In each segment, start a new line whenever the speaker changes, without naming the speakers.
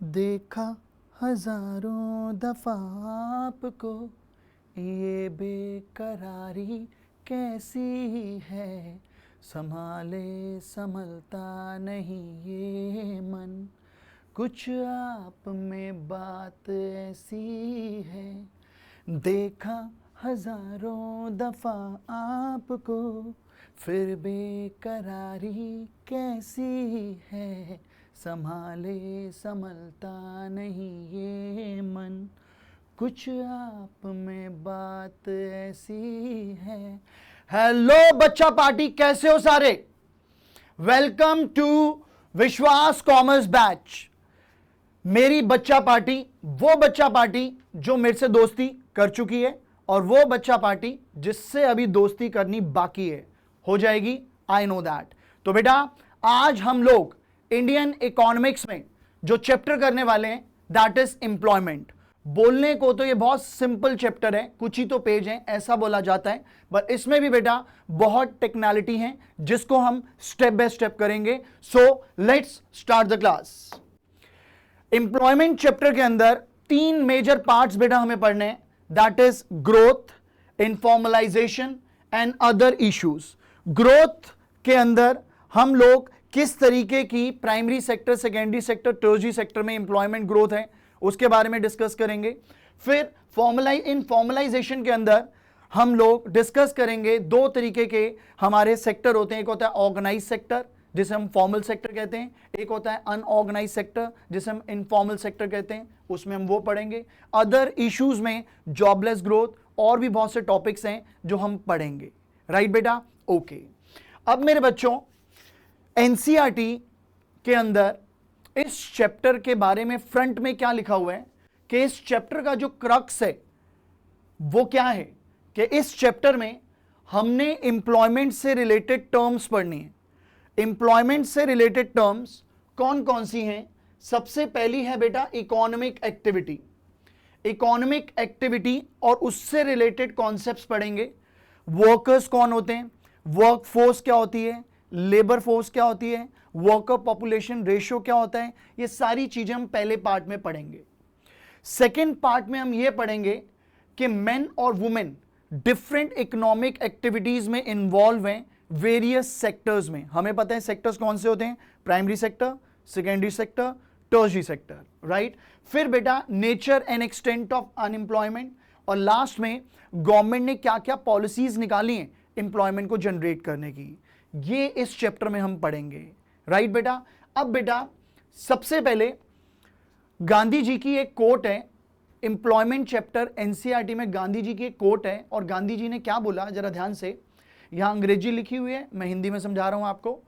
देखा हजारों दफा आपको, ये बेकरारी कैसी है, संभाले संभलता नहीं ये मन, कुछ आप में बात ऐसी है। देखा हजारों दफा आपको, फिर बेकरारी कैसी है, संभाले संभलता नहीं ये मन, कुछ आप में बात ऐसी है। हेलो बच्चा पार्टी, कैसे हो सारे? वेलकम टू विश्वास कॉमर्स बैच। मेरी बच्चा पार्टी, वो बच्चा पार्टी जो मेरे से दोस्ती कर चुकी है और वो बच्चा पार्टी जिससे अभी दोस्ती करनी बाकी है, हो जाएगी, आई नो दैट। तो बेटा आज हम लोग इंडियन इकोनॉमिक्स में जो चैप्टर करने वाले हैं दैट इज एम्प्लॉयमेंट। बोलने को तो ये बहुत सिंपल चैप्टर है, कुछ ही तो पेज हैं ऐसा बोला जाता है, पर इसमें भी बेटा बहुत टेक्निकलिटी है जिसको हम स्टेप बाय स्टेप करेंगे। So let's start the class. Employment chapter के अंदर तीन मेजर पार्ट्स बेटा हमें पढ़ने हैं, that is growth, informalisation and other issues. Growth के अंदर हम लोग किस तरीके की primary sector, secondary sector, tertiary sector में एम्प्लॉयमेंट ग्रोथ है उसके बारे में डिस्कस करेंगे। फिर इनफॉर्मलाइजेशन के अंदर हम लोग डिस्कस करेंगे दो तरीके के हमारे सेक्टर होते हैं, एक होता है ऑर्गेनाइज सेक्टर जिसे हम फॉर्मल सेक्टर कहते हैं, एक होता है अनऑर्गेनाइज सेक्टर जिसे हम इनफॉर्मल सेक्टर कहते हैं, उसमें हम वो पढ़ेंगे। अदर इश्यूज में जॉबलेस ग्रोथ और भी बहुत से टॉपिक्स हैं जो हम पढ़ेंगे, राइट बेटा? ओके। अब मेरे बच्चों एनसीईआरटी के अंदर इस चैप्टर के बारे में फ्रंट में क्या लिखा हुआ है कि इस चैप्टर का जो क्रक्स है वो क्या है कि इस चैप्टर में हमने एम्प्लॉयमेंट से रिलेटेड टर्म्स पढ़नी है। एम्प्लॉयमेंट से रिलेटेड टर्म्स कौन कौन सी हैं? सबसे पहली है बेटा इकोनॉमिक एक्टिविटी। इकोनॉमिक एक्टिविटी और उससे रिलेटेड कॉन्सेप्ट्स पढ़ेंगे। वर्कर्स कौन होते हैं, वर्क फोर्स क्या होती है, लेबर फोर्स क्या होती है, वर्कर पॉपुलेशन रेशियो क्या होता है, ये सारी चीजें हम पहले पार्ट में पढ़ेंगे। सेकेंड पार्ट में हम ये पढ़ेंगे कि मेन और वुमेन डिफरेंट इकोनॉमिक एक्टिविटीज में इन्वॉल्व हैं वेरियस सेक्टर्स में। हमें पता है सेक्टर्स कौन से होते हैं, primary sector, secondary sector, tertiary sector, right? फिर बेटा nature and extent of unemployment, और लास्ट में गवर्नमेंट ने क्या क्या पॉलिसीज निकाली हैं एम्प्लॉयमेंट को जनरेट करने की, ये इस चैप्टर में हम पढ़ेंगे, राइट बेटा? अब बेटा सबसे पहले गांधी जी की एक कोट है, एम्प्लॉयमेंट चैप्टर एनसीईआरटी में गांधी जी की एक कोट है, और गांधी जी ने क्या बोला जरा ध्यान से, यहां अंग्रेजी लिखी हुई है, मैं हिंदी में समझा रहा हूं आपको।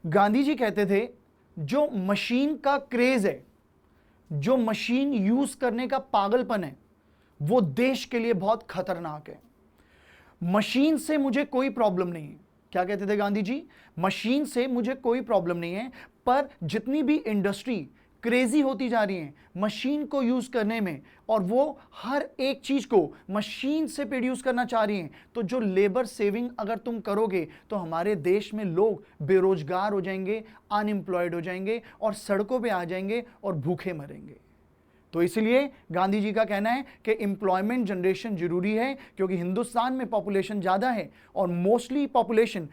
गांधी जी कहते थे जो मशीन का क्रेज है, जो मशीन यूज करने का पागलपन है, वो देश के लिए बहुत खतरनाक है। मशीन से मुझे कोई प्रॉब्लम नहीं है, क्या कहते थे गांधी जी? मशीन से मुझे कोई प्रॉब्लम नहीं है, पर जितनी भी इंडस्ट्री क्रेजी होती जा रही है मशीन को यूज करने में, और वो हर एक चीज को मशीन से प्रोड्यूस करना चाह रही हैं, तो जो लेबर सेविंग अगर तुम करोगे तो हमारे देश में लोग बेरोजगार हो जाएंगे, अनएम्प्लॉयड हो जाएंगे और सड़कों पे आ जाएंगे और भूखे मरेंगे। तो इसलिए गांधी जी का कहना है कि एम्प्लॉयमेंट जनरेशन जरूरी है, क्योंकि हिंदुस्तान में पॉपुलेशन ज़्यादा है और मोस्टली पॉपुलेशन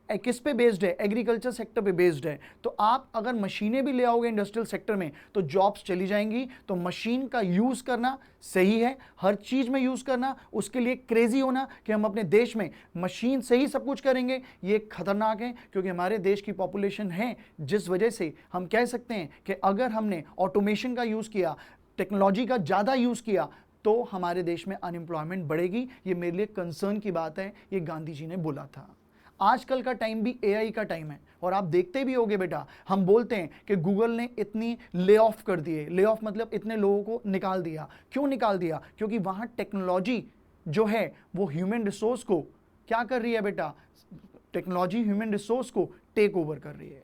किस पे बेस्ड है, एग्रीकल्चर सेक्टर पे बेस्ड है। तो आप अगर मशीनें भी ले आओगे इंडस्ट्रियल सेक्टर में तो जॉब्स चली जाएंगी। तो मशीन का यूज़ करना सही है, हर चीज़ में यूज़ करना, उसके लिए क्रेजी होना कि हम अपने देश में मशीन से ही सब कुछ करेंगे, ये खतरनाक है। क्योंकि हमारे देश की पॉपुलेशन है जिस वजह से हम कह सकते हैं कि अगर हमने ऑटोमेशन का यूज़ किया, टेक्नोलॉजी का ज़्यादा यूज़ किया, तो हमारे देश में अनएम्प्लॉयमेंट बढ़ेगी। ये मेरे लिए कंसर्न की बात है, ये गांधी जी ने बोला था। आजकल का टाइम भी एआई का टाइम है, और आप देखते भी होगे बेटा, हम बोलते हैं कि गूगल ने इतनी ले ऑफ कर दिए, ले ऑफ मतलब इतने लोगों को निकाल दिया। क्यों निकाल दिया? क्योंकि वहाँ टेक्नोलॉजी जो है वो ह्यूमन रिसोर्स को क्या कर रही है बेटा, टेक्नोलॉजी ह्यूमन रिसोर्स को टेक ओवर कर रही है,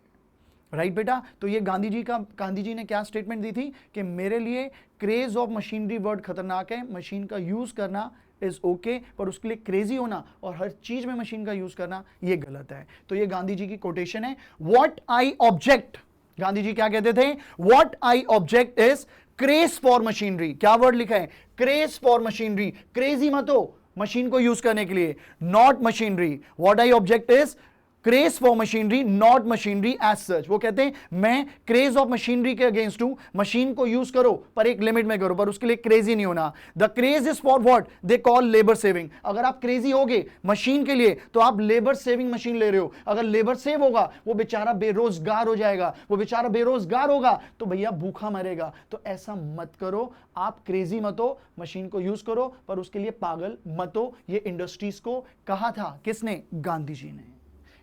राइट बेटा? तो ये गांधी जी ने क्या स्टेटमेंट दी थी कि मेरे लिए क्रेज ऑफ मशीनरी वर्ड खतरनाक है, मशीन का यूज करना इज ओके, पर उसके लिए क्रेजी होना और हर चीज में मशीन का यूज करना ये गलत है। तो ये गांधी जी की कोटेशन है। What I object Gandhi ji क्या कहते थे? What I object is craze for machinery. क्या वर्ड लिखा है? Craze for machinery. क्रेजी मत हो मशीन को यूज करने के लिए, not machinery. What I object is craze for machinery, not machinery as such. वो कहते हैं मैं क्रेज ऑफ मशीनरी के अगेंस्ट हूं, मशीन को यूज करो पर एक लिमिट में करो, पर उसके लिए क्रेजी नहीं होना। The craze is for what they call labour saving. अगर आप क्रेजी होगे मशीन के लिए तो आप लेबर सेविंग मशीन ले रहे हो। अगर लेबर सेव होगा वो बेचारा बेरोजगार हो जाएगा, वो बेचारा बेरोजगार होगा तो भैया भूखा मरेगा। तो ऐसा मत करो, आप क्रेजी मत हो, मशीन को यूज करो पर उसके लिए पागल मत हो। ये इंडस्ट्रीज को कहा था किसने? गांधी जी ने।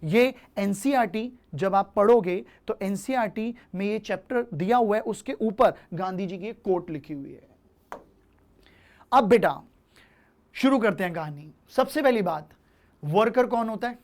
ये एनसीईआरटी जब आप पढ़ोगे तो एनसीईआरटी में ये चैप्टर दिया हुआ है, उसके ऊपर गांधी जी की कोट लिखी हुई है। अब बेटा शुरू करते हैं कहानी। सबसे पहली बात, वर्कर कौन होता है?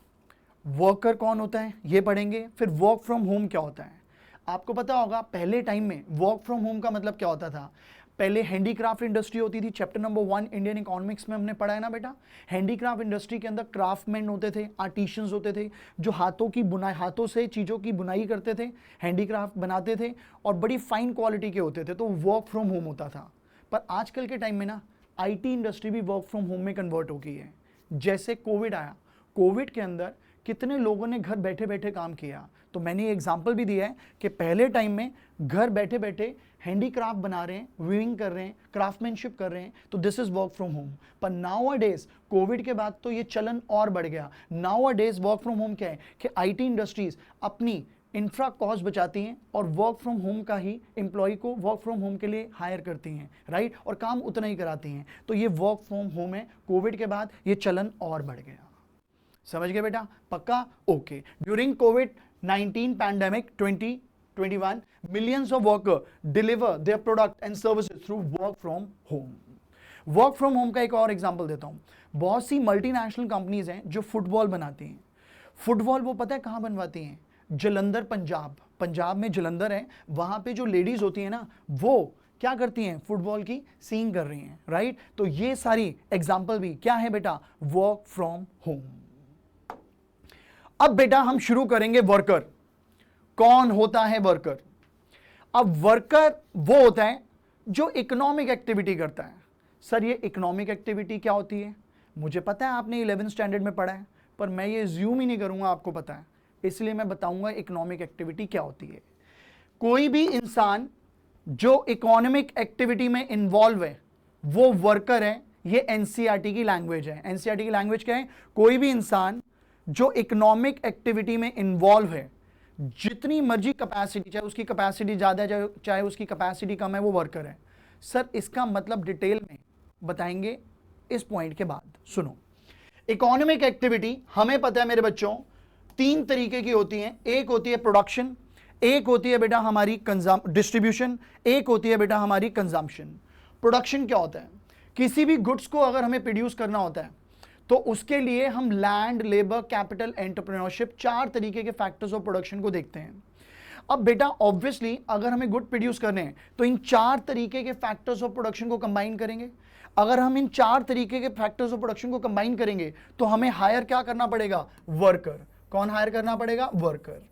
वर्कर कौन होता है ये पढ़ेंगे। फिर वर्क फ्रॉम होम क्या होता है। आपको पता होगा पहले टाइम में वर्क फ्रॉम होम का मतलब क्या होता था। पहले हैंडीक्राफ्ट इंडस्ट्री होती थी। चैप्टर नंबर 1 इंडियन इकोनॉमिक्स में हमने पढ़ा है ना बेटा। हैंडीक्राफ्ट इंडस्ट्री के अंदर क्राफ्टमैन होते थे, आर्टिशियंस होते थे, जो हाथों की बुनाई, हाथों से चीज़ों की बुनाई करते थे, हैंडीक्राफ्ट बनाते थे और बड़ी फाइन क्वालिटी के होते थे, तो वर्क फ्रॉम होम होता था। पर आजकल के टाइम में ना आईटी इंडस्ट्री भी वर्क फ्रॉम होम में कन्वर्ट हो गई है। जैसे कोविड आया, कोविड के अंदर कितने लोगों ने घर बैठे बैठे काम किया। तो मैंने एग्जाम्पल भी दिया है कि पहले टाइम में घर बैठे बैठे हैंडीक्राफ्ट बना रहे हैं, वीविंग कर रहे हैं, क्राफ्टमैनशिप कर रहे हैं, तो this is work from home. पर नाउ अ डेज कोविड के बाद तो ये चलन और बढ़ गया। Now a days work from home क्या है कि आईटी इंडस्ट्रीज अपनी इंफ्रा कॉस्ट बचाती हैं और वर्क फ्रॉम होम का ही एम्प्लॉय को वर्क फ्रॉम होम के लिए हायर करती हैं, राइट, और काम उतना ही कराती हैं। तो ये वर्क फ्रॉम होम है। कोविड के बाद ये चलन और बढ़ गया। समझ गए बेटा? पक्का? Okay. During COVID-19 pandemic 2021 millions of workers deliver their product and services through work from home. Work from home का एक और एग्जांपल देता हूं। बहुत सी मल्टीनेशनल कंपनीज हैं जो फुटबॉल बनाती हैं। फुटबॉल वो पता है कहां बनवाती हैं? जलंधर, पंजाब। पंजाब में जलंधर है, वहां पे जो लेडीज होती है ना वो क्या करती हैं? फुटबॉल की सीइंग कर रही हैं, राइट। तो ये सारी एग्जांपल भी क्या है बेटा? Work from home. अब बेटा हम शुरू करेंगे वर्कर। कौन होता है वर्कर? अब वर्कर वो होता है जो इकोनॉमिक एक्टिविटी करता है। सर ये इकोनॉमिक एक्टिविटी क्या होती है? मुझे पता है आपने 11th स्टैंडर्ड में पढ़ा है, पर मैं ये ज्यूम ही नहीं करूंगा, आपको पता है, इसलिए मैं बताऊंगा इकोनॉमिक एक्टिविटी क्या होती है। कोई भी इंसान जो इकोनॉमिक एक्टिविटी में इन्वॉल्व है वो वर्कर है। ये एनसीईआरटी की लैंग्वेज है। एनसीईआरटी की लैंग्वेज क्या है? कोई भी इंसान जो इकोनॉमिक एक्टिविटी में इन्वॉल्व है, जितनी मर्जी कैपेसिटी, चाहे उसकी कैपेसिटी ज्यादा है चाहे उसकी कैपेसिटी कम है, वो वर्कर है। सर इसका मतलब डिटेल में बताएंगे इस पॉइंट के बाद। सुनो, इकोनॉमिक एक्टिविटी हमें पता है मेरे बच्चों 3 तरीके की होती हैं। एक होती है प्रोडक्शन, एक होती है बेटा हमारी डिस्ट्रीब्यूशन, एक होती है बेटा हमारी कंजम्पशन। प्रोडक्शन क्या होता है? किसी भी गुड्स को अगर हमें प्रोड्यूस करना होता है तो उसके लिए हम लैंड, लेबर, कैपिटल, एंटरप्रेन्योरशिप, 4 तरीके के फैक्टर्स ऑफ प्रोडक्शन को देखते हैं। अब बेटा ऑब्वियसली अगर हमें गुड प्रोड्यूस करने हैं तो इन 4 तरीके के फैक्टर्स ऑफ प्रोडक्शन को कंबाइन करेंगे। अगर हम इन 4 तरीके के फैक्टर्स ऑफ प्रोडक्शन को कंबाइन करेंगे तो हमें हायर क्या करना पड़ेगा? वर्कर। कौन हायर करना पड़ेगा? वर्कर।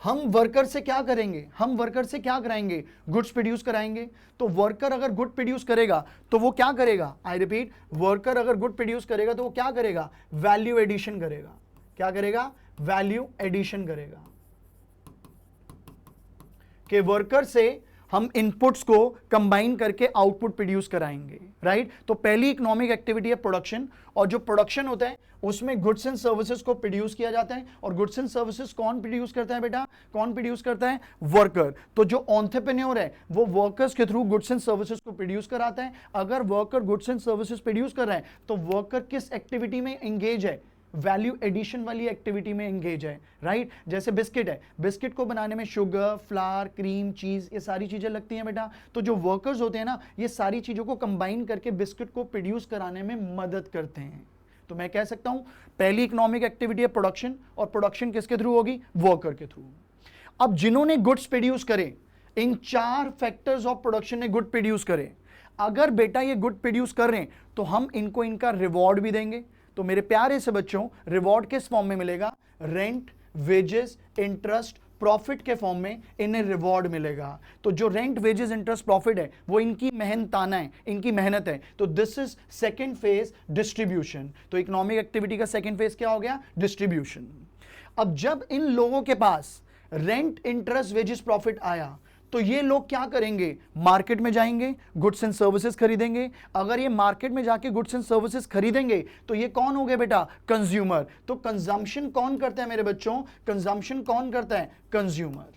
हम वर्कर से क्या करेंगे? हम वर्कर से क्या कराएंगे? गुड्स प्रोड्यूस कराएंगे। तो वर्कर अगर गुड प्रोड्यूस करेगा तो वो क्या करेगा? आई रिपीट, वर्कर अगर गुड प्रोड्यूस करेगा तो वो क्या करेगा? वैल्यू एडिशन करेगा। क्या करेगा? वैल्यू एडिशन करेगा। कि वर्कर से हम इनपुट्स को कंबाइन करके आउटपुट प्रोड्यूस कराएंगे, राइट। तो पहली इकोनॉमिक एक्टिविटी है प्रोडक्शन, और जो प्रोडक्शन होता है उसमें गुड्स एंड सर्विसेज को प्रोड्यूस किया जाता है। और गुड्स एंड सर्विसेज कौन प्रोड्यूस करता है बेटा? कौन प्रोड्यूस करता है? वर्कर। तो जो एंटरप्रेन्योर है वो वर्कर्स के थ्रू गुड्स एंड सर्विसेज को प्रोड्यूस कराता है। अगर worker goods and services produce कर रहा है तो वर्कर किस एक्टिविटी में एंगेज है? वैल्यू एडिशन वाली एक्टिविटी में एंगेज है, राइट। जैसे बिस्किट है, बिस्किट को बनाने में शुगर, फ्लावर, क्रीम, चीज, ये सारी चीजें लगती हैं बेटा। तो जो वर्कर्स होते हैं ना, ये सारी चीजों को कंबाइन करके बिस्किट को प्रोड्यूस कराने में मदद करते हैं। तो मैं कह सकता हूं पहली इकोनॉमिक एक्टिविटी है प्रोडक्शन, और प्रोडक्शन किसके थ्रू होगी? वर्कर के थ्रू। अब जिन्होंने गुड्स प्रोड्यूस करे, इन 4 फैक्टर्स ऑफ प्रोडक्शन ने गुड प्रोड्यूस करे, अगर बेटा ये गुड प्रोड्यूस कर रहे हैं तो हम इनको इनका रिवॉर्ड भी देंगे। तो मेरे प्यारे से बच्चों, रिवॉर्ड किस फॉर्म में मिलेगा? रेंट, वेजेस, इंटरेस्ट, प्रॉफिट के फॉर्म में इन्हें रिवॉर्ड मिलेगा। तो जो रेंट, वेजेस, इंटरेस्ट, प्रॉफिट है वो इनकी मेहनताना है, इनकी मेहनत है। तो this is second phase, distribution. तो इकोनॉमिक एक्टिविटी का सेकेंड फेज क्या हो गया? डिस्ट्रीब्यूशन। अब जब इन लोगों के पास रेंट, इंटरेस्ट, वेजेस, प्रॉफिट आया तो ये लोग क्या करेंगे? मार्केट में जाएंगे, गुड्स एंड सर्विसेज खरीदेंगे। अगर ये मार्केट में जाके गुड्स एंड सर्विसेज खरीदेंगे तो ये कौन हो गए बेटा? कंज्यूमर। तो कंजम्पशन कौन करता है मेरे बच्चों? कंजम्पशन कौन करता है? कंज्यूमर।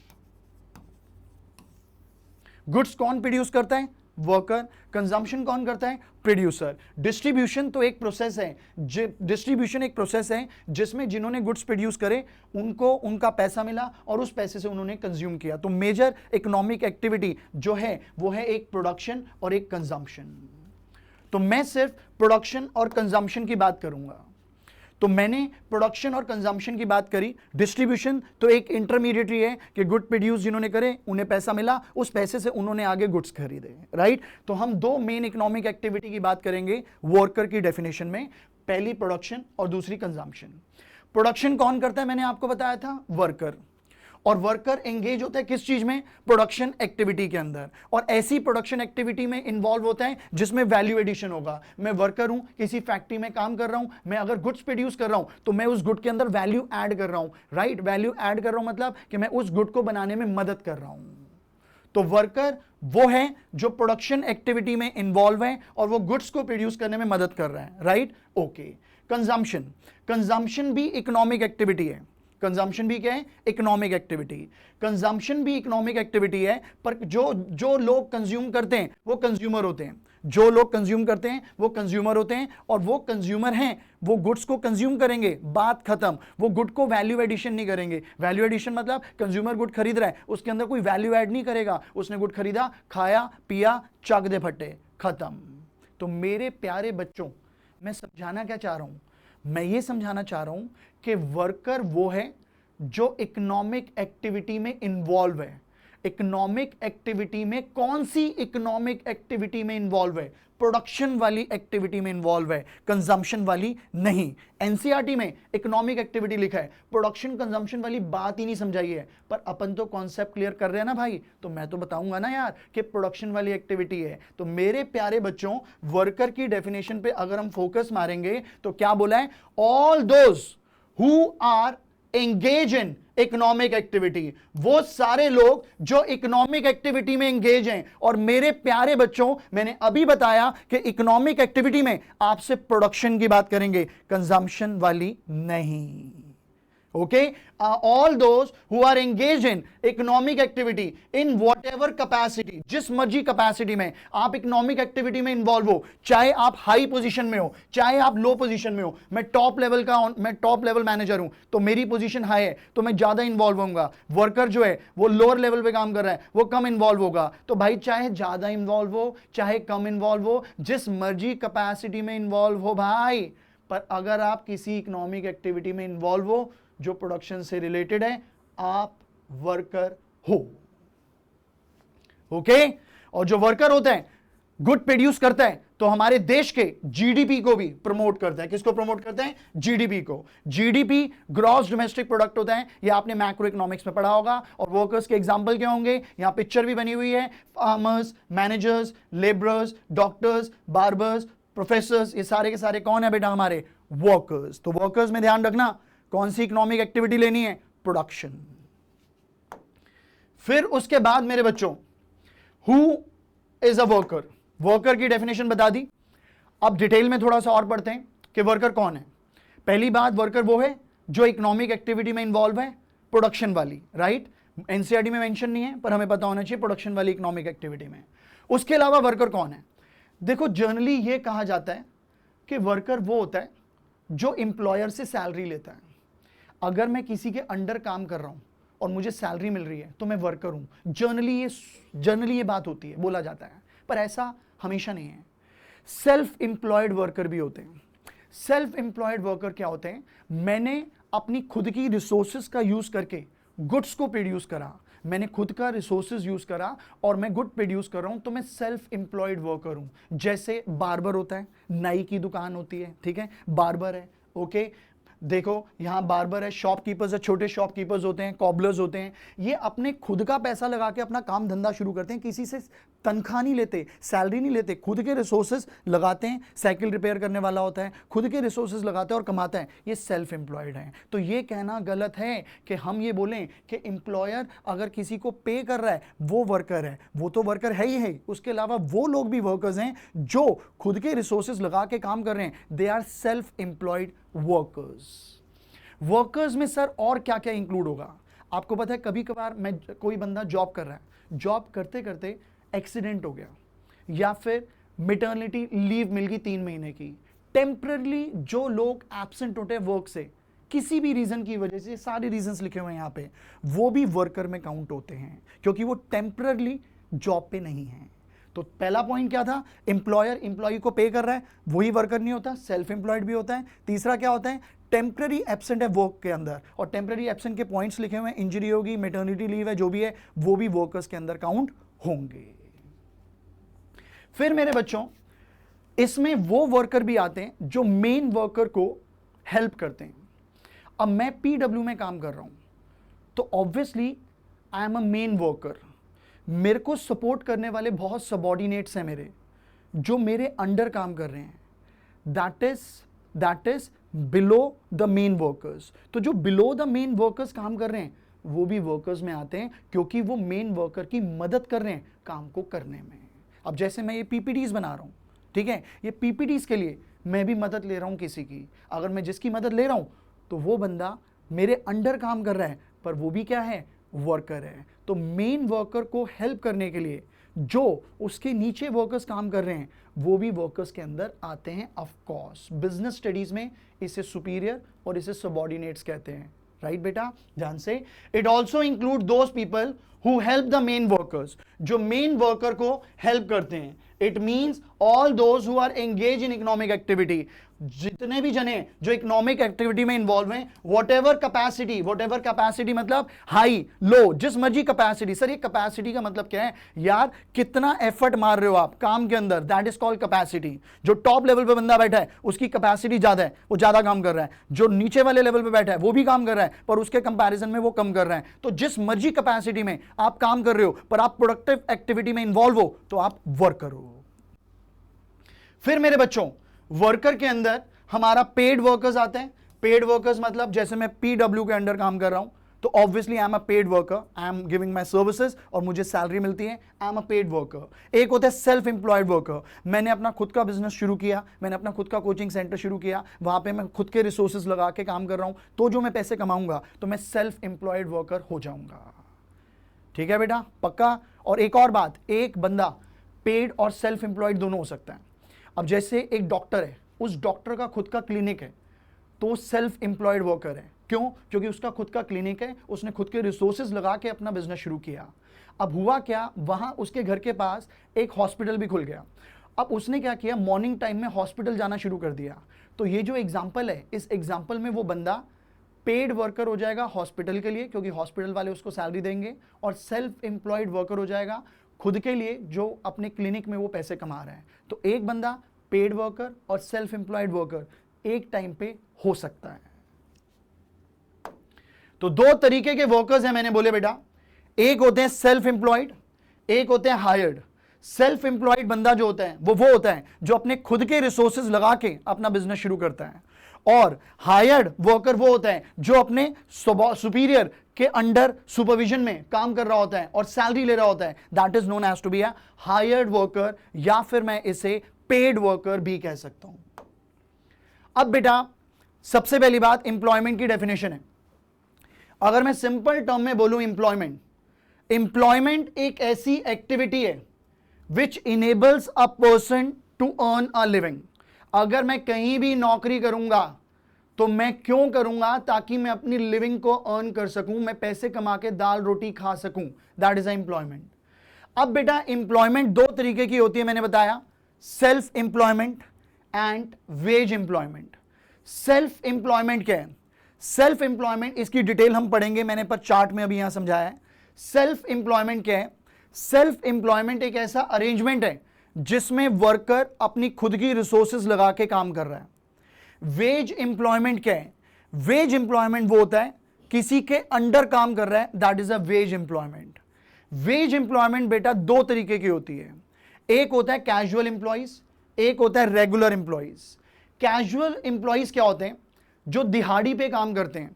गुड्स कौन प्रोड्यूस करता है? वर्कर। कंजम्पशन कौन करता है? प्रोड्यूसर। डिस्ट्रीब्यूशन तो एक प्रोसेस है, डिस्ट्रीब्यूशन एक प्रोसेस है जिसमें जिन्होंने गुड्स प्रोड्यूस करे उनको उनका पैसा मिला और उस पैसे से उन्होंने कंज्यूम किया। तो मेजर इकोनॉमिक एक्टिविटी जो है वो है एक प्रोडक्शन और एक कंजम्पशन। तो मैं सिर्फ प्रोडक्शन और कंजम्पशन की बात करूंगा। तो मैंने प्रोडक्शन और कंजम्पशन की बात करी। डिस्ट्रीब्यूशन तो एक इंटरमीडिएटरी है कि गुड प्रोड्यूस जिन्होंने करे उन्हें पैसा मिला, उस पैसे से उन्होंने आगे गुड्स खरीदे, राइट। तो हम दो मेन इकोनॉमिक एक्टिविटी की बात करेंगे वर्कर की डेफिनेशन में, पहली प्रोडक्शन और दूसरी कंजम्पशन। प्रोडक्शन कौन करता है? मैंने आपको बताया था, वर्कर। और वर्कर एंगेज होता है किस चीज में? प्रोडक्शन एक्टिविटी के अंदर। और ऐसी प्रोडक्शन एक्टिविटी में इन्वॉल्व होता है जिसमें वैल्यू एडिशन होगा। मैं वर्कर हूं, किसी फैक्ट्री में काम कर रहा हूं, मैं अगर गुड्स प्रोड्यूस कर रहा हूं तो मैं उस गुड के अंदर वैल्यू ऐड कर रहा हूं, राइट। वैल्यू ऐड कर रहा हूं मतलब कि मैं उस गुड को बनाने में मदद कर रहा हूं। तो वर्कर वो है जो प्रोडक्शन एक्टिविटी में इन्वॉल्व है और वो गुड्स को प्रोड्यूस करने में मदद कर रहा है, राइट, ओके। कंजम्पशन, कंजम्पशन भी इकोनॉमिक एक्टिविटी है। कंजम्पशन भी क्या है? Economic activity. कंजम्पशन भी इकोनॉमिक एक्टिविटी है, पर जो लोग कंज्यूम करते हैं वो कंज्यूमर होते हैं। जो लोग कंज्यूम करते हैं वो कंज्यूमर होते हैं, और वो कंज्यूमर हैं, वो गुड्स को कंज्यूम करेंगे, बात खत्म। वो गुड को वैल्यू एडिशन नहीं करेंगे। वैल्यू एडिशन मतलब कंज्यूमर गुड खरीद रहा है, उसके अंदर कोई वैल्यू ऐड नहीं करेगा। उसने गुड खरीदा, खाया, पिया, चक दे फटे, खत्म। तो मेरे प्यारे बच्चों, मैं समझाना क्या चाह रहा हूं? मैं ये समझाना चाह रहा हूं कि वर्कर वो है जो इकोनॉमिक एक्टिविटी में इन्वॉल्व है। इकोनॉमिक एक्टिविटी में कौन सी इकोनॉमिक एक्टिविटी में इन्वॉल्व है? प्रोडक्शन वाली एक्टिविटी में इन्वॉल्व है, कंजम्पशन वाली नहीं। एनसीईआरटी में इकोनॉमिक एक्टिविटी लिखा है, प्रोडक्शन कंजम्पशन वाली बात ही नहीं समझाई है। पर अपन तो कॉन्सेप्ट क्लियर कर रहे हैं ना भाई, तो मैं तो बताऊंगा ना यार कि प्रोडक्शन वाली एक्टिविटी है। तो मेरे प्यारे बच्चों, वर्कर की डेफिनेशन पे अगर हम फोकस मारेंगे तो क्या बोला है? All those who are engage in economic activity, वो सारे लोग जो इकोनॉमिक एक्टिविटी में एंगेज हैं। और मेरे प्यारे बच्चों, मैंने अभी बताया कि इकोनॉमिक एक्टिविटी में आपसे प्रोडक्शन की बात करेंगे, कंजम्पशन वाली नहीं। Okay, all those who are engage in economic activity in whatever capacity, जिस मर्जी कैपेसिटी में आप इकोनॉमिक एक्टिविटी में इन्वॉल्व हो, चाहे आप हाई पोजीशन में हो, चाहे आप लो पोजीशन में हो। मैं टॉप लेवल मैनेजर हूं तो मेरी पोजीशन हाई है तो मैं ज्यादा इन्वॉल्व होऊंगा। वर्कर जो है वो लोअर लेवल पे काम कर रहा है, वो कम इन्वॉल्व होगा। तो भाई चाहे ज्यादा इन्वॉल्व हो चाहे कम इन्वॉल्व हो, जिस मर्जी कैपेसिटी में इन्वॉल्व हो भाई, पर अगर आप किसी इकोनॉमिक एक्टिविटी में इन्वॉल्व हो जो प्रोडक्शन से रिलेटेड है, आप वर्कर हो। ओके, और जो वर्कर होता है गुड प्रोड्यूस करता है तो हमारे देश के जीडीपी को भी प्रमोट करता है। किसको प्रमोट करता है? जीडीपी को। जीडीपी ग्रॉस डोमेस्टिक प्रोडक्ट होता है, ये आपने मैक्रो इकोनॉमिक्स में पढ़ा होगा। और वर्कर्स के एग्जांपल क्या होंगे? यहां पिक्चर भी बनी हुई है, farmers, managers, labourers, doctors, barbers, professors, ये सारे के सारे कौन है बेटा? हमारे वर्कर्स। तो वर्कर्स में ध्यान रखना कौन सी इकोनॉमिक एक्टिविटी लेनी है? प्रोडक्शन। फिर उसके बाद मेरे बच्चों, who is a worker? Worker की डेफिनेशन बता दी। अब डिटेल में थोड़ा सा और पढ़ते हैं कि वर्कर कौन है। पहली बात, वर्कर वो है जो इकोनॉमिक एक्टिविटी में इन्वॉल्व है, प्रोडक्शन वाली, राइट। एनसीईआरटी में मेंशन नहीं है पर हमें पता होना चाहिए प्रोडक्शन वाली इकोनॉमिक एक्टिविटी में। उसके अलावा वर्कर कौन है? देखो, जनरली यह कहा जाता है कि वर्कर वो होता है जो एम्प्लॉयर से सैलरी लेता है। अगर मैं किसी के अंडर काम कर रहा हूं और मुझे सैलरी मिल रही है तो मैं वर्कर हूं। जनरली ये बात होती है, बोला जाता है, पर ऐसा हमेशा नहीं है। सेल्फ एम्प्लॉयड वर्कर भी होते हैं। सेल्फ एम्प्लॉयड वर्कर क्या होते हैं? मैंने अपनी खुद की रिसोर्सेज का यूज करके गुड्स को प्रोड्यूस करा, मैंने खुद का रिसोर्सेज यूज करा और मैं गुड प्रोड्यूस कर रहा हूं, तो मैं सेल्फ एम्प्लॉयड वर्कर हूं। जैसे बार्बर होता है, नाई की दुकान होती है, ठीक है, बार्बर है, ओके। देखो यहां बार्बर है, शॉपकीपर्स है, छोटे शॉपकीपर्स होते हैं, कॉबलर्स होते हैं, ये अपने खुद का पैसा लगा के अपना काम धंधा शुरू करते हैं, किसी से तनख्वाह नहीं लेते, सैलरी नहीं लेते, खुद के रिसोर्सेज लगाते हैं। साइकिल रिपेयर करने वाला होता है, खुद के रिसोर्सेज लगाते हैं और कमाता है, ये सेल्फ एम्प्लॉयड है। तो ये कहना गलत है कि हम ये बोलें कि एम्प्लॉयर अगर किसी को पे कर रहा है वो वर्कर है, वो तो वर्कर है ही है, उसके अलावा वो लोग भी वर्कर्स हैं जो खुद के रिसोर्सेज लगा के काम कर रहे हैं, they are self employed workers. Workers में सर और क्या क्या इंक्लूड होगा? आपको पता है कभी कभार मैं कोई बंदा जॉब कर रहा है, जॉब करते करते एक्सीडेंट हो गया या फिर मिटर्निटी लीव मिल गई 3 महीने की, टेम्पररी जो लोग एब्सेंट होते हैं वर्क से किसी भी रीजन की वजह से, सारे रीजंस लिखे हुए हैं यहां पे, वो भी वर्कर में काउंट होते हैं क्योंकि वो टेम्पररी जॉब पे नहीं है। तो पहला पॉइंट क्या था? एम्प्लॉयर एम्प्लॉय को पे कर रहा है, वही वर्कर नहीं होता, सेल्फ एम्प्लॉयड भी होता है। तीसरा क्या होता है? टेम्पररी एब्सेंट है वर्क के अंदर, और टेम्पररी एब्सेंट के पॉइंट्स लिखे हुए हैं, इंजरी होगी, मैटरनिटी लीव है, जो भी है वो भी वर्कर्स के अंदर काउंट होंगे। फिर मेरे बच्चों इसमें वो वर्कर भी आते हैं जो मेन वर्कर को हेल्प करते हैं। अब मैं पीडब्ल्यू में काम कर रहा हूं तो obviously I am a main worker, मेरे को सपोर्ट करने वाले बहुत सबॉर्डिनेट्स हैं मेरे, जो मेरे अंडर काम कर रहे हैं, that is below the main workers. तो जो बिलो द मेन वर्कर्स काम कर रहे हैं वो भी वर्कर्स में आते हैं क्योंकि वो मेन वर्कर की मदद कर रहे हैं काम को करने में। अब जैसे मैं ये पीपीटीज बना रहा हूं, ठीक है, ये पीपीटीज के लिए मैं भी मदद ले रहा हूं किसी की, अगर मैं जिसकी मदद ले रहा हूं तो वो बंदा मेरे अंडर काम कर रहा है, पर वो भी क्या है? वर्कर है। तो मेन वर्कर को हेल्प करने के लिए जो उसके नीचे वर्कर्स काम कर रहे हैं वो भी वर्कर्स के अंदर आते हैं। ऑफ कोर्स बिजनेस स्टडीज में इसे सुपीरियर और इसे सबॉर्डिनेट्स कहते हैं, राइट बेटा? ध्यान से, it also include those people who help the main workers, जो मेन वर्कर को हेल्प करते हैं। It means all those who are engage in economic activity, जितने भी जने जो इकोनॉमिक एक्टिविटी में इन्वॉल्व हैं, वॉट एवर कैपेसिटी मतलब हाई लो, जिस मर्जी कैपेसिटी। सर ये कैपेसिटी का मतलब क्या है यार? कितना एफर्ट मार रहे हो आप काम के अंदर, दैट इज कॉल्ड कैपेसिटी। जो टॉप लेवल पे बंदा बैठा है उसकी कैपेसिटी ज्यादा है, वो ज्यादा काम कर रहा है, जो नीचे वाले लेवल पे बैठा है वो भी काम कर रहा है पर उसके कंपैरिजन में वो कम कर रहा है। तो जिस मर्जी कैपेसिटी में आप काम कर रहे हो पर आप प्रोडक्टिव एक्टिविटी में इन्वॉल्व हो तो आप वर्कर हो। फिर मेरे बच्चों वर्कर के अंदर हमारा पेड वर्कर्स आते हैं। पेड वर्कर्स मतलब जैसे मैं पीडब्ल्यू के अंडर काम कर रहा हूं तो obviously I am a paid worker, I am giving my services और मुझे सैलरी मिलती है, I am a paid worker. एक होता है सेल्फ एम्प्लॉयड वर्कर, मैंने अपना खुद का बिजनेस शुरू किया, मैंने अपना खुद का कोचिंग सेंटर शुरू किया, वहां पे मैं खुद के रिसोर्सेज लगा के काम कर रहा हूं, तो जो मैं पैसे कमाऊंगा तो मैं सेल्फ एम्प्लॉयड वर्कर हो जाऊंगा। ठीक है बेटा, पक्का? और एक और बात, एक बंदा पेड और सेल्फ एम्प्लॉयड दोनों हो सकता है। अब जैसे एक डॉक्टर है, उस डॉक्टर का खुद का क्लिनिक है तो सेल्फ एम्प्लॉयड वर्कर है। क्यों? क्योंकि उसका खुद का क्लिनिक है, उसने खुद के रिसोर्सेज लगा के अपना बिजनेस शुरू किया। अब हुआ क्या, वहां उसके घर के पास एक हॉस्पिटल भी खुल गया। अब उसने क्या किया, मॉर्निंग टाइम में हॉस्पिटल जाना शुरू कर दिया। तो ये जो एग्जाम्पल है, इस एग्जाम्पल में वो बंदा पेड वर्कर हो जाएगा हॉस्पिटल के लिए क्योंकि हॉस्पिटल वाले उसको सैलरी देंगे, और सेल्फ एम्प्लॉयड वर्कर हो जाएगा खुद के लिए जो अपने क्लिनिक में वो पैसे कमा रहे हैं। तो एक बंदा पेड वर्कर और सेल्फ एम्प्लॉयड वर्कर एक टाइम पे हो सकता है। तो दो तरीके के वर्कर्स हैं मैंने बोले बेटा, एक होते हैं सेल्फ एम्प्लॉयड, एक होते हैं हायर्ड। सेल्फ एम्प्लॉयड बंदा जो होता है वो होता है जो अपने खुद के रिसोर्सेज लगा के अपना बिजनेस शुरू करता है, और हायर्ड वर्कर वो होता है जो अपने सुपीरियर के अंडर सुपरविजन में काम कर रहा होता है और सैलरी ले रहा होता है। That is known as to be a hired worker, या फिर मैं इसे पेड वर्कर भी कह सकता हूं। अब बेटा सबसे पहली बात एम्प्लॉयमेंट की डेफिनेशन है। अगर मैं सिंपल टर्म में बोलूं एम्प्लॉयमेंट एक ऐसी एक्टिविटी है which enables a person to earn a living. अगर मैं कहीं भी नौकरी करूंगा तो मैं क्यों करूंगा? ताकि मैं अपनी लिविंग को अर्न कर सकूं, मैं पैसे कमा के दाल रोटी खा सकूं। That is employment. अब बेटा एम्प्लॉयमेंट दो तरीके की होती है, मैंने बताया, self employment and veg employment. Self employment क्या है? सेल्फ एम्प्लॉयमेंट, इसकी डिटेल हम पढ़ेंगे, मैंने पर चार्ट में अभी यहां समझाया है। सेल्फ एम्प्लॉयमेंट क्या है? सेल्फ एम्प्लॉयमेंट एक ऐसा अरेंजमेंट है जिसमें वर्कर अपनी खुद की रिसोर्सेज लगा के काम कर रहा है। वेज एम्प्लॉयमेंट क्या है? वेज एम्प्लॉयमेंट वो होता है किसी के अंडर काम कर रहा है, that is a wage employment. Wage employment बेटा दो तरीके की होती है, एक होता है कैजुअल एम्प्लॉइज, एक होता है रेगुलर एम्प्लॉइज। कैजुअल एम्प्लॉइज क्या होते हैं? जो दिहाड़ी पे काम करते हैं।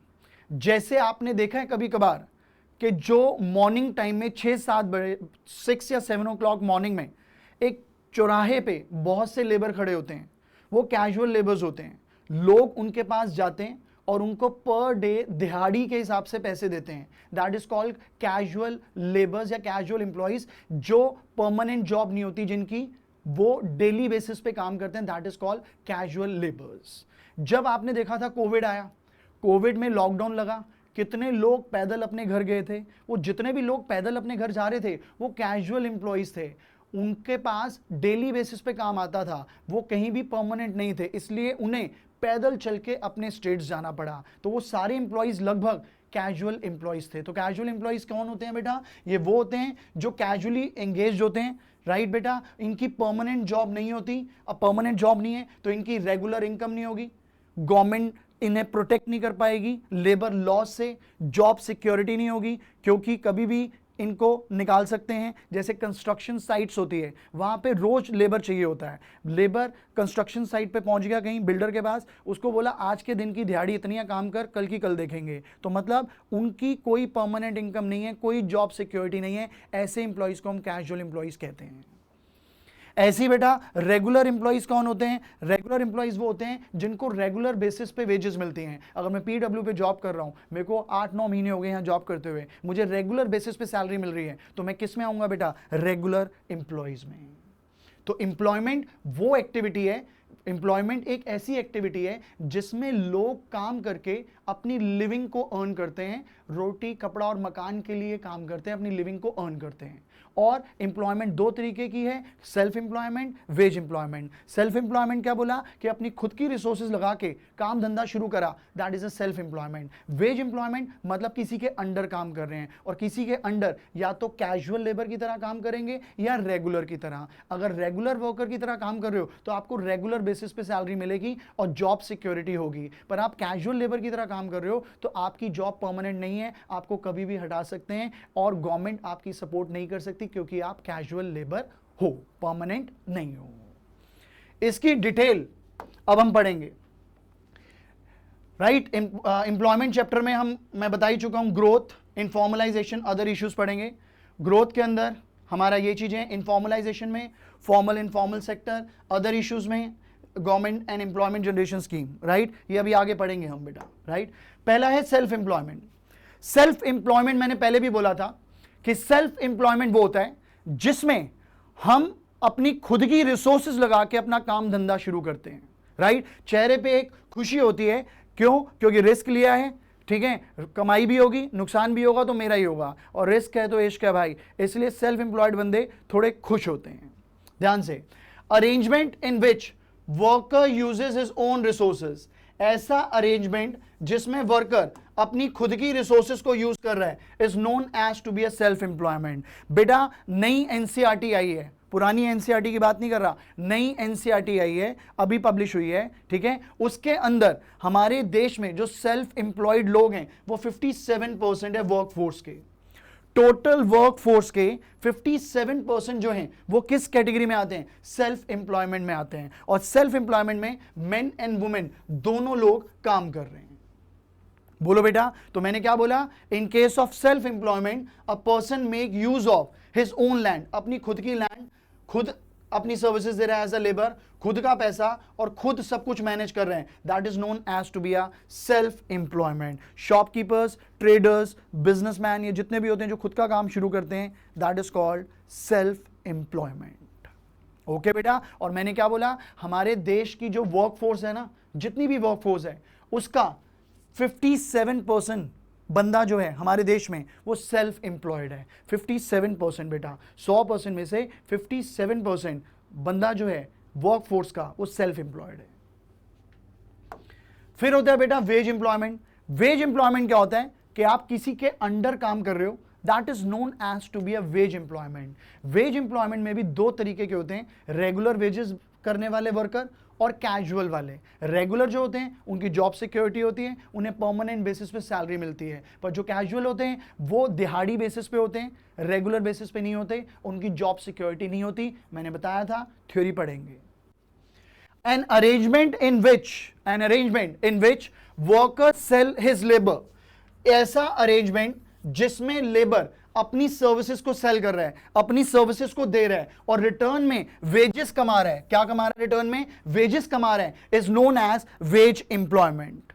जैसे आपने देखा है कभी कभार कि जो मॉर्निंग टाइम में 6-7 बजे 6 या 7 ओ क्लॉक मॉर्निंग में एक चौराहे पे बहुत से लेबर खड़े होते हैं, वो कैजुअल लेबर्स होते हैं। लोग उनके पास जाते हैं और उनको पर डे दिहाड़ी के हिसाब से पैसे देते हैं, that is called casual labours या कैजुअल एम्प्लॉइज। जो परमानेंट जॉब नहीं होती जिनकी, वो डेली बेसिस पे काम करते हैं, that is called casual labours. जब आपने देखा था कोविड आया, कोविड में लॉकडाउन लगा, कितने लोग पैदल अपने घर गए थे? वो जितने भी लोग पैदल अपने घर जा रहे थे वो कैजुअल एम्प्लॉइज थे, उनके पास डेली बेसिस पे काम आता था, वो कहीं भी परमानेंट नहीं थे, इसलिए उन्हें पैदल चल के अपने स्टेट्स जाना पड़ा। तो वो सारे एम्प्लॉइज लगभग कैजुअल एम्प्लॉइज थे। तो कैजुअल एम्प्लॉइज कौन होते हैं बेटा? ये वो होते हैं जो कैजुअली एंगेज होते हैं, राइट बेटा। इनकी परमानेंट जॉब नहीं होती, अब परमानेंट जॉब नहीं है तो इनकी रेगुलर इनकम नहीं होगी, गवर्नमेंट इन्हें प्रोटेक्ट नहीं कर पाएगी, लेबर लॉ से जॉब सिक्योरिटी नहीं होगी, क्योंकि कभी भी इनको निकाल सकते हैं। जैसे कंस्ट्रक्शन साइट्स होती है, वहां पे रोज लेबर चाहिए होता है। लेबर कंस्ट्रक्शन साइट पे पहुंच गया कहीं बिल्डर के पास, उसको बोला आज के दिन की दिहाड़ी इतनी है, काम कर, कल की कल देखेंगे। तो मतलब उनकी कोई परमानेंट इनकम नहीं है, कोई जॉब सिक्योरिटी नहीं है। ऐसे इंप्लॉइज को हम कैजुअल इंप्लॉइज कहते हैं। ऐसे ही बेटा रेगुलर इंप्लॉइज कौन होते हैं? रेगुलर इंप्लॉइज वो होते हैं जिनको रेगुलर बेसिस पे वेजेस मिलती हैं। अगर मैं पीडब्ल्यू पे जॉब कर रहा हूं, मेरे को 8-9 महीने हो गए यहाँ जॉब करते हुए, मुझे रेगुलर बेसिस पे सैलरी मिल रही है, तो मैं किस में आऊंगा बेटा? रेगुलर इंप्लॉइज में। तो एम्प्लॉयमेंट वो एक्टिविटी है, एम्प्लॉयमेंट एक ऐसी एक्टिविटी है जिसमें लोग काम करके अपनी लिविंग को अर्न करते हैं, रोटी कपड़ा और मकान के लिए काम करते हैं, अपनी लिविंग को अर्न करते हैं। और एम्प्लॉयमेंट दो तरीके की है, self employment, wage employment. Self employment क्या बोला? कि अपनी खुद की रिसोर्सेज लगा के काम धंधा शुरू करा, that is a self employment. Wage employment मतलब किसी के अंडर काम कर रहे हैं, और किसी के अंडर या तो कैजुअल लेबर की तरह काम करेंगे या रेगुलर की तरह। अगर रेगुलर वर्कर की तरह काम कर रहे हो तो आपको रेगुलर बेसिस पे सैलरी मिलेगी और जॉब सिक्योरिटी होगी। पर आप कैजुअल लेबर की तरह काम कर रहे हो तो आपकी जॉब परमानेंट नहीं है, आपको कभी भी हटा सकते हैं, और गवर्नमेंट आपकी सपोर्ट नहीं कर सकती क्योंकि आप कैजुअल लेबर हो, परमानेंट नहीं हो। इसकी डिटेल अब हम पढ़ेंगे, राइट। एम्प्लॉयमेंट चैप्टर में मैं बता ही चुका हूं, ग्रोथ, इनफॉर्मलाइजेशन, अदर इश्यूज पढ़ेंगे। ग्रोथ के अंदर हमारा ये चीजें, इनफॉर्मलाइजेशन में formal informal sector, other issues में government and employment generation scheme, right. ये अभी आगे पढ़ेंगे हम बेटा, राइट। पहला है सेल्फ एम्प्लॉयमेंट। सेल्फ एम्प्लॉयमेंट मैंने पहले भी बोला था कि सेल्फ एम्प्लॉयमेंट वो होता है जिसमें हम अपनी खुद की रिसोर्सेज लगा के अपना काम धंधा शुरू करते हैं, राइट। चेहरे पे एक खुशी होती है, क्यों? क्योंकि रिस्क लिया है, ठीक है, कमाई भी होगी, नुकसान भी होगा तो मेरा ही होगा, और रिस्क है तो इश्क है भाई, इसलिए सेल्फ एम्प्लॉयड बंदे थोड़े खुश होते हैं। ध्यान से, arrangement in which worker uses his own resources, ऐसा अरेंजमेंट जिसमें वर्कर अपनी खुद की रिसोर्सेज को यूज कर रहा है, is known as to be a self employment. बेटा नई एनसीईआरटी आई है, पुरानी एनसीईआरटी की बात नहीं कर रहा, नई एनसीईआरटी आई है, अभी पब्लिश हुई है, ठीक है। उसके अंदर हमारे देश में जो सेल्फ एम्प्लॉयड लोग हैं वो 57% है वर्कफोर्स के। टोटल वर्कफोर्स के 57% जो हैं वो किस कैटेगरी में आते हैं? सेल्फ एम्प्लॉयमेंट में आते हैं। और सेल्फ एम्प्लॉयमेंट में मेन एंड वुमेन दोनों लोग काम कर रहे हैं। बोलो बेटा, तो मैंने क्या बोला? In case of self employment a person make use of his own land, अपनी खुद की लैंड, खुद अपनी सर्विसेज दे रहा है एज अ लेबर, खुद का पैसा और खुद सब कुछ मैनेज कर रहे हैं, that is known as to be a self employment. Shopkeepers, traders, businessman, ये जितने भी होते हैं जो खुद का काम शुरू करते हैं, that is called self employment. Okay बेटा, और मैंने क्या बोला? हमारे देश की जो वर्कफोर्स है ना, जितनी भी वर्कफोर्स है उसका 57% बंदा जो है हमारे देश में वो सेल्फ एम्प्लॉयड है। 57% बेटा, 100% में से 57% बंदा जो है वर्कफोर्स का वो सेल्फ एम्प्लॉयड है। फिर होता है बेटा वेज एम्प्लॉयमेंट। वेज एम्प्लॉयमेंट क्या होता है? कि आप किसी के अंडर काम कर रहे हो, that is known as to be a wage employment. Wage employment में भी दो तरीके के होते हैं, रेगुलर वेजेस करने वाले वर्कर और कैजुअल वाले। रेगुलर जो होते हैं उनकी जॉब सिक्योरिटी होती है, उन्हें परमानेंट बेसिस पे सैलरी मिलती है, पर जो कैजुअल होते हैं वो दिहाड़ी बेसिस पे होते हैं, रेगुलर बेसिस पे नहीं होते, उनकी जॉब सिक्योरिटी नहीं होती। मैंने बताया था, थ्योरी पढ़ेंगे। An arrangement in which worker sell his labor, ऐसा अरेंजमेंट जिसमें लेबर अपनी सर्विसेज को सेल कर रहा है, अपनी सर्विसेज को दे रहा है और रिटर्न में वेजेस कमा रहा है। क्या कमा रहा है? रिटर्न में वेजेस कमा रहा है, is known as wage employment.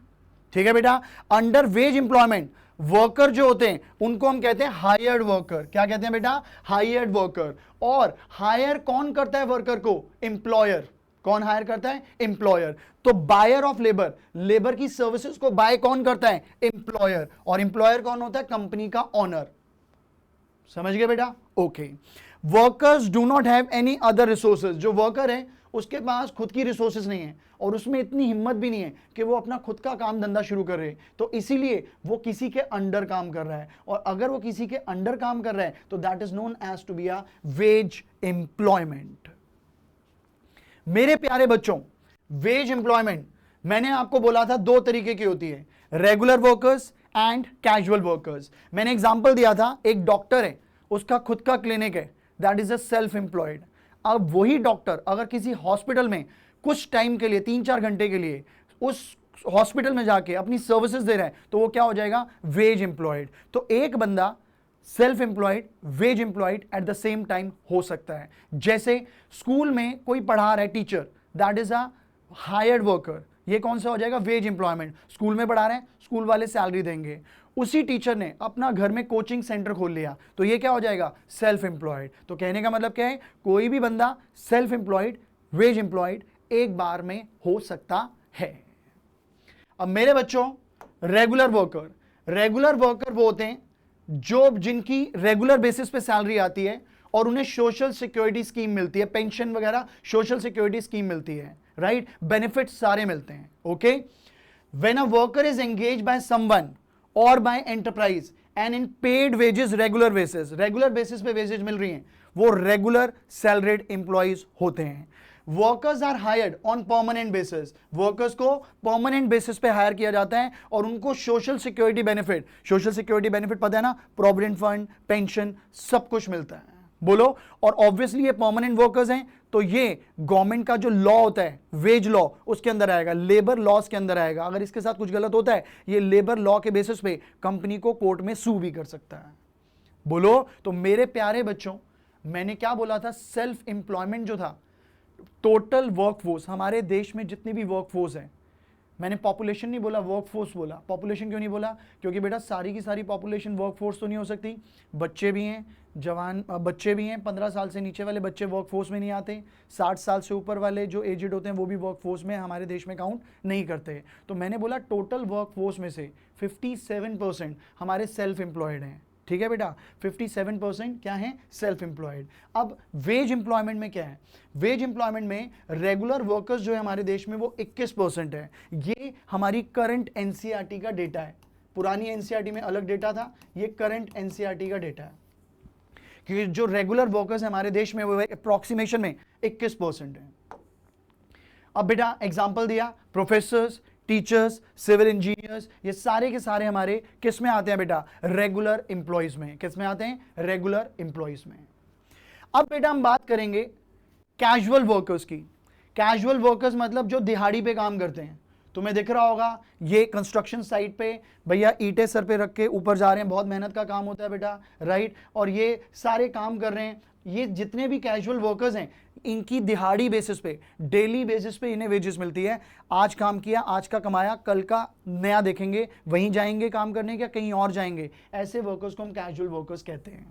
ठीक है बेटा, अंडर वेज एम्प्लॉयमेंट वर्कर जो होते हैं उनको हम कहते हैं हायर्ड वर्कर। क्या कहते हैं बेटा? Hired worker. और हायर कौन करता है वर्कर को? एम्प्लॉयर। कौन हायर करता है? एम्प्लॉयर। तो बायर ऑफ लेबर, लेबर की सर्विसेज को बाय कौन करता है? एम्प्लॉयर। और एम्प्लॉयर कौन होता है? कंपनी का ऑनर। समझ गए बेटा? Okay. Workers do not have any other resources, जो वर्कर है उसके पास खुद की रिसोर्सेज नहीं है और उसमें इतनी हिम्मत भी नहीं है कि वो अपना खुद का काम धंधा शुरू करे, तो इसीलिए वो किसी के अंडर काम कर रहा है। और अगर वो किसी के अंडर काम कर रहा है तो that is known as to be a wage employment. मेरे प्यारे बच्चों, वेज एम्प्लॉयमेंट मैंने आपको बोला था दो तरीके की होती है, regular workers and casual workers. मैंने एग्जांपल दिया था, एक डॉक्टर है, उसका खुद का क्लिनिक है, that is a self employed. अब वही डॉक्टर अगर किसी हॉस्पिटल में कुछ टाइम के लिए 3-4 घंटे के लिए उस हॉस्पिटल में जाके अपनी सर्विसेज दे रहा है तो वो क्या हो जाएगा? Wage employed. तो एक बंदा self employed, wage employed at the same time हो सकता है। जैसे स्कूल में कोई पढ़ा रहा है teacher, that is a hired worker, ये कौन सा हो जाएगा? Veg employment. स्कूल में पढ़ा रहे हैं, स्कूल वाले सैलरी देंगे। उसी टीचर ने अपना घर में कोचिंग सेंटर खोल लिया तो ये क्या हो जाएगा? Self employed. तो कहने का मतलब क्या है? कोई भी बंदा सेल्फ एम्प्लॉयड, वेज एम्प्लॉयड एक बार में हो सकता है। अब मेरे बच्चों, रेगुलर वर्कर वो होते हैं जो जिनकी रेगुलर बेसिस पे सैलरी आती है और उन्हें सोशल सिक्योरिटी स्कीम मिलती है, पेंशन वगैरह सोशल सिक्योरिटी स्कीम मिलती है, राइट? बेनिफिट सारे मिलते हैं। Okay. When a worker is engage by someone or by enterprise and in paid wages regular basis पे वेजेस मिल रही हैं, वो रेगुलर सैलरीड एम्प्लॉइज होते हैं। Workers are hired on permanent basis, workers को परमानेंट बेसिस पे हायर किया जाता है और उनको सोशल सिक्योरिटी बेनिफिट पता है ना? प्रोविडेंट फंड, पेंशन, सब कुछ मिलता है। बोलो। और ऑब्वियसली ये परमानेंट वर्कर्स हैं तो ये गवर्नमेंट का जो लॉ होता है, वेज लॉ, उसके अंदर आएगा, लेबर लॉस के अंदर आएगा। अगर इसके साथ कुछ गलत होता है, ये लेबर लॉ के बेसिस पे कंपनी को कोर्ट में सू भी कर सकता है। बोलो। तो मेरे प्यारे बच्चों, मैंने क्या बोला था? सेल्फ एम्प्लॉयमेंट जो था, टोटल वर्कफोर्स, हमारे देश में जितनी भी वर्कफोर्स है, मैंने पॉपुलेशन नहीं बोला, वर्कफोर्स बोला। पॉपुलेशन क्यों नहीं बोला? क्योंकि बेटा सारी की सारी पॉपुलेशन वर्कफोर्स तो नहीं हो सकती, बच्चे भी हैं, जवान बच्चे भी हैं, 15 साल से नीचे वाले बच्चे वर्कफोर्स में नहीं आते, 60 साल से ऊपर वाले जो एजेड होते हैं वो भी वर्कफोर्स में हमारे देश में काउंट नहीं करते। तो मैंने बोला टोटल वर्कफोर्स में से 57% हमारे सेल्फ एम्प्लॉयड हैं। ठीक है बेटा, 57% क्या है? Self employed. अब वेज एम्प्लॉयमेंट में क्या है? वेज एम्प्लॉयमेंट में रेगुलर वर्कर्स जो है हमारे देश में वो 21% है। ये हमारी करंट एनसीईआरटी का डेटा है, पुरानी एनसीईआरटी में अलग डेटा था, ये करंट एनसीईआरटी का डेटा है। क्योंकि जो रेगुलर वर्कर्स हमारे देश में वो अप्रोक्सीमेशन में 21% है। अब बेटा एग्जाम्पल दिया, प्रोफेसर्स, टीचर्स, सिविल इंजीनियर्स, ये सारे के सारे हमारे किस में आते हैं बेटा? रेगुलर एम्प्लॉइज में। किस में आते हैं? रेगुलर एम्प्लॉइज में। अब बेटा हम बात करेंगे कैजुअल वर्कर्स की। कैजुअल वर्कर्स मतलब जो दिहाड़ी पे काम करते हैं। तुम्हें दिख रहा होगा ये कंस्ट्रक्शन साइट पे भैया ईंटें सर पे रख के ऊपर जा रहे हैं, बहुत मेहनत का काम होता है बेटा, राइट? और ये सारे काम कर रहे हैं। ये जितने भी कैजुअल वर्कर्स हैं इनकी दिहाड़ी बेसिस पे, डेली बेसिस पे इन्हें वेजेस मिलती है। आज काम किया, आज का कमाया, कल का नया देखेंगे, वहीं जाएंगे काम करने, क्या कहीं और जाएंगे। ऐसे वर्कर्स को हम कैजुअल वर्कर्स कहते हैं।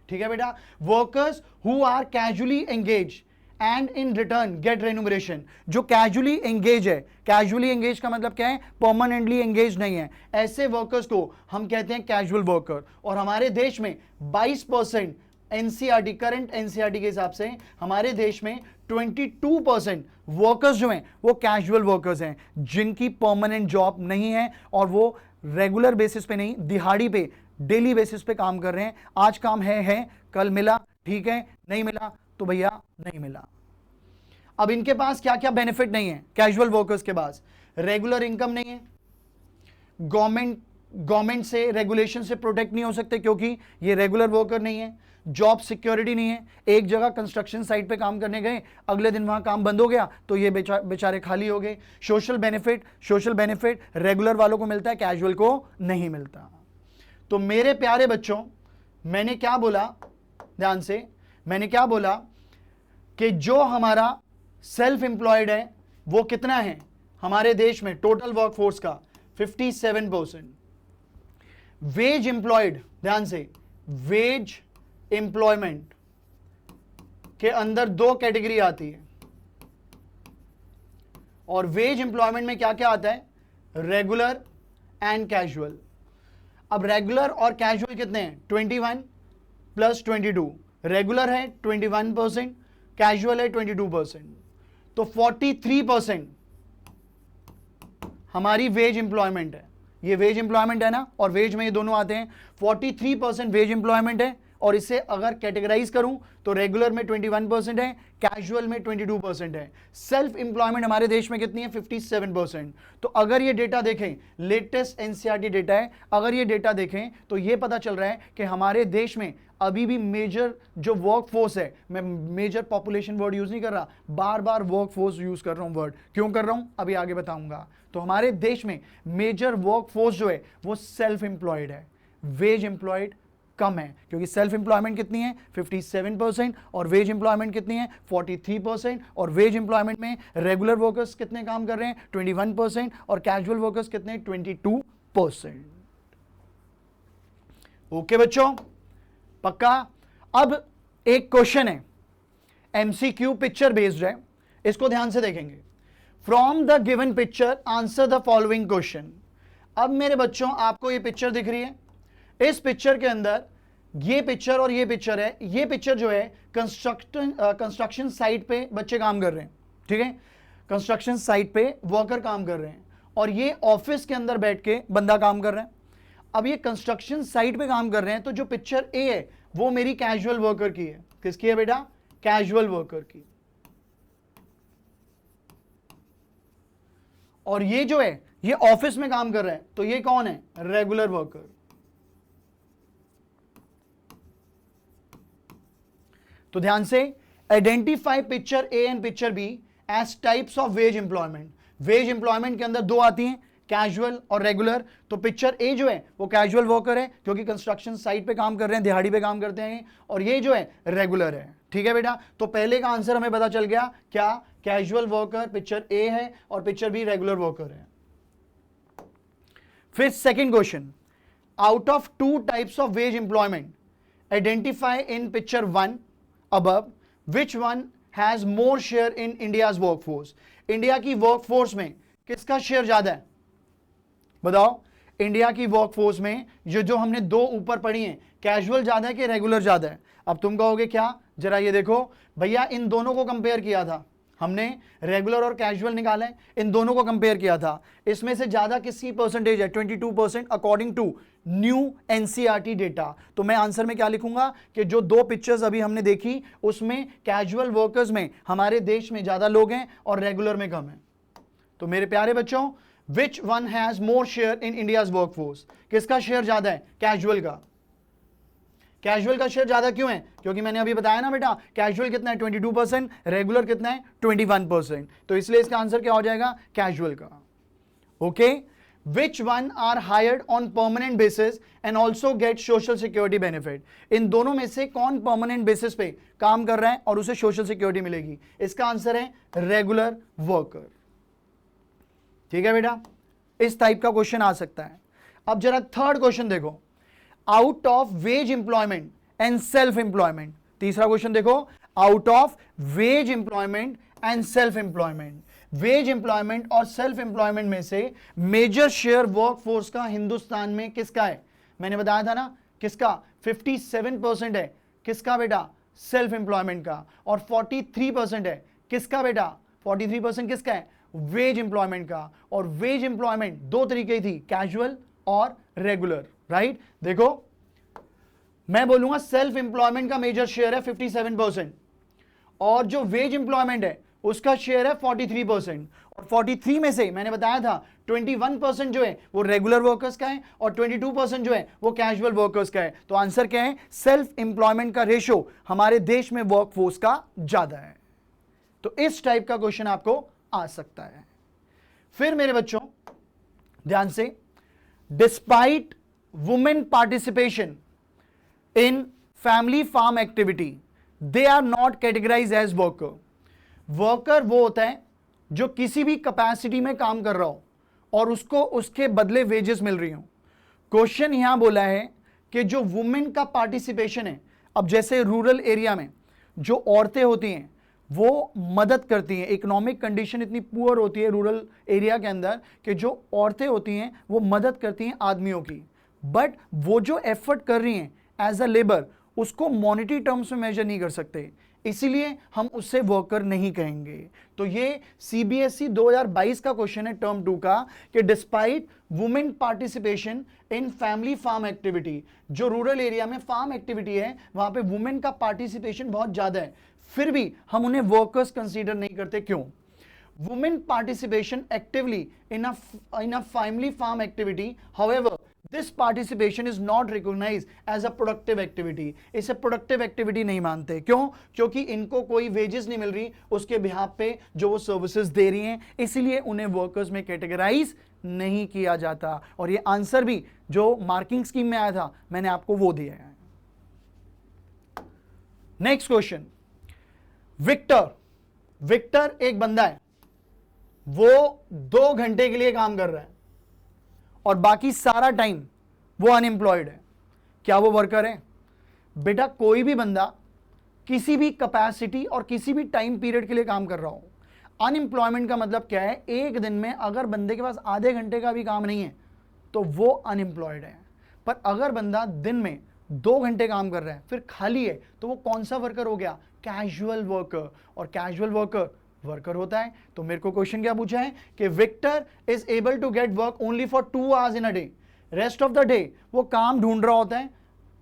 ठीक है बेटा। Workers who are casually engage and in return get remuneration, जो कैजुअली एंगेज है, कैजुअली एंगेज का मतलब क्या है? परमानेंटली एंगेज नहीं है, ऐसे वर्कर्स को हम कहते हैं कैजुअल वर्कर। और हमारे देश में 22% एनसीईआरटी, करंट एनसीईआरटी के हिसाब से हमारे देश में 22% वर्कर्स जो हैं वो कैजुअल वर्कर्स हैं, जिनकी परमानेंट जॉब नहीं है और वो रेगुलर बेसिस पे नहीं, दिहाड़ी पे, डेली बेसिस पे काम कर रहे हैं। आज काम है, कल मिला ठीक है, नहीं मिला तो भैया नहीं मिला। अब इनके पास क्या क्या बेनिफिट नहीं है, कैजुअल वर्कर्स के पास रेगुलर इनकम नहीं है, गवर्नमेंट से रेगुलेशन से प्रोटेक्ट नहीं हो सकते क्योंकि ये रेगुलर वर्कर नहीं है, जॉब सिक्योरिटी नहीं है, एक जगह कंस्ट्रक्शन साइट पे काम करने गए, अगले दिन वहां काम बंद हो गया तो ये बेचारे खाली हो गए। सोशल बेनिफिट रेगुलर वालों को मिलता है, कैजुअल को नहीं मिलता। तो मेरे प्यारे बच्चों, मैंने क्या बोला, ध्यान से, मैंने क्या बोला कि जो हमारा सेल्फ एम्प्लॉयड है वो कितना है हमारे देश में टोटल वर्कफोर्स का 57%। वेज एम्प्लॉयड, ध्यान से, वेज एम्प्लॉयमेंट के अंदर दो कैटेगरी आती है, और वेज एम्प्लॉयमेंट में क्या क्या आता है, रेगुलर एंड कैजुअल। अब रेगुलर और कैजुअल कितने हैं, 21 प्लस 22, रेगुलर है 21%, कैजुअल है 22%, तो 43% हमारी वेज एम्प्लॉयमेंट है। ये वेज एम्प्लॉयमेंट है ना, और वेज में ये दोनों आते हैं, 43% वेज एम्प्लॉयमेंट है। और इसे अगर कैटेगराइज करूं तो रेगुलर में 21% है, कैजुअल में 22% है। सेल्फ एम्प्लॉयमेंट हमारे देश में कितनी है, 57%। तो अगर ये डेटा देखें, लेटेस्ट एनसीईआरटी डेटा है, अगर ये डेटा देखें तो ये पता चल रहा है कि हमारे देश में अभी भी मेजर जो वर्क फोर्स है, मैं मेजर पॉपुलेशन वर्ड यूज नहीं कर रहा, बार बार वर्क फोर्स यूज कर रहा हूं वर्ड, क्यों कर रहा हूं अभी आगे बताऊंगा। तो हमारे देश में मेजर वर्क फोर्स जो है वो सेल्फ एम्प्लॉयड है, वेज एम्प्लॉयड कम है, क्योंकि सेल्फ एम्प्लॉयमेंट कितनी है 57% और वेज एम्प्लॉयमेंट कितनी है 43%। और वेज एम्प्लॉयमेंट में रेगुलर वर्कर्स कितने काम कर रहे हैं 21% और कैजुअल वर्कर्स कितने 22%। ओके बच्चों, पक्का। अब एक क्वेश्चन है, एमसीक्यू पिक्चर बेस्ड है, इसको ध्यान से देखेंगे। From the given picture answer the following question. अब मेरे बच्चों आपको ये पिक्चर दिख रही है, इस पिक्चर के अंदर ये पिक्चर और ये पिक्चर है, ये पिक्चर जो है कंस्ट्रक्शन साइट पे बच्चे काम कर रहे हैं, ठीक है, कंस्ट्रक्शन साइट पे वर्कर काम कर रहे हैं, और ये ऑफिस के अंदर बैठ के बंदा काम कर रहा है। अब ये कंस्ट्रक्शन साइट पे काम कर रहे हैं, तो जो पिक्चर ए है वो मेरी कैजुअल वर्कर की है। किसकी है बेटा, कैजुअल वर्कर की। और ये जो है ये ऑफिस में काम कर रहा है, तो ये कौन है, रेगुलर वर्कर। तो ध्यान से, identify picture A and picture B as types of wage employment. Wage employment के अंदर दो आती हैं, कैजुअल और रेगुलर। तो पिक्चर ए जो है वो कैजुअल वर्कर है क्योंकि कंस्ट्रक्शन साइट पे काम कर रहे हैं, दिहाड़ी पे काम करते हैं, और ये जो है रेगुलर है। ठीक है बेटा, तो पहले का आंसर हमें पता चल गया, क्या, कैजुअल वर्कर पिक्चर ए है और पिक्चर बी रेगुलर वर्कर है। फिर second question, out of two types of wage employment identify in picture 1 above which one has more share in India's workforce। India की वर्कफोर्स में किसका शेयर ज्यादा है, बताओ। इंडिया की वर्कफोर्स में जो हमने दो ऊपर पढ़ी हैं, कैजुअल ज्यादा है कि रेगुलर ज्यादा है। अब तुम कहोगे क्या, जरा ये देखो भैया, इन दोनों को कंपेयर किया था हमने, रेगुलर और कैजुअल निकाले, इन दोनों को कंपेयर किया था, इसमें से ज्यादा किसकी परसेंटेज है, 22% according to new NCERT data. तो मैं आंसर में क्या लिखूंगा कि जो दो पिक्चर्स अभी हमने देखी उसमें कैजुअल वर्कर्स में हमारे देश में ज्यादा लोग हैं और रेगुलर में कम है। तो मेरे प्यारे बच्चों, which one has more share in India's workforce, किसका शेयर ज्यादा है, कैजुअल का। कैजुअल का शेयर ज्यादा क्यों है, क्योंकि मैंने अभी बताया ना बेटा, कैजुअल कितना है 22%, रेगुलर कितना है 21%, तो इसलिए इसका आंसर क्या हो जाएगा, कैजुअल का। Okay, which one are hired on permanent basis and also get social security benefit. इन दोनों में से कौन परमानेंट बेसिस पे काम कर रहा है और उसे सोशल सिक्योरिटी मिलेगी, इसका आंसर है रेगुलर वर्कर। ठीक है बेटा, इस टाइप का क्वेश्चन आ सकता है। अब जरा थर्ड क्वेश्चन देखो, out of wage employment and self employment. तीसरा क्वेश्चन देखो, out of wage employment and self employment. Wage employment और सेल्फ एम्प्लॉयमेंट में से मेजर शेयर वर्कफोर्स का हिंदुस्तान में किसका है, मैंने बताया था ना, किसका, 57% है, किसका बेटा, सेल्फ एम्प्लॉयमेंट का, और 43% है, किसका बेटा, 43% किसका है, वेज एम्प्लॉयमेंट का। और वेज एम्प्लॉयमेंट दो तरीके थी, कैजुअल और रेगुलर, राइट। देखो मैं बोलूंगा सेल्फ एम्प्लॉयमेंट का मेजर शेयर है 57%, और जो वेज एम्प्लॉयमेंट है उसका शेयर है 43%, और 43 में से मैंने बताया था 21% जो है वो रेगुलर वर्कर्स का है और 22% जो है वो कैजुअल वर्कर्स का है। तो आंसर क्या है? सेल्फ एम्प्लॉयमेंट का रेशो हमारे देश में वर्कफोर्स का ज्यादा है। तो इस टाइप का क्वेश्चन आपको आ सकता है। फिर मेरे बच्चों ध्यान से, despite women participation in family farm activity they are not categorise as worker. Worker वो होता है जो किसी भी कैपेसिटी में काम कर रहा हो और उसको उसके बदले वेजेस मिल रही हो। क्वेश्चन यहां बोला है कि जो वुमेन का पार्टिसिपेशन है, अब जैसे रूरल एरिया में जो औरतें होती हैं वो मदद करती हैं, इकोनॉमिक कंडीशन इतनी पुअर होती है रूरल एरिया के अंदर कि जो औरतें होती हैं वो मदद करती हैं आदमियों की, बट वो जो एफर्ट कर रही हैं एज अ लेबर उसको मॉनेटरी टर्म्स में मेजर नहीं कर सकते, इसीलिए हम उससे वर्कर नहीं कहेंगे। तो ये सीबीएसई 2022 का क्वेश्चन है टर्म 2 का कि despite women participation in family farm activity, जो रूरल एरिया में फार्म एक्टिविटी है वहां पे वुमेन का पार्टिसिपेशन बहुत ज्यादा है, फिर भी हम उन्हें वर्कर्स कंसीडर नहीं करते। क्यों? Women participation actively in a family farm activity, however this participation is not recognised as a productive activity. इसे प्रोडक्टिव एक्टिविटी नहीं मानते। क्यों? क्योंकि इनको कोई वेजेस नहीं मिल रही उसके बिहाफ पे जो वो सर्विसेज दे रही हैं, इसीलिए उन्हें वर्कर्स में कैटेगराइज नहीं किया जाता। और ये आंसर भी जो मार्किंग स्कीम में आया था मैंने आपको वो दिया है। नेक्स्ट क्वेश्चन, विक्टर एक बंदा है, वो 2 घंटे के लिए काम कर रहा है और बाकी सारा टाइम वो अनएम्प्लॉयड है। क्या वो वर्कर है? बेटा कोई भी बंदा किसी भी कैपेसिटी और किसी भी टाइम पीरियड के लिए काम कर रहा हो, अनएम्प्लॉयमेंट का मतलब क्या है? एक दिन में अगर बंदे के पास आधे घंटे का भी काम नहीं है तो वो अनएम्प्लॉयड है। पर अगर बंदा दिन में 2 घंटे काम कर रहा है फिर खाली है तो वो कौन सा वर्कर हो गया? Casual worker. और कैजुअल वर्कर होता है। तो मेरे को क्वेश्चन क्या पूछा है कि Victor is able to get work only for 2 hours in a day, rest of the day वो काम ढूंढ रहा होता है।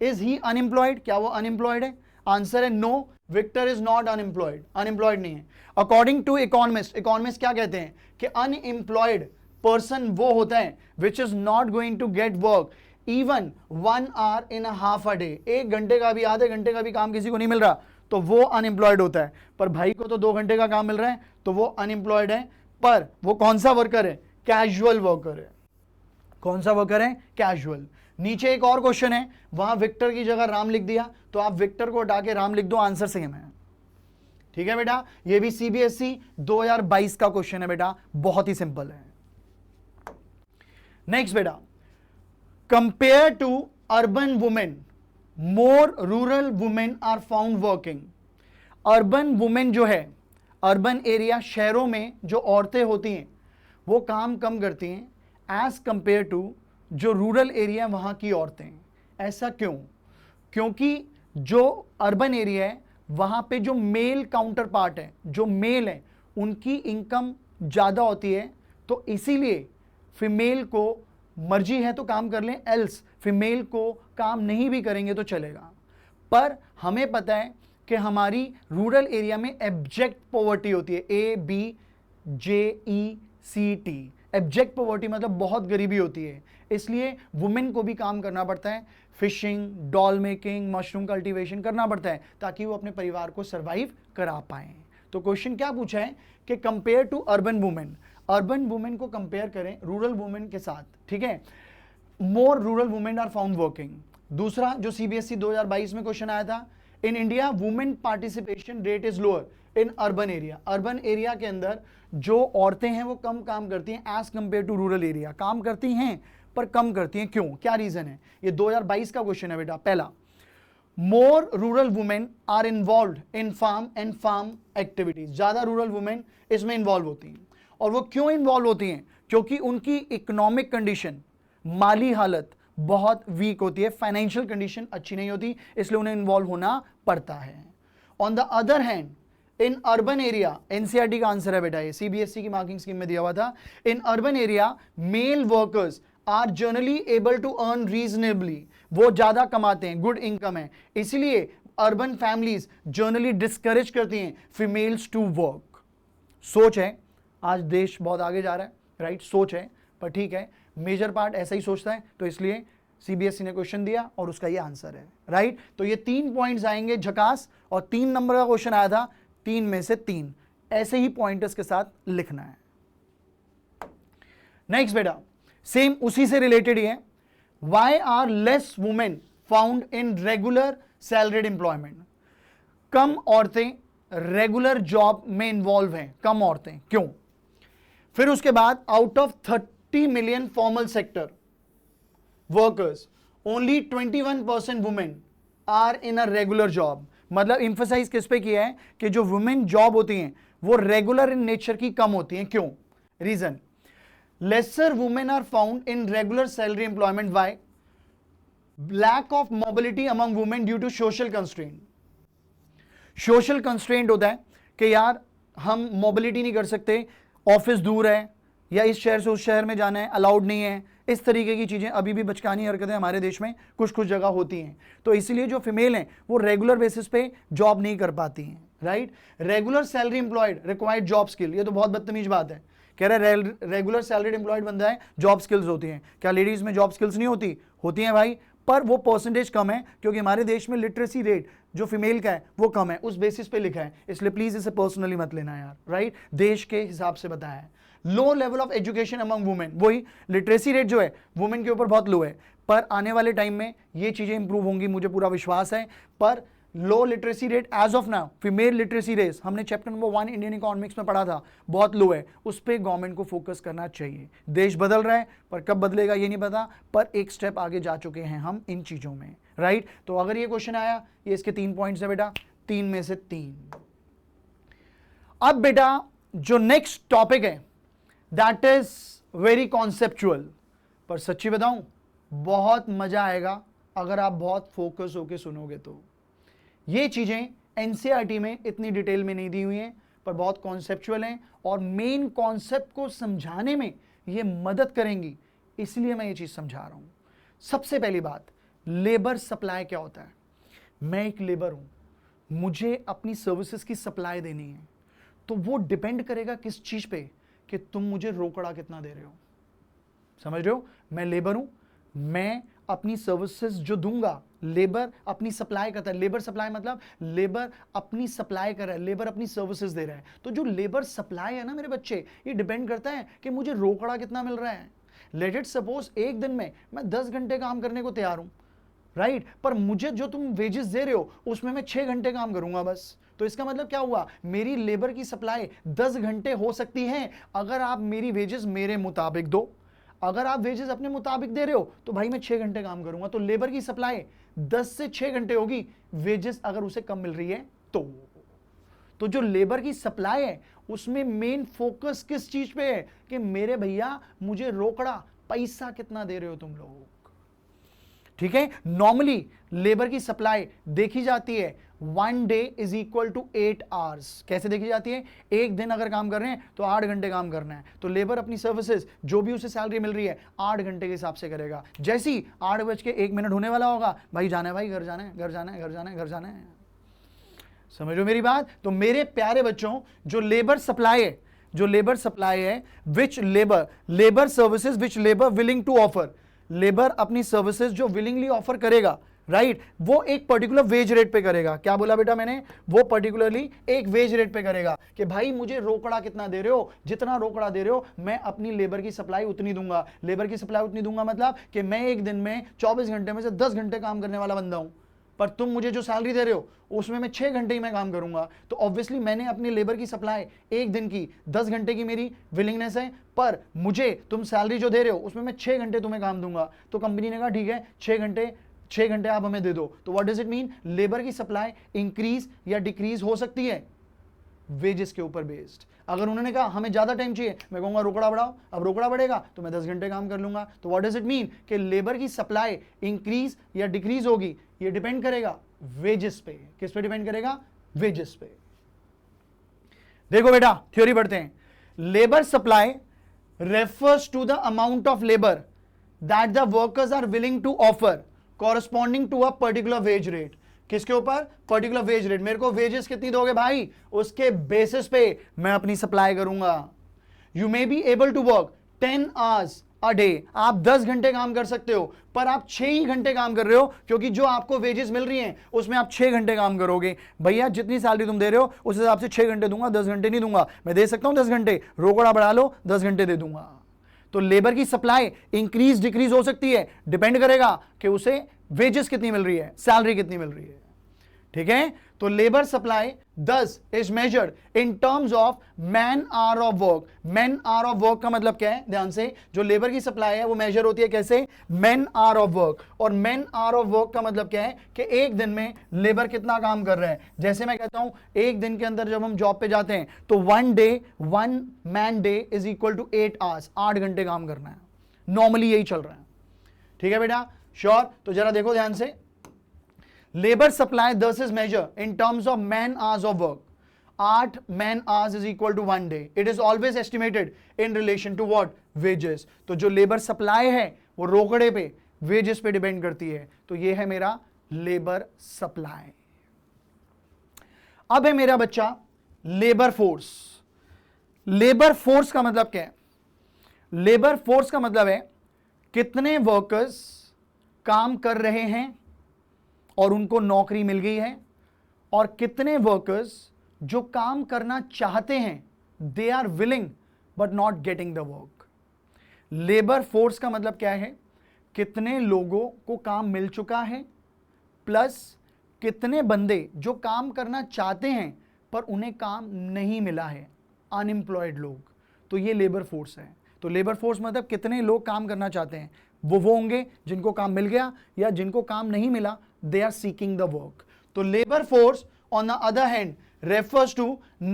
Is he unemployed? क्या वो अनएम्प्लॉयड है? आंसर है no, Victor is not unemployed, unemployed नहीं है। अकॉर्डिंग टू इकोनॉमिस्ट क्या कहते हैं कि अनएम्प्लॉयड पर्सन वो होता है which is not going to get work even 1 hour in a half a day. 1 घंटे का भी आधे घंटे का भी काम किसी को नहीं मिल रहा तो वो अनएम्प्लॉयड होता है। पर भाई को तो 2 घंटे का काम मिल रहा है तो वो अनएम्प्लॉयड है। पर वो कौन सा वर्कर है? कैजुअल वर्कर है। कौन सा वर्कर है? कैजुअल। नीचे एक और क्वेश्चन है, वहां विक्टर की जगह राम लिख दिया तो आप विक्टर को हटा के राम लिख दो, आंसर सेम है। ठीक है बेटा, ये भी सीबीएसई 2022 का क्वेश्चन है बेटा, बहुत ही सिंपल है। नेक्स्ट बेटा, compare to urban women more rural women are found working. Urban women जो है, अर्बन एरिया शहरों में जो औरतें होती हैं वो काम कम करती हैं एज कंपेयर टू जो रूरल एरिया वहां की औरतें। ऐसा क्यों? क्योंकि जो अर्बन एरिया है वहां पे जो मेल काउंटर पार्ट है, जो मेल है उनकी इनकम ज्यादा होती है, तो इसीलिए फीमेल को मर्जी है तो काम कर लें, एल्स फीमेल को काम नहीं भी करेंगे तो चलेगा। पर हमें पता है कि हमारी रूरल एरिया में एब्जेक्ट पॉवर्टी होती है, ABJECT। एब्जेक्ट पॉवर्टी मतलब बहुत गरीबी होती है, इसलिए वुमेन को भी काम करना पड़ता है, fishing, doll making, mushroom cultivation करना पड़ता है ताकि वो अपने परिवार को सर्वाइव करा पाएं। तो क्वेश्चन क्या पूछा है कि compare to urban women, urban women को कंपेयर करें रूरल वुमेन के साथ। ठीक है, more rural women are found working. दूसरा जो सीबीएसई 2022 में क्वेश्चन आया था, in India women participation rate is lower in urban area. Urban area के अंदर जो औरतें हैं वो कम काम करती हैं as compare to rural area. काम करती हैं पर कम करती हैं, क्यों? क्या रीजन है? ये 2022 का क्वेश्चन है बेटा। पहला, more rural women are involve in farm and farm activities. ज्यादा रूरल वुमेन इसमें इन्वॉल्व होती हैं। और वो क्यों इन्वॉल्व होती हैं? क्योंकि उनकी इकोनॉमिक कंडीशन, माली हालत बहुत वीक होती है, फाइनेंशियल कंडीशन अच्छी नहीं होती, इसलिए उन्हें इन्वॉल्व होना पड़ता है। On the other hand in urban area, NCERT का आंसर है बेटा, ये सीबीएसई की मार्किंग स्कीम में दिया हुआ था। In urban area male workers are generally able to earn reasonably. वो ज्यादा कमाते हैं, गुड इनकम है, इसलिए अर्बन फैमिलीज जनरली डिस्करेज करती हैं फीमेल्स टू वर्क। सोच है, आज देश बहुत आगे जा रहा है, राइट, सोच है, पर ठीक है, मेजर पार्ट ऐसा ही सोचता है, तो इसलिए सीबीएसई ने क्वेश्चन दिया और उसका ये आंसर है, राइट। तो ये 3 पॉइंट्स आएंगे झकास, और 3 नंबर का क्वेश्चन आया था, 3 में से 3 ऐसे ही पॉइंटर्स के साथ लिखना है। नेक्स्ट बेटा, सेम उसी से रिलेटेड ही है, why are less women found in regular salaried employment. कम औरतें रेगुलर जॉब में इन्वॉल्व हैं, कम औरतें क्यों। फिर उसके बाद out of 30 million formal sector workers only 21% women are in a regular job. मतलब इंफोसाइज किस पे किया है कि जो वुमेन जॉब होती हैं वो रेगुलर इन नेचर की कम होती हैं, क्यों। Reason, lesser women are found in regular salary employment, why, lack of mobility among women due to social constraint. Social constraint होता है कि यार हम मोबिलिटी नहीं कर सकते, ऑफिस दूर है या इस शहर से उस शहर में जाना है, अलाउड नहीं है, इस तरीके की चीज़ें अभी भी बचकानी हरकतें हमारे देश में कुछ कुछ जगह होती हैं। तो इसलिए जो फीमेल हैं वो रेगुलर बेसिस पे जॉब नहीं कर पाती हैं, right. Regular salary employed required job skill, ये तो बहुत बदतमीज बात है। कह रहा है रेगुलर सैलरीड एम्प्लॉयड बंदा है, जॉब स्किल्स होती हैं। क्या लेडीज में जॉब स्किल्स नहीं होती? होती हैं भाई, पर वो परसेंटेज कम है क्योंकि हमारे देश में लिटरेसी रेट जो फीमेल का है वो कम है, उस बेसिस पे लिखा है, इसलिए प्लीज इसे पर्सनली मत लेना यार, राइट। देश के हिसाब से बताया है। Low level of education among women, वही लिटरेसी रेट जो है वुमेन के ऊपर बहुत लो है, पर आने वाले टाइम में ये चीजें इंप्रूव होंगी, मुझे पूरा विश्वास है। पर low literacy rate as of now, female literacy rate हमने चैप्टर नंबर 1 इंडियन इकोनॉमिक्स में पढ़ा था, बहुत लो है, उस पर गवर्नमेंट को फोकस करना चाहिए। देश बदल रहा है पर कब बदलेगा ये नहीं पता, पर एक स्टेप आगे जा चुके हैं हम इन चीजों में, राइट। तो अगर ये क्वेश्चन आया, ये इसके 3 पॉइंट्स है बेटा, 3 में से 3। अब बेटा जो नेक्स्ट टॉपिक है दैट इज वेरी कॉन्सेप्चुअल, पर सच्ची बताऊं बहुत मजा आएगा अगर आप बहुत फोकस होकर सुनोगे। तो ये चीजें एनसीईआरटी में इतनी डिटेल में नहीं दी हुई हैं, पर बहुत कॉन्सेप्चुअल हैं और मेन कॉन्सेप्ट को समझाने में ये मदद करेंगी, इसलिए मैं ये चीज समझा रहा हूं। सबसे पहली बात, लेबर सप्लाई क्या होता है। मैं एक लेबर हूं, मुझे अपनी सर्विसेज की सप्लाई देनी है, तो वो डिपेंड करेगा किस चीज पे, कि तुम मुझे रोकड़ा कितना दे रहे हो। समझ रहे हो, मैं लेबर हूं, मैं अपनी सर्विसेज जो दूंगा, लेबर अपनी सप्लाई करता है। लेबर सप्लाई मतलब लेबर अपनी सप्लाई कर रहा है, लेबर अपनी सर्विसेज दे रहा है। तो जो लेबर सप्लाई है ना मेरे बच्चे, ये डिपेंड करता है कि मुझे रोकड़ा कितना मिल रहा है। लेट इट सपोज एक दिन में मैं 10 घंटे काम करने को तैयार हूं, राइट, पर मुझे जो तुम वेजेस दे रहे हो उसमें मैं 6 घंटे काम करूंगा बस। तो इसका मतलब क्या हुआ, मेरी लेबर की सप्लाई 10 घंटे हो सकती है अगर आप मेरी वेजेस मेरे मुताबिक दो। अगर आप वेजेस अपने मुताबिक दे रहे हो तो भाई मैं 6 घंटे काम करूंगा। तो लेबर की सप्लाई 10 से 6 घंटे होगी, वेजेस अगर उसे कम मिल रही है तो जो लेबर की सप्लाई है उसमें मेन फोकस किस चीज पे है कि मेरे भैया मुझे रोकड़ा पैसा कितना दे रहे हो तुम लोग। ठीक है, नॉर्मली लेबर की सप्लाई देखी जाती है 1 day is equal to 8 hours. कैसे देखी जाती है, एक दिन अगर काम कर रहे हैं तो 8 घंटे काम करना है। तो लेबर अपनी सर्विसेज जो भी उसे सैलरी मिल रही है 8 घंटे के हिसाब से करेगा। जैसे ही 8:01 होने वाला होगा, भाई जाना है, भाई घर जाना है, घर जाना है, घर जाना है, घर जाना है। समझो मेरी बात। तो मेरे प्यारे बच्चों, जो लेबर सप्लाई है which labour services which labour willing to offer, labour अपनी सर्विसेज जो विलिंगली ऑफर करेगा, राइट, वो एक पर्टिकुलर वेज रेट पे करेगा। क्या बोला बेटा मैंने, वो पर्टिकुलरली एक वेज रेट पे करेगा कि भाई मुझे रोकड़ा कितना दे रहे हो, जितना रोकड़ा दे रहे हो मैं अपनी लेबर की सप्लाई उतनी दूंगा। लेबर की सप्लाई उतनी दूंगा मतलब कि मैं एक दिन में 24 घंटे में से 10 घंटे काम करने वाला बंदा हूं, पर तुम मुझे जो सैलरी दे रहे हो उसमें मैं 6 घंटे ही मैं काम करूंगा। तो ऑब्वियसली मैंने अपनी लेबर की सप्लाई एक दिन की 10 घंटे की मेरी विलिंगनेस है, पर मुझे तुम सैलरी जो दे रहे हो उसमें मैं 6 घंटे तुम्हें काम दूंगा। तो कंपनी ने कहा ठीक है 6 घंटे आप हमें दे दो। तो what does it mean, labour की सप्लाई इंक्रीज या डिक्रीज हो सकती है वेजेस के ऊपर बेस्ड। अगर उन्होंने कहा हमें ज्यादा टाइम चाहिए, मैं कहूंगा रोकड़ा बढ़ाओ, अब रोकड़ा बढ़ेगा तो मैं 10 घंटे काम कर लूंगा। तो व्हाट डज इट मीन कि लेबर की सप्लाई इंक्रीज या डिक्रीज होगी, ये डिपेंड करेगा वेजेस पे। किस पे डिपेंड करेगा, वेजेस पे। देखो बेटा थ्योरी पढ़ते हैं। Labour supply refers to the amount of labour that the workers are willing to offer corresponding to a particular wage rate। किसके ऊपर? Particular wage rate. मेरे को वेजेस कितनी दोगे भाई, उसके बेसिस पे मैं अपनी सप्लाई करूंगा। You may be able to work 10 hours a day, आप 10 घंटे काम कर सकते हो, पर आप 6 ही घंटे काम कर रहे हो, क्योंकि जो आपको वेजेस मिल रही हैं उसमें आप 6 घंटे काम करोगे। भैया जितनी सैलरी तुम दे रहे हो उस हिसाब से 6 घंटे दूंगा, 10 घंटे नहीं दूंगा। मैं दे सकता हूं 10 घंटे, रोकड़ा बढ़ा लो, 10 घंटे दे दूंगा। तो लेबर की सप्लाई इंक्रीज डिक्रीज हो सकती है, डिपेंड करेगा कि उसे वेजेस कितनी मिल रही है, सैलरी कितनी मिल रही है। ठीक है, तो labour supply 10 is measured in terms of man hour of work. Man hour of work का मतलब क्या है, ध्यान से, जो लेबर की सप्लाई है वो मेजर होती है कैसे? Man hour of work. और मैन आवर ऑफ वर्क का मतलब क्या है कि एक दिन में लेबर कितना काम कर रहे हैं। जैसे मैं कहता हूं एक दिन के अंदर जब हम जॉब पे जाते हैं तो 1 man day is equal to 8 hours, 8 घंटे काम करना है। नॉर्मली यही चल रहा है। ठीक है बेटा, श्योर? तो जरा देखो ध्यान से, labor supply thus is measured in terms of man hours of work. 8 man hours is equal to 1 day. It is always estimated in relation to what? Wages. तो जो लेबर सप्लाई है वो रोकड़े पे, वेजेस पे डिपेंड करती है। तो ये है मेरा लेबर सप्लाई। अब है मेरा बच्चा लेबर फोर्स। लेबर फोर्स का मतलब क्या है? लेबर फोर्स का मतलब है कितने वर्कर्स काम कर रहे हैं और उनको नौकरी मिल गई है, और कितने वर्कर्स जो काम करना चाहते हैं, they are willing but not getting the work. Labour force का मतलब क्या है? कितने लोगों को काम मिल चुका है प्लस कितने बंदे जो काम करना चाहते हैं पर उन्हें काम नहीं मिला है, अनएम्प्लॉयड लोग। तो ये लेबर फोर्स है। तो लेबर फोर्स मतलब कितने लोग काम करना चाहते हैं, वो होंगे जिनको काम मिल गया, या जिनको काम नहीं मिला, they are seeking the work. तो labor force on the other hand refers to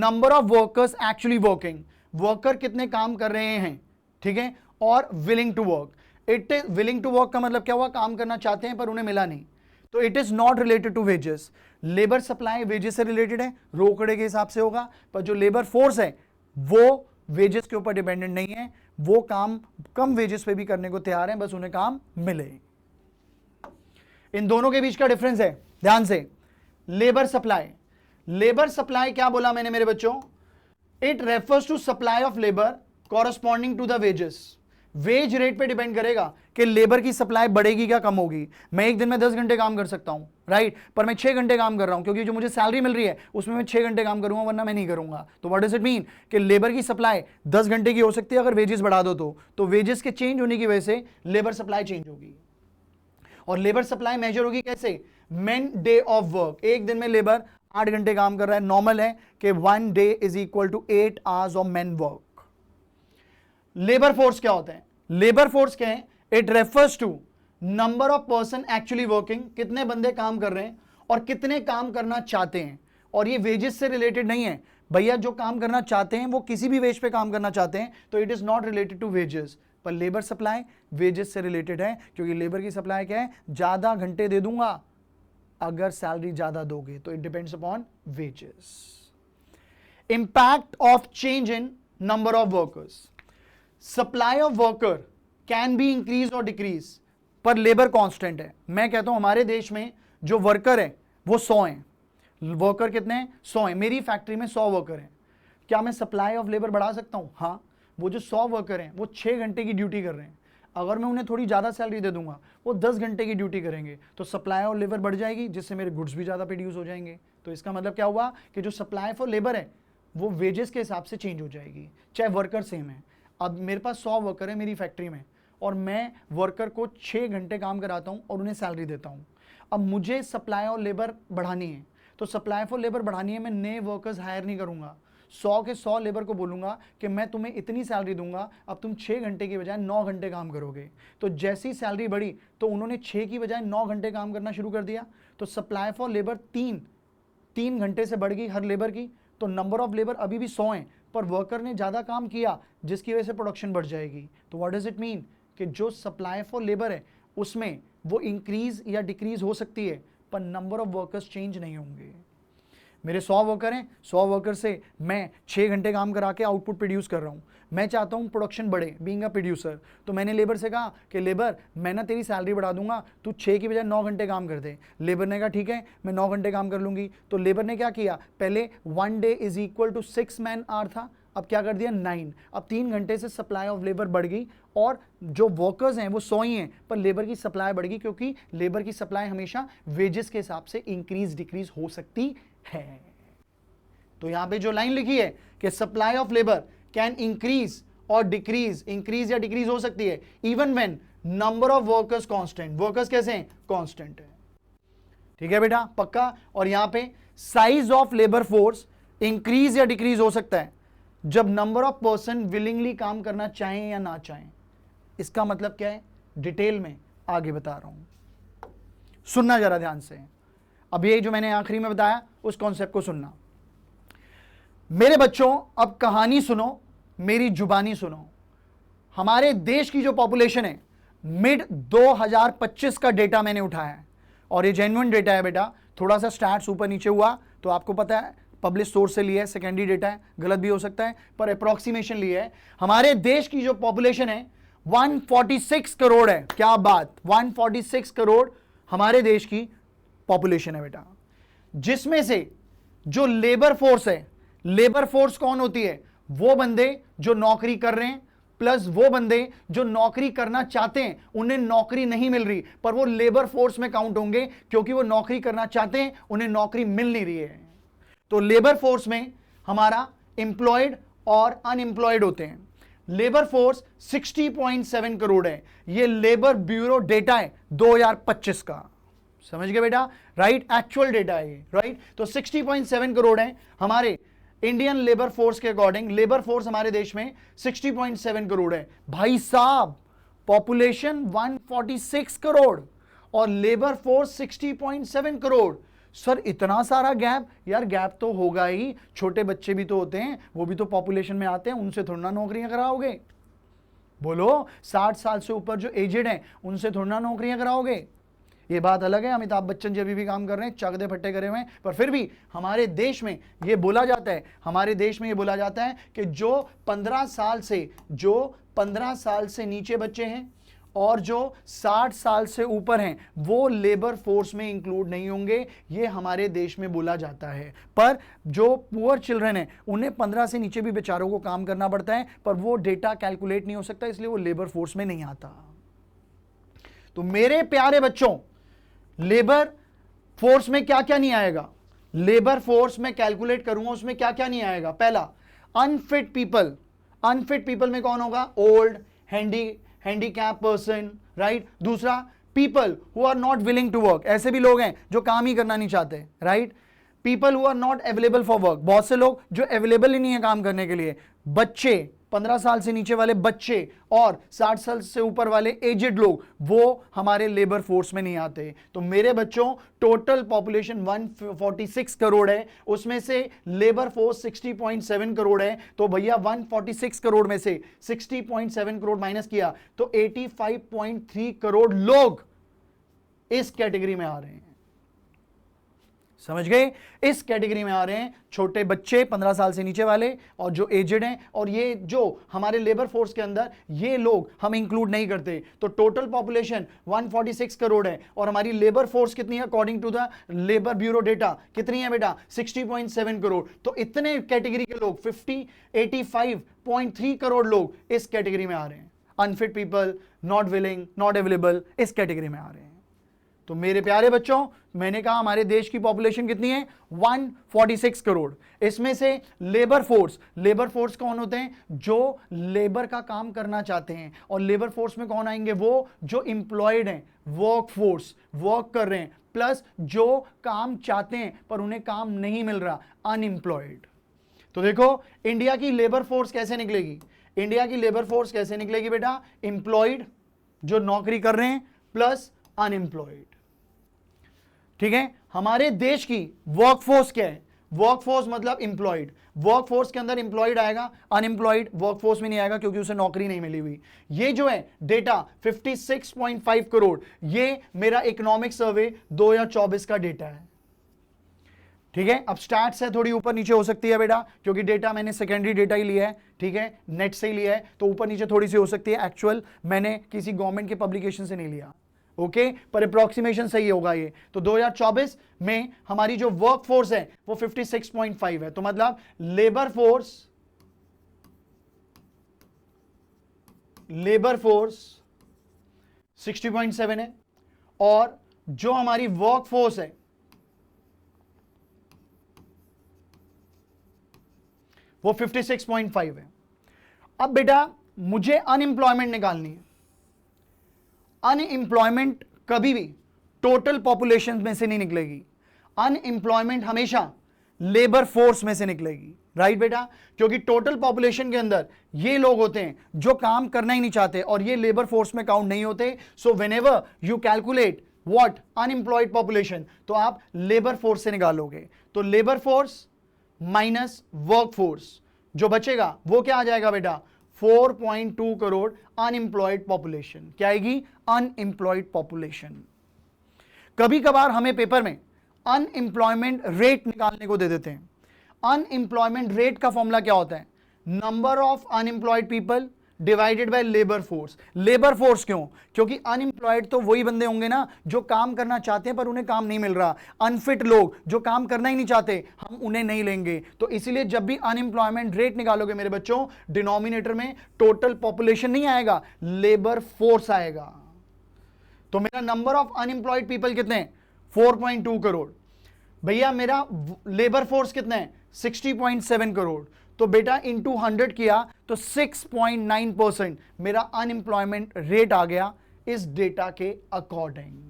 number of workers actually working. worker कितने काम कर रहे हैं, ठीक है, और willing to work. it is willing to work का मतलब क्या हुआ? काम करना चाहते हैं पर उन्हें मिला नहीं। तो it is not related to wages. labor supply wages से related है, रोकड़े के हिसाब से होगा, पर जो labor force है वो wages के ऊपर डिपेंडेंट नहीं है। वो काम कम wages पे भी करने को तैयार है, बस उन्हें काम मिले। इन दोनों के बीच का डिफरेंस है, ध्यान से। लेबर सप्लाई, लेबर सप्लाई क्या बोला मैंने मेरे बच्चों? It refers to supply of labour corresponding to the wages. Wage rate पे डिपेंड करेगा कि लेबर की सप्लाई बढ़ेगी क्या कम होगी। मैं एक दिन में 10 घंटे काम कर सकता हूं, राइट, पर मैं 6 घंटे काम कर रहा हूं क्योंकि जो मुझे सैलरी मिल रही है उसमें मैं 6 घंटे काम करूंगा, वरना मैं नहीं करूंगा। तो व्हाट डज इट मीन कि लेबर की सप्लाई 10 घंटे की हो सकती है अगर वेजेस बढ़ा दो तो वेजेस के चेंज होने की वजह से लेबर सप्लाई चेंज होगी। और लेबर सप्लाई मेजर होगी कैसे? Man day of work. एक दिन में लेबर 8 घंटे काम कर रहा है, नॉर्मल है कि 1 day is equal to 8 hours of man work. Labour force क्या होता है? लेबर फोर्स क्या है? It refers to number of person actually working, कितने बंदे काम कर रहे हैं और कितने काम करना चाहते हैं। और ये वेजेस से रिलेटेड नहीं है भैया, जो काम करना चाहते हैं वो किसी भी वेज पे काम करना चाहते हैं, तो it is not related to wages. पर लेबर सप्लाई वेजेस से रिलेटेड है, क्योंकि लेबर की सप्लाई क्या है? ज्यादा घंटे दे दूंगा अगर सैलरी ज्यादा दोगे, तो it depends upon wages. Impact of change in number of workers. Supply of worker can be increase और डिक्रीज, पर लेबर कांस्टेंट है। मैं कहता हूं हमारे देश में जो वर्कर है वो 100 हैं। वर्कर कितने हैं? 100 हैं। मेरी फैक्ट्री में 100 वर्कर हैं। क्या मैं सप्लाई ऑफ लेबर बढ़ा सकता हूं? हाँ। वो जो 100 वर्कर हैं वो 6 घंटे की ड्यूटी कर रहे हैं, अगर मैं उन्हें थोड़ी ज़्यादा सैलरी दे दूंगा वो 10 घंटे की ड्यूटी करेंगे, तो सप्लाई ऑफ लेबर बढ़ जाएगी, जिससे मेरे गुड्स भी ज़्यादा प्रोड्यूस हो जाएंगे। तो इसका मतलब क्या हुआ कि जो सप्लाई फॉर लेबर है वो वेजेस के हिसाब से चेंज हो जाएगी, चाहे वर्कर सेम है। अब मेरे पास 100 वर्कर है मेरी फैक्ट्री में, और मैं वर्कर को 6 घंटे काम कराता हूँ और उन्हें सैलरी देता हूँ। अब मुझे सप्लाई ऑफ लेबर बढ़ानी है, तो सप्लाई फॉर लेबर बढ़ानी है, मैं नए वर्कर्स हायर नहीं करूँगा। 100 के 100 लेबर को बोलूंगा कि मैं तुम्हें इतनी सैलरी दूंगा, अब तुम 6 घंटे की बजाय 9 घंटे काम करोगे। तो जैसी सैलरी बढ़ी तो उन्होंने 6 की बजाय 9 घंटे काम करना शुरू कर दिया। तो सप्लाई फॉर लेबर 3 घंटे से बढ़ गई हर लेबर की। तो नंबर ऑफ लेबर अभी भी 100 हैं, पर वर्कर ने ज़्यादा काम किया जिसकी वजह से प्रोडक्शन बढ़ जाएगी। तो व्हाट डज इट मीन कि जो सप्लाई फॉर लेबर है उसमें वो इंक्रीज या डिक्रीज हो सकती है, पर नंबर ऑफ वर्कर्स चेंज नहीं होंगे। मेरे 100 वर्कर हैं, 100 वर्कर से मैं 6 घंटे काम करा के आउटपुट प्रोड्यूस कर रहा हूँ। मैं चाहता हूँ प्रोडक्शन बढ़े, बीइंग अ प्रोड्यूसर। तो मैंने लेबर से कहा कि लेबर मैं ना तेरी सैलरी बढ़ा दूंगा, तू 6 की बजाय 9 घंटे काम कर दे। लेबर ने कहा ठीक है मैं 9 घंटे काम कर लूँगी। तो लेबर ने क्या किया, पहले 1 day is equal to 6 man hour था, अब क्या कर दिया 9। अब 3 घंटे से सप्लाई ऑफ लेबर बढ़ गई और जो वर्कर्स हैं वो 100 ही हैं, पर लेबर की सप्लाई बढ़ गई, क्योंकि लेबर की सप्लाई हमेशा वेजेस के हिसाब से इंक्रीज डिक्रीज हो सकती है। तो यहां पे जो लाइन लिखी है कि supply of labour can increase और डिक्रीज, इंक्रीज या डिक्रीज हो सकती है even when number of workers constant. Workers कैसे हैं, कांस्टेंट है। ठीक है बेटा, पक्का। और यहां पे size of labour force increase या डिक्रीज हो सकता है जब नंबर ऑफ पर्सन विलिंगली काम करना चाहें या ना चाहें। इसका मतलब क्या है, डिटेल में आगे बता रहा हूं, सुनना जरा ध्यान से। अब ये जो मैंने आखिरी में बताया उस कॉन्सेप्ट को सुनना। मेरे बच्चों अब कहानी सुनो, मेरी जुबानी सुनो। हमारे देश की जो पॉपुलेशन है, मिड 2025 का डेटा मैंने उठाया है और ये जेन्युइन डेटा है बेटा। थोड़ा सा स्टैट्स ऊपर नीचे हुआ तो आपको पता है पब्लिश सोर्स से लिया है, सेकेंडरी डेटा है, गलत भी हो सकता है, पर अप्रोक्सीमेशन लिया है। हमारे देश की जो पॉपुलेशन है 146 करोड़ है। क्या बात, 146 करोड़ हमारे देश की पॉपुलेशन है बेटा। जिसमें से जो लेबर फोर्स है, लेबर फोर्स कौन होती है, वो बंदे जो नौकरी कर रहे हैं प्लस वो बंदे जो नौकरी करना चाहते हैं, उन्हें नौकरी नहीं मिल रही, पर वो लेबर फोर्स में काउंट होंगे क्योंकि वो नौकरी करना चाहते हैं, उन्हें नौकरी मिल नहीं रही है। तो लेबर फोर्स में हमारा एम्प्लॉयड और अनएम्प्लॉयड होते हैं। लेबर फोर्स 60.7 करोड़ है। ये लेबर ब्यूरो डेटा है 2025 का, समझ गए बेटा, राइट, एक्चुअल डेटा है ये, राइट। तो 60.7 करोड़ है हमारे इंडियन लेबर फोर्स के अकॉर्डिंग। लेबर फोर्स हमारे देश में 60.7 करोड़ है। भाई साहब, पॉपुलेशन 146 करोड़ और लेबर फोर्स 60.7 करोड़। सर इतना सारा गैप, यार गैप तो होगा ही, छोटे बच्चे भी तो होते हैं, वो भी तो पॉपुलेशन में आते हैं, उनसे थोड़ा ना नौकरियां कराओगे। बोलो, 60 साल से ऊपर जो एजेड हैं उनसे थोड़ा ना नौकरियां कराओगे। ये बात अलग है, अमिताभ बच्चन जी अभी भी काम कर रहे हैं, चकदे फट्टे करे हुए हैं, पर फिर भी हमारे देश में ये बोला जाता है, हमारे देश में ये बोला जाता है कि जो 15 साल से नीचे बच्चे हैं और जो 60 साल से ऊपर हैं वो लेबर फोर्स में इंक्लूड नहीं होंगे, ये हमारे देश में बोला जाता है। पर जो पुअर चिल्ड्रन हैं उन्हें 15 से नीचे भी बेचारों को काम करना पड़ता है, पर वो डेटा कैलकुलेट नहीं हो सकता, इसलिए वो लेबर फोर्स में नहीं आता। तो मेरे प्यारे बच्चों, लेबर फोर्स में क्या क्या नहीं आएगा, लेबर फोर्स में कैलकुलेट करूंगा उसमें क्या क्या नहीं आएगा। पहला, अनफिट पीपल। अनफिट पीपल में कौन होगा, ओल्ड, हैंडीकैप पर्सन, राइट। दूसरा, people who are not willing to work, ऐसे भी लोग हैं जो काम ही करना नहीं चाहते, right. People who are not available for work, बहुत से लोग जो अवेलेबल ही नहीं है काम करने के लिए। बच्चे, 15 साल से नीचे वाले बच्चे और 60 साल से ऊपर वाले एजेड लोग, वो हमारे लेबर फोर्स में नहीं आते। तो मेरे बच्चों, टोटल पॉपुलेशन 146 करोड़ है, उसमें से लेबर फोर्स 60.7 करोड़ है। तो भैया 146 करोड़ में से 60.7 करोड़ माइनस किया तो 85.3 करोड़ लोग इस कैटेगरी में आ रहे हैं। समझ गए, इस कैटेगरी में आ रहे हैं छोटे बच्चे, 15 साल से नीचे वाले और जो एजेड हैं। और ये जो हमारे लेबर फोर्स के अंदर ये लोग हम इंक्लूड नहीं करते। तो टोटल पॉपुलेशन 146 करोड़ है और हमारी लेबर फोर्स कितनी है according to the labour bureau data, कितनी है बेटा, 60.7 करोड़। तो इतने कैटेगरी के लोग 85.3 करोड़ लोग इस कैटेगरी में आ रहे हैं। Unfit people, not willing, not available, इस कैटेगरी में आ रहे हैं। तो मेरे प्यारे बच्चों, मैंने कहा हमारे देश की पॉपुलेशन कितनी है, 146 करोड़। इसमें से लेबर फोर्स कौन होते हैं, जो लेबर का काम करना चाहते हैं। और लेबर फोर्स में कौन आएंगे, वो जो इंप्लॉयड हैं, वर्क फोर्स, वर्क कर रहे हैं, प्लस जो काम चाहते हैं पर उन्हें काम नहीं मिल रहा, अनएम्प्लॉयड। तो देखो इंडिया की लेबर फोर्स कैसे निकलेगी, इंडिया की लेबर फोर्स कैसे निकलेगी बेटा, इंप्लॉयड जो नौकरी कर रहे हैं प्लस अनएम्प्लॉयड। ठीक है, हमारे देश की वर्कफोर्स क्या है, वर्कफोर्स मतलब इंप्लॉयड। वर्कफोर्स के अंदर इंप्लॉयड आएगा, अनएम्प्लॉयड वर्कफोर्स में नहीं आएगा क्योंकि उसे नौकरी नहीं मिली हुई। ये जो है डेटा 56.5 करोड़, ये मेरा इकोनॉमिक सर्वे 2024 का डेटा है। ठीक है, अब स्टैट्स है थोड़ी ऊपर नीचे हो सकती है बेटा, क्योंकि डेटा मैंने सेकेंडरी डेटा ही लिया है, ठीक है, नेट से ही लिया है, तो ऊपर नीचे थोड़ी सी हो सकती है, एक्चुअल मैंने किसी गवर्नमेंट के पब्लिकेशन से नहीं लिया, ओके, पर अप्रोक्सीमेशन सही होगा ये। तो 2024 में हमारी जो वर्क फोर्स है वो 56.5 है, तो मतलब लेबर फोर्स 60.7 है, और जो हमारी वर्क फोर्स है वो 56.5 है। अब बेटा मुझे अनएम्प्लॉयमेंट निकालनी है। अनएम्प्लॉयमेंट कभी भी टोटल पॉपुलेशन में से नहीं निकलेगी, अनएम्प्लॉयमेंट हमेशा लेबर फोर्स में से निकलेगी, राइट बेटा, क्योंकि टोटल पॉपुलेशन के अंदर ये लोग होते हैं जो काम करना ही नहीं चाहते और ये लेबर फोर्स में काउंट नहीं होते। So whenever you calculate what unemployed population, तो आप लेबर फोर्स से निकालोगे, तो labour force minus work force, जो बचेगा वो क्या आ जाएगा बेटा, 4.2 करोड़ अनएम्प्लॉयड पॉपुलेशन। क्या आएगी, अनएम्प्लॉयड पॉपुलेशन। कभी कभार हमें पेपर में अनएम्प्लॉयमेंट रेट निकालने को दे देते हैं। अनएम्प्लॉयमेंट रेट का फॉर्मूला क्या होता है, number of unemployed people divided by labour force. Labour force क्यों, क्योंकि अनएम्प्लॉयड तो वही बंदे होंगे ना जो काम करना चाहते हैं पर उन्हें काम नहीं मिल रहा। अनफिट लोग जो काम करना ही नहीं चाहते, हम उन्हें नहीं लेंगे। तो इसीलिए जब भी अनएम्प्लॉयमेंट रेट निकालोगे मेरे बच्चों, डिनोमिनेटर में टोटल पॉपुलेशन नहीं आएगा, लेबर फोर्स आएगा। तो मेरा नंबर ऑफ अनएम्प्लॉयड पीपल कितने, 4.2 करोड़। भैया मेरा लेबर फोर्स कितना है, 60.7 करोड़। तो बेटा इंटू 100 किया तो 6.9% मेरा अनएम्प्लॉयमेंट रेट आ गया इस डेटा के अकॉर्डिंग।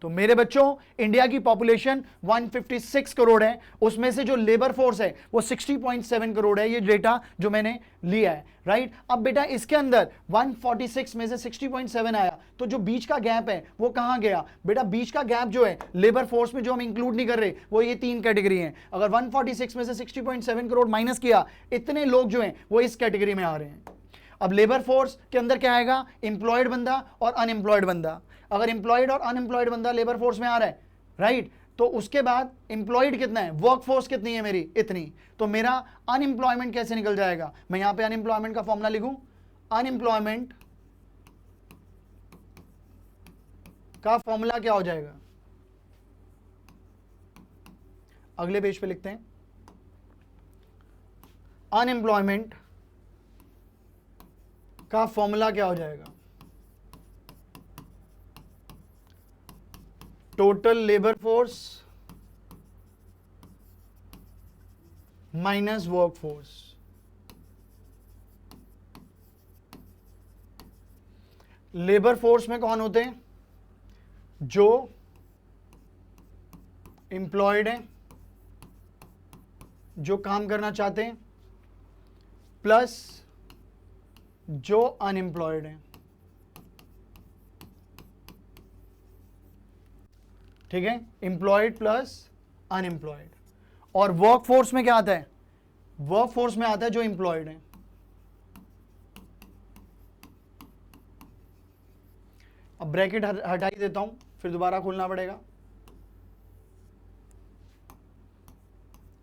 तो मेरे बच्चों इंडिया की पॉपुलेशन 156 करोड़ है, उसमें से जो लेबर फोर्स है वो 60.7 करोड़ है, ये डेटा जो मैंने लिया है, राइट। अब बेटा इसके अंदर 146 में से 60.7 आया, तो जो बीच का गैप है वो कहां गया बेटा, बीच का गैप जो है लेबर फोर्स में जो हम इंक्लूड नहीं कर रहे, वो ये 3 कैटेगरी हैं। अगर 146 में से 60.7 करोड़ माइनस किया, इतने लोग जो हैं वो इस कैटेगरी में आ रहे हैं। अब लेबर फोर्स के अंदर क्या आएगा, एम्प्लॉयड बंदा और अनएम्प्लॉयड बंदा। अगर एम्प्लॉयड और अनएम्प्लॉयड बंदा लेबर फोर्स में आ रहा है, राइट, तो उसके बाद एम्प्लॉयड कितना है, वर्क फोर्स कितनी है मेरी, इतनी। तो मेरा अनएम्प्लॉयमेंट कैसे निकल जाएगा, मैं यहां पे अनएम्प्लॉयमेंट का फॉर्मूला लिखूं, अनएम्प्लॉयमेंट का फॉर्मूला क्या हो जाएगा, अगले पेज पे लिखते हैं। अनएम्प्लॉयमेंट का फॉर्मूला क्या हो जाएगा, total labour force minus work force. Labour force में कौन होते हैं, जो एम्प्लॉयड हैं, जो काम करना चाहते हैं, प्लस जो अनएम्प्लॉयड हैं, ठीक है, एम्प्लॉयड प्लस अनएम्प्लॉयड। और वर्क फोर्स में क्या आता है, वर्क फोर्स में आता है जो एम्प्लॉयड है। अब ब्रैकेट हटा ही देता हूं, फिर दोबारा खोलना पड़ेगा,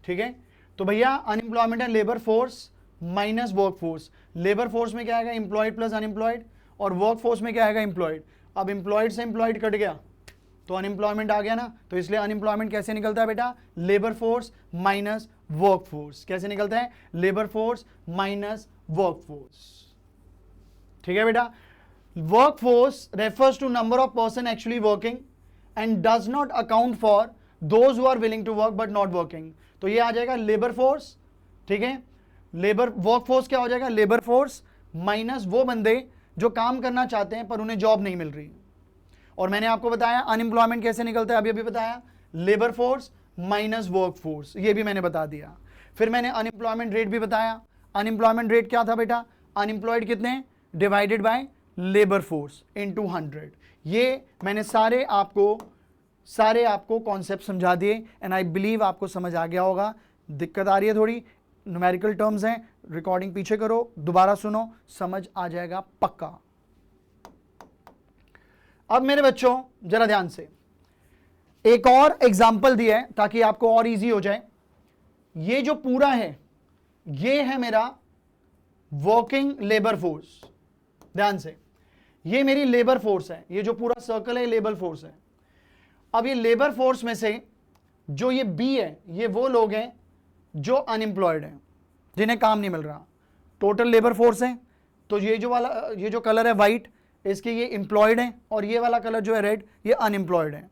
ठीक है। तो भैया अनएम्प्लॉयमेंट है labour force minus work force. Labour force में क्या आएगा, एम्प्लॉयड प्लस अनएम्प्लॉयड, और वर्क फोर्स में क्या आएगा, एम्प्लॉयड। अब एम्प्लॉयड से एम्प्लॉयड कट गया तो अनएम्प्लॉयमेंट आ गया ना, तो इसलिए अनएम्प्लॉयमेंट कैसे निकलता है बेटा, labour force minus work force. कैसे निकलता है, labour force minus work force, ठीक है बेटा। Work force refers to number of person actually working and does not account for those who are willing to work but not working. तो ये आ जाएगा labour force, ठीक है। लेबर वर्क फोर्स क्या हो जाएगा, लेबर फोर्स माइनस वो बंदे जो काम करना चाहते हैं पर उन्हें जॉब नहीं मिल रही। और मैंने आपको बताया अनएम्प्लॉयमेंट कैसे निकलता है, अभी बताया, labour force minus work force, ये भी मैंने बता दिया। फिर मैंने अनएम्प्लॉयमेंट रेट भी बताया। अनएम्प्लॉयमेंट रेट क्या था बेटा, अनएम्प्लॉयड कितने divided by labour force into 100। ये मैंने सारे आपको कॉन्सेप्ट समझा दिए एंड आई बिलीव आपको समझ आ गया होगा। दिक्कत आ रही है थोड़ी, न्यूमेरिकल टर्म्स हैं, रिकॉर्डिंग पीछे करो, दोबारा सुनो, समझ आ जाएगा पक्का। अब मेरे बच्चों जरा ध्यान से, एक और एग्जाम्पल दिया है ताकि आपको और इजी हो जाए। ये जो पूरा है ये है मेरा वर्किंग लेबर फोर्स, ध्यान से, ये मेरी लेबर फोर्स है, ये जो पूरा सर्कल है लेबर फोर्स है। अब ये लेबर फोर्स में से जो ये बी है ये वो लोग हैं जो अनएम्प्लॉयड हैं, जिन्हें काम नहीं मिल रहा। टोटल लेबर फोर्स है, तो ये जो कलर है वाइट, इसके ये एम्प्लॉयड हैं, और ये वाला कलर जो है रेड ये अनएम्प्लॉयड है।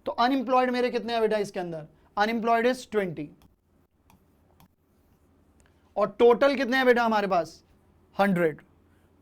तो अनएम्प्लॉयड मेरे कितने हैं बेटा इसके अंदर? अनएम्प्लॉयड इज 20, और टोटल कितने हैं बेटा हमारे पास? 100।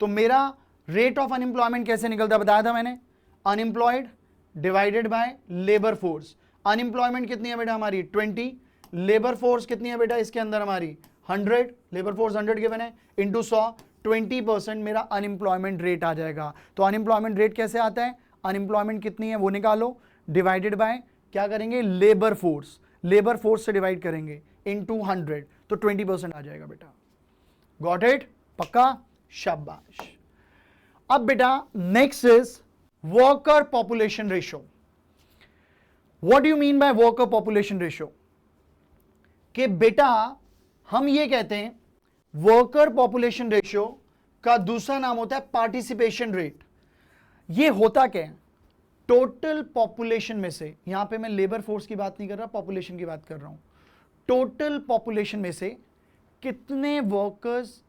तो मेरा रेट ऑफ अनएम्प्लॉयमेंट कैसे निकलता है बताया था मैंने, unemployed divided by labour force. Unemployment कितनी है बेटा हमारी? 20, लेबर फोर्स कितनी है बेटा इसके अंदर हमारी? 100, लेबर फोर्स 100 गिवन है, इंटू 100, 20% मेरा अनएम्प्लॉयमेंट रेट आ जाएगा। तो अनएम्प्लॉयमेंट रेट कैसे आता है? अनएम्प्लॉयमेंट कितनी है वो निकालो, डिवाइडेड बाय क्या करेंगे? लेबर फोर्स, लेबर फोर्स से डिवाइड करेंगे इनटू 100, तो 20% आ जाएगा बेटा। Got it? पक्का? शाबाश। अब बेटा next is worker population ratio. What do you mean by worker population ratio? कि बेटा हम ये कहते हैं वर्कर पॉपुलेशन रेशियो का दूसरा नाम होता है पार्टिसिपेशन रेट। ये होता क्या है? टोटल पॉपुलेशन में से, यहां पे मैं लेबर फोर्स की बात नहीं कर रहा, पॉपुलेशन की बात कर रहा हूं, टोटल पॉपुलेशन में से कितने वर्कर्स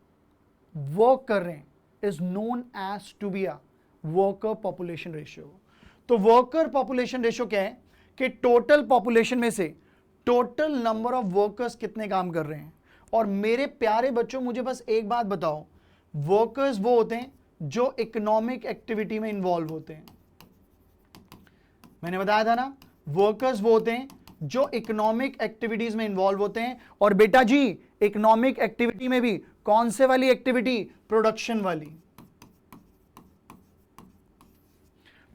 वर्क कर रहे हैं is known as to be a worker population ratio. तो वर्कर पॉपुलेशन रेशियो क्या है? कि टोटल पॉपुलेशन में से टोटल नंबर ऑफ वर्कर्स कितने काम कर रहे हैं। और मेरे प्यारे बच्चों मुझे बस एक बात बताओ, वर्कर्स वो होते हैं जो इकोनॉमिक एक्टिविटी में इन्वॉल्व होते हैं। मैंने बताया था ना, वर्कर्स वो होते हैं जो इकोनॉमिक एक्टिविटीज में इन्वॉल्व होते हैं। और बेटा जी इकोनॉमिक एक्टिविटी में भी कौन से वाली एक्टिविटी? प्रोडक्शन वाली।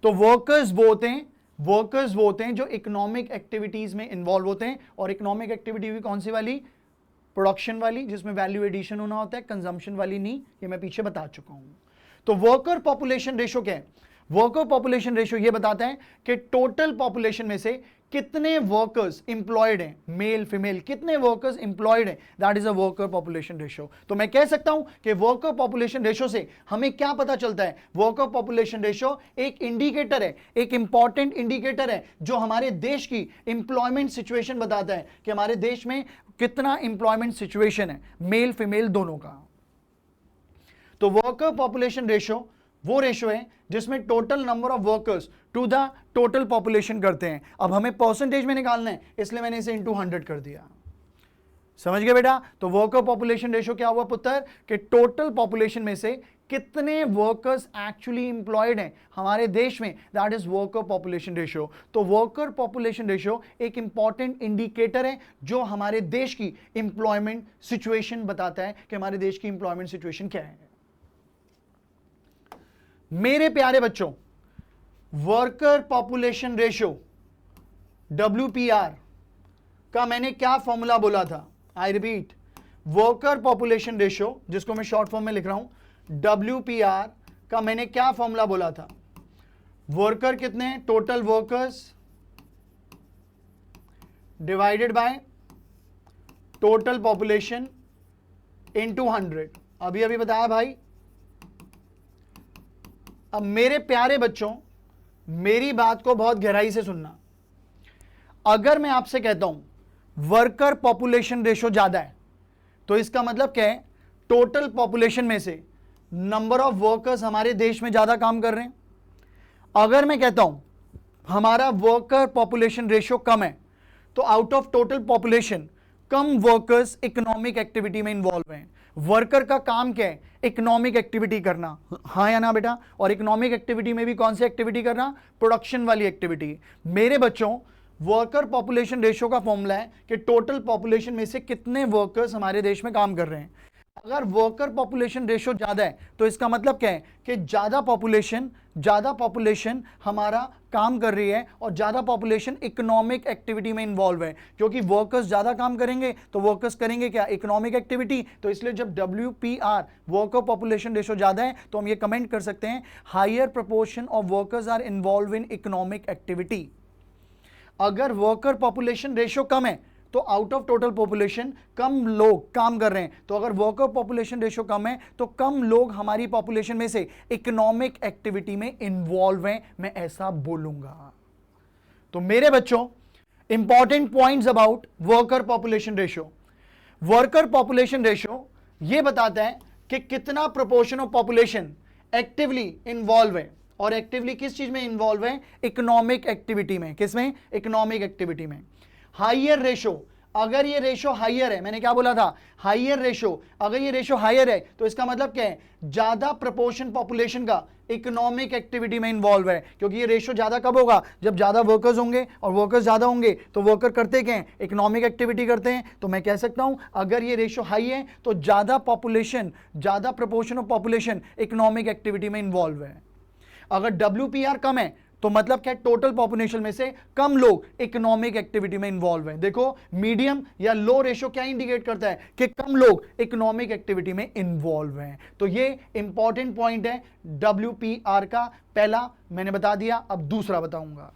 तो वर्कर्स वो होते हैं जो इकोनॉमिक एक्टिविटीज में इन्वॉल्व होते हैं। और इकोनॉमिक एक्टिविटी भी कौन सी वाली? प्रोडक्शन वाली, जिसमें वैल्यू एडिशन होना होता है, कंजम्पशन वाली नहीं, ये मैं पीछे बता चुका हूं। तो वर्कर पॉपुलेशन रेशियो क्या है? वर्कर पॉपुलेशन रेशियो ये बताता है कि टोटल पॉपुलेशन में से कितने वर्कर्स इंप्लॉयड हैं, मेल फीमेल, कितने वर्कर्स इंप्लॉयड हैं, that is a worker population ratio. तो मैं कह सकता हूं कि वर्कर पॉपुलेशन रेशियो से हमें क्या पता चलता है? वर्कर पॉपुलेशन रेशियो एक इंडिकेटर है, एक इंपॉर्टेंट इंडिकेटर है जो हमारे देश की इंप्लॉयमेंट सिचुएशन बताता है कि हमारे देश में कितना इंप्लॉयमेंट सिचुएशन है, मेल फीमेल दोनों का। तो वर्कर पॉपुलेशन रेशियो वो रेशियो है जिसमें total number of workers to the total population करते हैं। अब हमें परसेंटेज में निकालना है, इसलिए मैंने इसे इनटू 100 कर दिया। समझ गए बेटा? तो वर्कर पॉपुलेशन रेशियो क्या हुआ पुत्र? कि टोटल पॉपुलेशन में से कितने वर्कर्स एक्चुअली इंप्लॉयड हैं हमारे देश में, that is worker population ratio. तो वर्कर पॉपुलेशन रेशियो एक इंपॉर्टेंट इंडिकेटर है जो हमारे देश की इंप्लॉयमेंट सिचुएशन बताता है कि हमारे देश की इंप्लॉयमेंट सिचुएशन क्या है। मेरे प्यारे बच्चों, वर्कर पॉपुलेशन रेशियो WPR का मैंने क्या फॉर्मूला बोला था? I repeat, worker population ratio जिसको मैं शॉर्ट फॉर्म में लिख रहा हूं, WPR का मैंने क्या फॉर्मूला बोला था? वर्कर कितने? Total workers divided by total population into 100। अभी अभी बताया भाई। अब मेरे प्यारे बच्चों मेरी बात को बहुत गहराई से सुनना। अगर मैं आपसे कहता हूं वर्कर पॉपुलेशन रेशियो ज्यादा है तो इसका मतलब क्या है? टोटल पॉपुलेशन में से नंबर ऑफ वर्कर्स हमारे देश में ज्यादा काम कर रहे हैं। अगर मैं कहता हूं हमारा वर्कर पॉपुलेशन रेशियो कम है तो out of total population come workers economic activity में इन्वॉल्व हैं। वर्कर का काम क्या है? इकोनॉमिक एक्टिविटी करना, हाँ या ना बेटा? और इकोनॉमिक एक्टिविटी में भी कौन सी एक्टिविटी करना? प्रोडक्शन वाली एक्टिविटी। मेरे बच्चों वर्कर पॉपुलेशन रेशियो का फॉर्मूला है कि टोटल पॉपुलेशन में से कितने वर्कर्स हमारे देश में काम कर रहे हैं। अगर वर्कर पॉपुलेशन रेशियो ज्यादा है तो इसका मतलब क्या है? कि ज्यादा पॉपुलेशन हमारा काम कर रही है और ज्यादा पॉपुलेशन इकोनॉमिक एक्टिविटी में इन्वॉल्व है। क्योंकि वर्कर्स ज्यादा काम करेंगे तो वर्कर्स करेंगे क्या? Economic activity. तो इसलिए जब WPR वर्कर पॉपुलेशन रेशियो ज्यादा है तो हम ये कमेंट कर सकते हैं higher proportion of workers are involve in economic activity. अगर वर्कर पॉपुलेशन रेशियो कम है तो आउट ऑफ टोटल पॉपुलेशन कम लोग काम कर रहे हैं, तो अगर वर्कर पॉपुलेशन रेशियो कम है तो कम लोग हमारी पॉपुलेशन में से इकोनॉमिक एक्टिविटी में इन्वॉल्व हैं, मैं ऐसा बोलूंगा। तो मेरे बच्चों, important points about worker population ratio. Worker population ratio यह बताता है कि कितना proportion of population actively involve है, और एक्टिवली किस चीज में इन्वॉल्व है? इकोनॉमिक एक्टिविटी में। किसमें? इकोनॉमिक एक्टिविटी में। हाइयर रेशो, अगर ये रेशो हाइयर है, मैंने क्या बोला था? हाइयर रेशो, अगर ये रेशो हाइयर है तो इसका मतलब क्या है? ज्यादा प्रोपोर्शन पॉपुलेशन का इकोनॉमिक एक्टिविटी में इन्वॉल्व है, क्योंकि ये रेशो ज्यादा कब होगा? जब ज्यादा वर्कर्स होंगे, और वर्कर्स ज्यादा होंगे तो वर्कर करते क्या हैं? इकोनॉमिक एक्टिविटी करते हैं। तो मैं कह सकता हूं अगर ये रेशो हाई है तो ज्यादा पॉपुलेशन, ज्यादा proportion of population economic activity में इन्वॉल्व है। अगर WPR कम है तो मतलब क्या? टोटल पॉपुलेशन में से कम लोग इकोनॉमिक एक्टिविटी में इन्वॉल्व हैं। देखो, मीडियम या लो रेशो क्या इंडिकेट करता है? कि कम लोग इकोनॉमिक एक्टिविटी में इन्वॉल्व हैं। तो ये इंपॉर्टेंट पॉइंट है WPR का। पहला मैंने बता दिया, अब दूसरा बताऊंगा।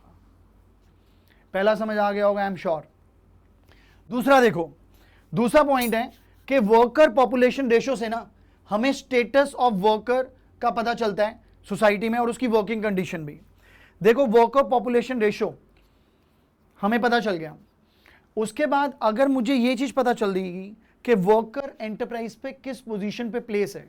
पहला समझ आ गया होगा, आई एम श्योर। दूसरा देखो, दूसरा पॉइंट है कि वर्कर पॉपुलेशन रेशो से ना हमें स्टेटस ऑफ वर्कर का पता चलता है सोसाइटी में, और उसकी वर्किंग कंडीशन भी। देखो, वर्कर पॉपुलेशन रेशो हमें पता चल गया। उसके बाद अगर मुझे यह चीज पता चल देगी कि वर्कर एंटरप्राइज पे किस पोजीशन पे प्लेस है।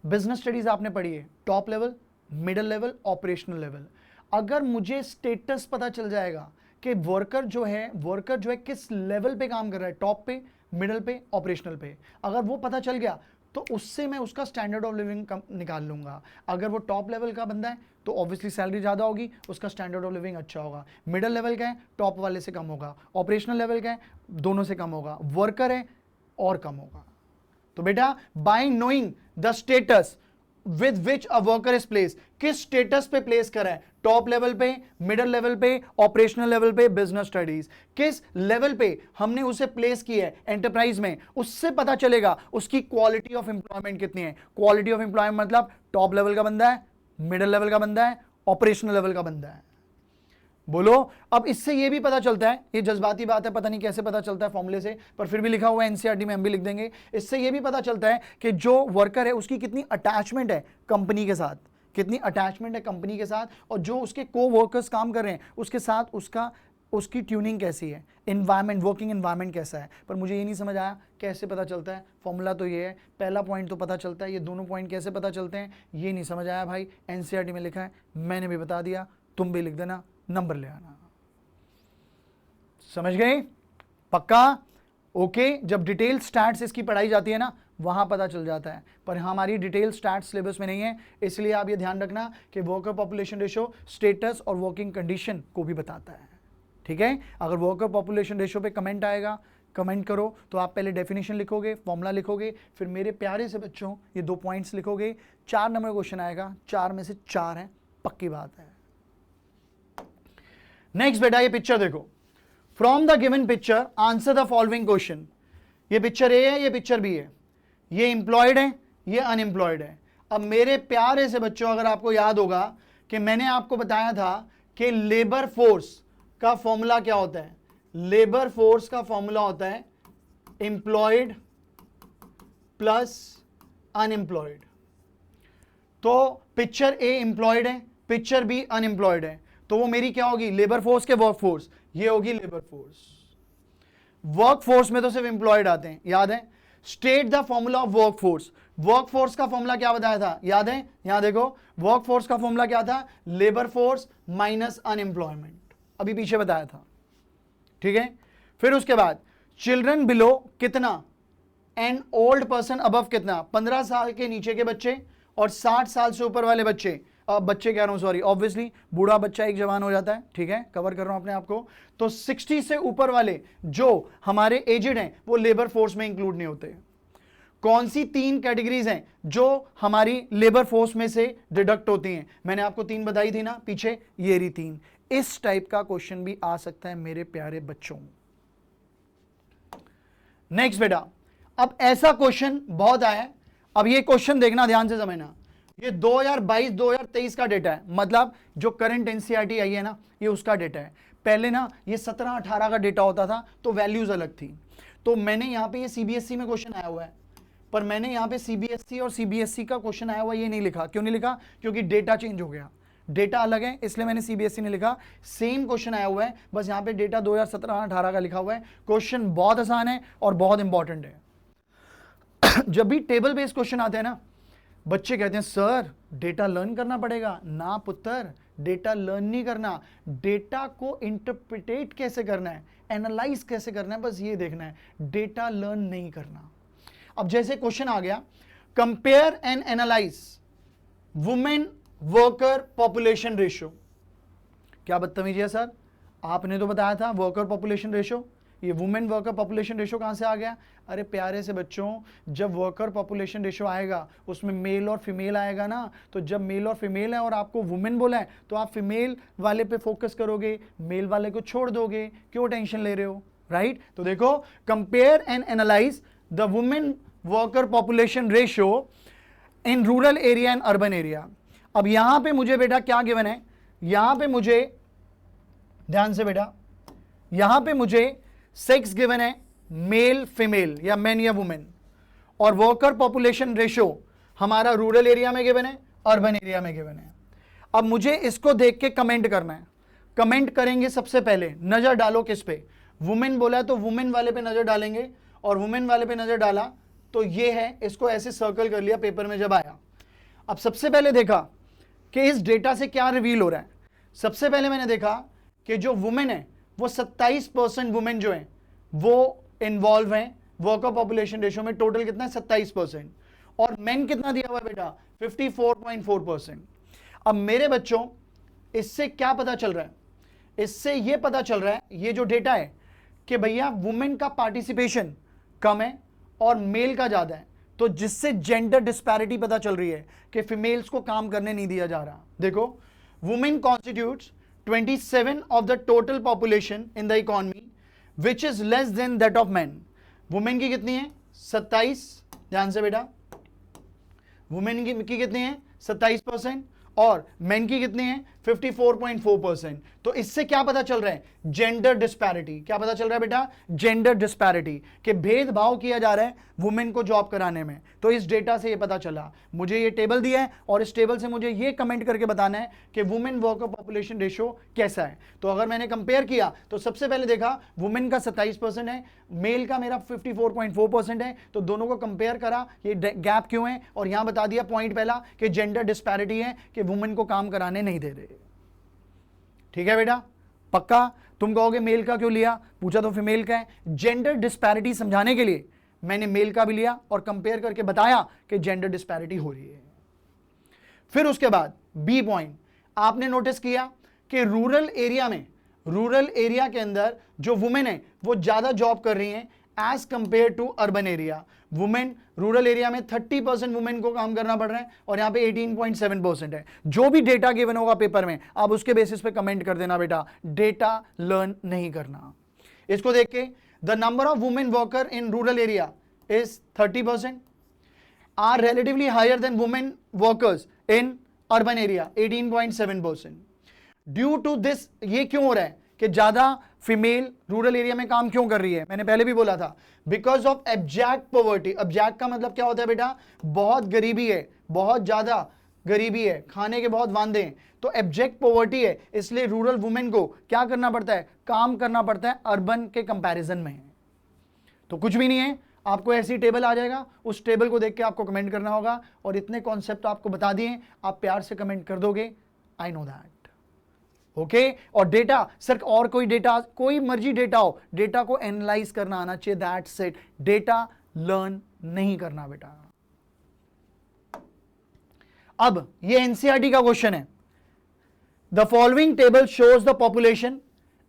बिजनेस स्टडीज आपने पढ़ी है, top level, middle level, operational level. अगर मुझे स्टेटस पता चल जाएगा कि वर्कर जो है किस लेवल पे काम कर रहा है, टॉप पे, मिडिल पे, ऑपरेशनल पे, अगर वो पता चल गया तो उससे मैं उसका स्टैंडर्ड ऑफ लिविंग निकाल लूंगा। अगर वो टॉप लेवल का बंदा है तो ऑब्वियसली सैलरी ज़्यादा होगी, उसका स्टैंडर्ड ऑफ लिविंग अच्छा होगा। मिडिल लेवल का है, टॉप वाले से कम होगा। ऑपरेशनल लेवल का है, दोनों से कम होगा। वर्कर है और कम होगा। तो बेटा, bye knowing the status with which a worker is place, किस स्टेटस पे प्लेस करा है? टॉप लेवल पे, मिडिल लेवल पे, ऑपरेशनल लेवल पे, बिजनेस स्टडीज, किस लेवल पे हमने उसे प्लेस किया है एंटरप्राइज में, उससे पता चलेगा उसकी क्वालिटी ऑफ एम्प्लॉयमेंट कितनी है। क्वालिटी ऑफ एम्प्लॉयमेंट मतलब टॉप लेवल का बंदा है, मिडिल लेवल का बंदा है, ऑपरेशनल लेवल का बंदा है। बोलो, अब इससे यह भी पता चलता है, ये जज्बाती बात है, पता नहीं कैसे पता चलता है फॉर्मूले से, पर फिर भी लिखा हुआ है एनसीईआरटी में, हम भी लिख देंगे। इससे यह भी पता चलता है कि जो वर्कर है उसकी कितनी अटैचमेंट है कंपनी के साथ, कितनी अटैचमेंट है कंपनी के साथ, और जो उसके को वर्कर्स काम कर रहे हैं उसके साथ उसकी ट्यूनिंग कैसी है, एनवायरमेंट, वर्किंग एनवायरमेंट कैसा है। पर मुझे ये नहीं समझ आया कैसे पता चलता है। फॉर्मूला तो ये है, पहला पॉइंट तो पता चलता है, ये दोनों पॉइंट कैसे पता चलते हैं ये नहीं समझ आया भाई। एनसीईआरटी में लिखा है, मैंने भी बता दिया, तुम भी लिख देना, नंबर ले आना। समझ गए? पक्का? ओके। जब डिटेल स्टैट्स इसकी पढ़ाई जाती है ना, वहां पता चल जाता है, पर हमारी डिटेल स्टैट्स सिलेबस में नहीं है। इसलिए आप ये ध्यान रखना कि वर्कर पॉपुलेशन रेशो स्टेटस और वर्किंग कंडीशन को भी बताता है। ठीक है? अगर वर्कर पॉपुलेशन रेशो पे कमेंट आएगा, कमेंट करो, तो आप पहले डेफिनेशन लिखोगे, फॉर्मूला लिखोगे, फिर मेरे प्यारे से बच्चों ये 2 पॉइंट्स लिखोगे। 4 नंबर क्वेश्चन आएगा, 4 में से 4 है, पक्की बात है। नेक्स्ट बेटा, ये पिक्चर देखो। From the given picture answer the following question. ये पिक्चर ए है, ये पिक्चर बी है, ये एम्प्लॉयड है, ये अनएम्प्लॉयड है। अब मेरे प्यारे से बच्चों, अगर आपको याद होगा कि मैंने आपको बताया था कि लेबर फोर्स का फॉर्मूला क्या होता है। लेबर फोर्स का फॉर्मूला होता है एम्प्लॉयड प्लस अनएम्प्लॉयड। तो पिक्चर ए एम्प्लॉयड है, पिक्चर बी अनएम्प्लॉयड है, तो वो मेरी क्या होगी? लेबर फोर्स के वर्क फोर्स, ये होगी लेबर फोर्स। वर्क फोर्स में तो सिर्फ एम्प्लॉयड आते हैं, याद है? State the formula of work force. Work force का फॉर्मूला क्या बताया था, याद है? यहां देखो, वर्क फोर्स का फॉर्मूला क्या था? लेबर फोर्स माइनस अनएम्प्लॉयमेंट, अभी पीछे बताया था। ठीक है? फिर उसके बाद चिल्ड्रन बिलो कितना एंड ओल्ड पर्सन अबव कितना? 15 साल के नीचे के बच्चे और 60 साल से ऊपर वाले बच्चे, बच्चे कह रहा हूं सॉरी, ऑब्वियसली बूढ़ा बच्चा एक जवान हो जाता है। ठीक है, कवर कर रहा हूं अपने आप को। तो 60 से ऊपर वाले जो हमारे एजेड हैं वो लेबर फोर्स में इंक्लूड नहीं होते। कौन सी 3 कैटेगरीज हैं जो हमारी लेबर फोर्स में से डिडक्ट होती हैं? मैंने आपको 3 बताई थी ना पीछे, ये रही 3। इस टाइप का क्वेश्चन भी आ सकता है मेरे प्यारे बच्चों। नेक्स्ट बेटा, अब ऐसा क्वेश्चन बहुत आया है। अब ये क्वेश्चन देखना, ध्यान से समझना। ये 2022-2023 का डेटा है, मतलब जो करंट एनसीईआरटी आई है ना, ये उसका डेटा है। पहले ना ये 17-18 का डेटा होता था तो वैल्यूज अलग थी। तो मैंने यहाँ पे ये सीबीएसई में क्वेश्चन आया हुआ है, पर मैंने यहाँ पे सीबीएसई और सीबीएसई का क्वेश्चन आया हुआ ये नहीं लिखा। क्यों नहीं लिखा? क्योंकि डेटा चेंज हो गया, डेटा अलग है, इसलिए मैंने सीबीएसई ने लिखा। सेम क्वेश्चन आया हुआ है, बस यहाँ पे डेटा 2017-18 का लिखा हुआ है। क्वेश्चन बहुत आसान है और बहुत इंपॉर्टेंट है। जब भी टेबल बेस्ड क्वेश्चन आते हैं ना, बच्चे कहते हैं सर डेटा लर्न करना पड़ेगा। ना पुत्र, डेटा लर्न नहीं करना, डेटा को इंटरप्रिटेट कैसे करना है, एनालाइज कैसे करना है, बस ये देखना है, डेटा लर्न नहीं करना। अब जैसे क्वेश्चन आ गया, compare and analyse women worker population ratio. क्या बदतमीजी है सर, आपने तो बताया था वर्कर पॉपुलेशन रेशियो, ये वुमेन वर्कर पॉपुलेशन रेशियो कहां से आ गया? अरे प्यारे से बच्चों, जब वर्कर पॉपुलेशन रेशियो आएगा उसमें मेल और फीमेल आएगा ना, तो जब मेल और फीमेल है और आपको वुमेन बोला है तो आप फीमेल वाले पे फोकस करोगे, मेल वाले को छोड़ दोगे। क्यों टेंशन ले रहे हो, राइट? तो देखो, compare and analyse the women worker population ratio in rural area and urban area. अब यहां पे मुझे बेटा क्या गिवन है, यहां पे मुझे ध्यान से बेटा, यहां पे मुझे सेक्स गिवन है, मेल फीमेल या मेन या वुमेन, और वर्कर पॉपुलेशन रेशियो हमारा रूरल एरिया में गिवन है, अर्बन एरिया में गिवन है। अब मुझे इसको देख के कमेंट करना है। कमेंट करेंगे सबसे पहले, नजर डालो किस पे? वुमेन बोला है तो वुमेन वाले पे नजर डालेंगे, और वुमेन वाले पे नजर डाला तो ये है, इसको ऐसे सर्कल कर लिया पेपर में जब आया। अब सबसे पहले देखा कि इस डेटा से क्या रिवील हो रहा है। सबसे पहले मैंने देखा कि जो वुमेन है वो 27% वुमेन जो है वो इन्वॉल्व हैं वर्कर पॉपुलेशन रेशियो में। टोटल कितना है? 27%। और मेन कितना दिया हुआ है बेटा? 54.4%। अब मेरे बच्चों, इससे क्या पता चल रहा है? इससे ये पता चल रहा है, ये जो डेटा है, कि भैया वुमेन का पार्टिसिपेशन कम है और मेल का ज्यादा है, तो जिससे जेंडर डिस्पैरिटी पता चल रही है कि फीमेल्स को काम करने नहीं दिया जा रहा। देखो, women constitutes 27 of the total population in the economy, which is less than that of men. Women की कितनी है? 27। ध्यान से बेटा, वुमेन की कितनी है? 27%, और मेन की कितनी है? 54.4%। तो इससे क्या पता चल रहा है? Gender disparity. क्या पता चल रहा है बेटा? जेंडर डिस्पैरिटी, कि भेदभाव किया जा रहा है वुमेन को जॉब कराने में। तो इस डेटा से ये पता चला। मुझे ये टेबल दिया है और इस टेबल से मुझे ये कमेंट करके बताना है कि वुमेन वर्कर पॉपुलेशन रेशियो कैसा है। तो अगर मैंने कंपेयर किया तो सबसे पहले देखा वुमेन का 27% है, मेल का मेरा 54.4% है, तो दोनों को कंपेयर करा, ये गैप क्यों है, और यहां बता दिया पॉइंट पहला कि जेंडर डिस्पैरिटी है, कि वुमेन को काम कराने नहीं दे रहे। ठीक है बेटा, पक्का? तुम कहोगे मेल का क्यों लिया, पूछा तो फीमेल का है। जेंडर डिस्पैरिटी समझाने के लिए मैंने मेल का भी लिया और कंपेयर करके बताया कि जेंडर डिस्पैरिटी हो रही है। फिर उसके बाद बी पॉइंट, आपने नोटिस किया कि रूरल एरिया में, रूरल एरिया के अंदर जो वुमेन है वो ज्यादा जॉब कर रही हैं as compare to urban area. Women rural area में 30% वुमेन को काम करना पड़ रहा है और यहां पे 18.7% है। जो भी डेटा गिवन होगा पेपर में, आप उसके बेसिस पे कमेंट कर देना बेटा, डेटा लर्न नहीं करना। इसको देख के, the number of women worker in rural area is 30%, are relatively higher than women workers in urban area 18.7%। Due to this, ये क्यों हो रहा है कि ज्यादा फीमेल रूरल एरिया में काम क्यों कर रही है? मैंने पहले भी बोला था, बिकॉज ऑफ एब्जैक्ट पॉवर्टी। एब्जैक्ट का मतलब क्या होता है बेटा? बहुत गरीबी है, बहुत ज्यादा गरीबी है, खाने के बहुत वांदे हैं, तो एब्जेक्ट पॉवर्टी है, इसलिए रूरल वुमेन को क्या करना पड़ता है? काम करना पड़ता है अर्बन के कंपैरिजन में। तो कुछ भी नहीं है, आपको ऐसी टेबल आ जाएगा, उस टेबल को देख के आपको कमेंट करना होगा, और इतने कॉन्सेप्ट आपको बता दिए, आप प्यार से कमेंट कर दोगे, आई नो दैट। ओके और डेटा, सर और कोई डेटा, कोई मर्जी डेटा हो, डेटा को एनालाइज करना आना चाहिए, दैट्स इट। डेटा लर्न नहीं करना बेटा। अब ये एनसीईआरटी का क्वेश्चन है, the following table shows the population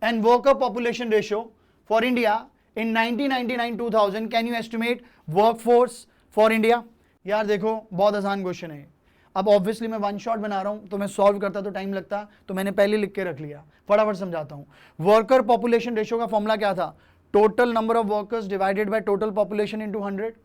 and worker population ratio for India in 1999-2000, can you estimate workforce for India. यार देखो, बहुत आसान क्वेश्चन है। अब ऑब्वियसली मैं वन शॉट बना रहा हूं, तो मैं सॉल्व करता तो टाइम लगता, तो मैंने पहले लिख के रख लिया, फटाफट समझाता हूं। वर्कर पॉपुलेशन रेशियो का फॉर्मूला क्या था? Total number of workers divided by total population into 100।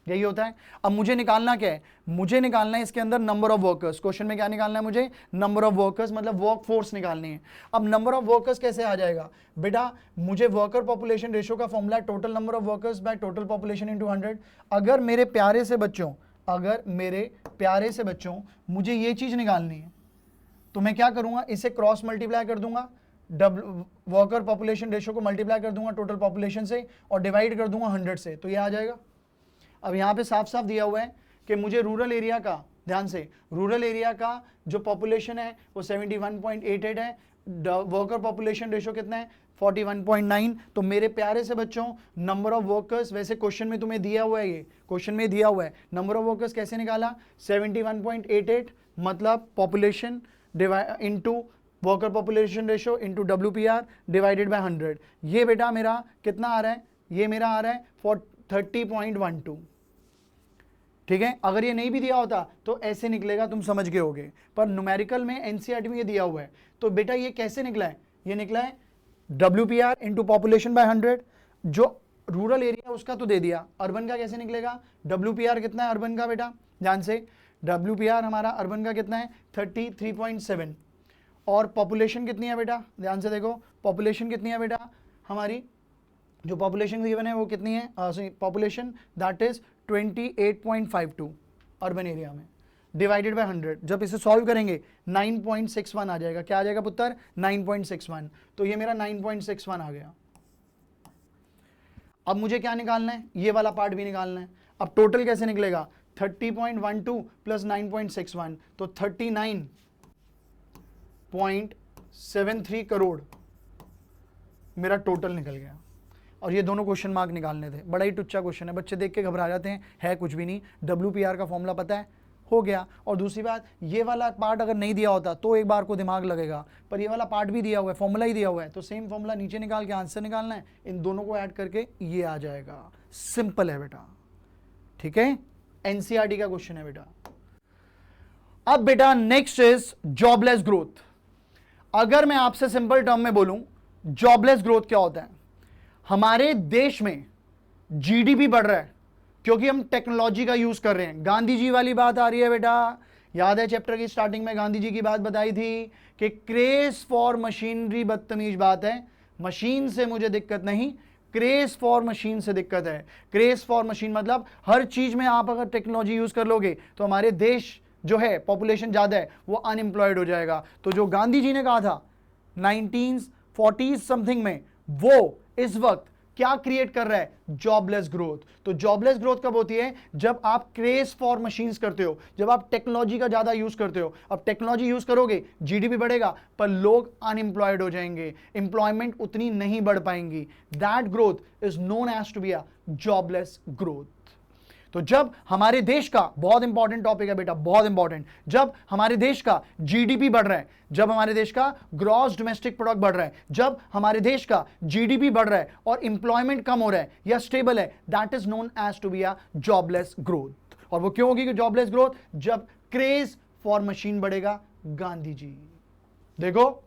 यही होता है। अब मुझे निकालना क्या है, मुझे निकालना है इसके अंदर नंबर ऑफ वर्कर्स। क्वेश्चन में क्या निकालना है मुझे, नंबर ऑफ वर्कर्स, मतलब वर्क फोर्स निकालनी है। अब नंबर ऑफ वर्कर्स कैसे आ जाएगा बेटा, मुझे वर्कर पॉपुलेशन रेशियो का formula total number of workers by total population into 100। अगर मेरे प्यारे से बच्चों, अगर मेरे प्यारे से बच्चों मुझे ये चीज निकालनी है तो मैं क्या करूंगा, इसे क्रॉस मल्टीप्लाई कर दूंगा, वर्कर पॉपुलेशन रेशियो को मल्टीप्लाई कर दूंगा टोटल पॉपुलेशन से और डिवाइड कर दूंगा 100 से, तो ये आ जाएगा। अब यहां पे साफ साफ दिया हुआ है कि मुझे रूरल एरिया का, ध्यान से, रूरल एरिया का जो पॉपुलेशन है वो 71.88 है, वर्कर पॉपुलेशन रेशियो कितना है 41.9। तो मेरे प्यारे से बच्चों नंबर ऑफ वर्कर्स, वैसे क्वेश्चन में तुम्हें दिया हुआ है, ये क्वेश्चन में दिया हुआ है नंबर ऑफ वर्कर्स कैसे निकाला, 71.88 मतलब population into worker population ratio into WPR divided by 100। ये बेटा मेरा कितना आ रहा है, ये मेरा आ रहा है 30.12। ठीक है, अगर ये नहीं भी दिया होता तो ऐसे निकलेगा, तुम समझ गए होगे, पर न्यूमेरिकल में एनसीईआरटी में ये दिया हुआ है। तो बेटा ये कैसे निकला है, ये निकला है WPR इंटू पॉपुलेशन बाय 100। जो रूरल एरिया उसका तो दे दिया, अर्बन का कैसे निकलेगा, WPR कितना है अर्बन का बेटा, ध्यान से, WPR हमारा अर्बन का कितना है 33.7 और पॉपुलेशन कितनी है बेटा, ध्यान से देखो, पॉपुलेशन कितनी है बेटा, हमारी जो पॉपुलेशन गिवन है वो कितनी है, population that is 28.52 urban area में डिवाइडेड बाय 100। जब इसे सॉल्व करेंगे 9.61 आ जाएगा, क्या आ जाएगा पुत्र 9.61। तो ये मेरा 9.61 आ गया। अब मुझे क्या निकालना है, ये वाला पार्ट भी निकालना है। अब टोटल कैसे निकलेगा, 30.12 प्लस 9.61 तो 39.73 करोड़ मेरा टोटल निकल गया। और ये दोनों क्वेश्चन मार्क निकालने थे, बड़ा ही टुच्चा क्वेश्चन है, बच्चे देख के घबरा जाते हैं, है कुछ भी नहीं, WPR का फॉर्मूला पता है, हो गया। और दूसरी बात, ये वाला पार्ट अगर नहीं दिया होता तो एक बार को दिमाग लगेगा, पर ये वाला पार्ट भी दिया हुआ है, फॉर्मूला ही दिया हुआ है, तो सेम फॉर्मूला नीचे निकाल के आंसर निकालना है, इन दोनों को ऐड करके ये आ जाएगा। सिंपल है बेटा, ठीक है, एनसीईआरटी का क्वेश्चन है बेटा। अब बेटा नेक्स्ट इज जॉबलेस ग्रोथ। अगर मैं आपसे सिंपल टर्म में बोलूं जॉबलेस ग्रोथ क्या होता है, हमारे देश में जीडीपी बढ़ रहा है क्योंकि हम टेक्नोलॉजी का यूज कर रहे हैं। गांधी जी वाली बात आ रही है बेटा, याद है चैप्टर की स्टार्टिंग में गांधी जी की बात बताई थी कि क्रेज फॉर मशीनरी बदतमीज बात है, मशीन से मुझे दिक्कत नहीं, क्रेज फॉर मशीन से दिक्कत है। क्रेज फॉर मशीन मतलब हर चीज में आप अगर टेक्नोलॉजी यूज कर लोगे तो हमारे देश जो है पॉपुलेशन ज्यादा है वो अनएम्प्लॉयड हो जाएगा। तो जो गांधी जी ने कहा था 1940 समथिंग में, वो इस वक्त क्या क्रिएट कर रहा है, जॉबलेस ग्रोथ। तो जॉबलेस ग्रोथ कब होती है, जब आप क्रेज फॉर मशीन्स करते हो, जब आप टेक्नोलॉजी का ज्यादा यूज करते हो। अब टेक्नोलॉजी यूज करोगे जीडीपी बढ़ेगा, पर लोग अनएम्प्लॉयड हो जाएंगे, एम्प्लॉयमेंट उतनी नहीं बढ़ पाएंगी। That growth is known as to be a jobless growth. तो जब हमारे देश का, बहुत इंपॉर्टेंट टॉपिक है बेटा, बहुत इंपॉर्टेंट, जब हमारे देश का जीडीपी बढ़ रहा है, जब हमारे देश का ग्रॉस डोमेस्टिक प्रोडक्ट बढ़ रहा है, जब हमारे देश का जीडीपी बढ़ रहा है और इंप्लॉयमेंट कम हो रहा है या स्टेबल है, that is known as to be a jobless growth. और वो क्यों होगी कि जॉबलेस ग्रोथ, जब क्रेज फॉर मशीन बढ़ेगा। गांधी जी देखो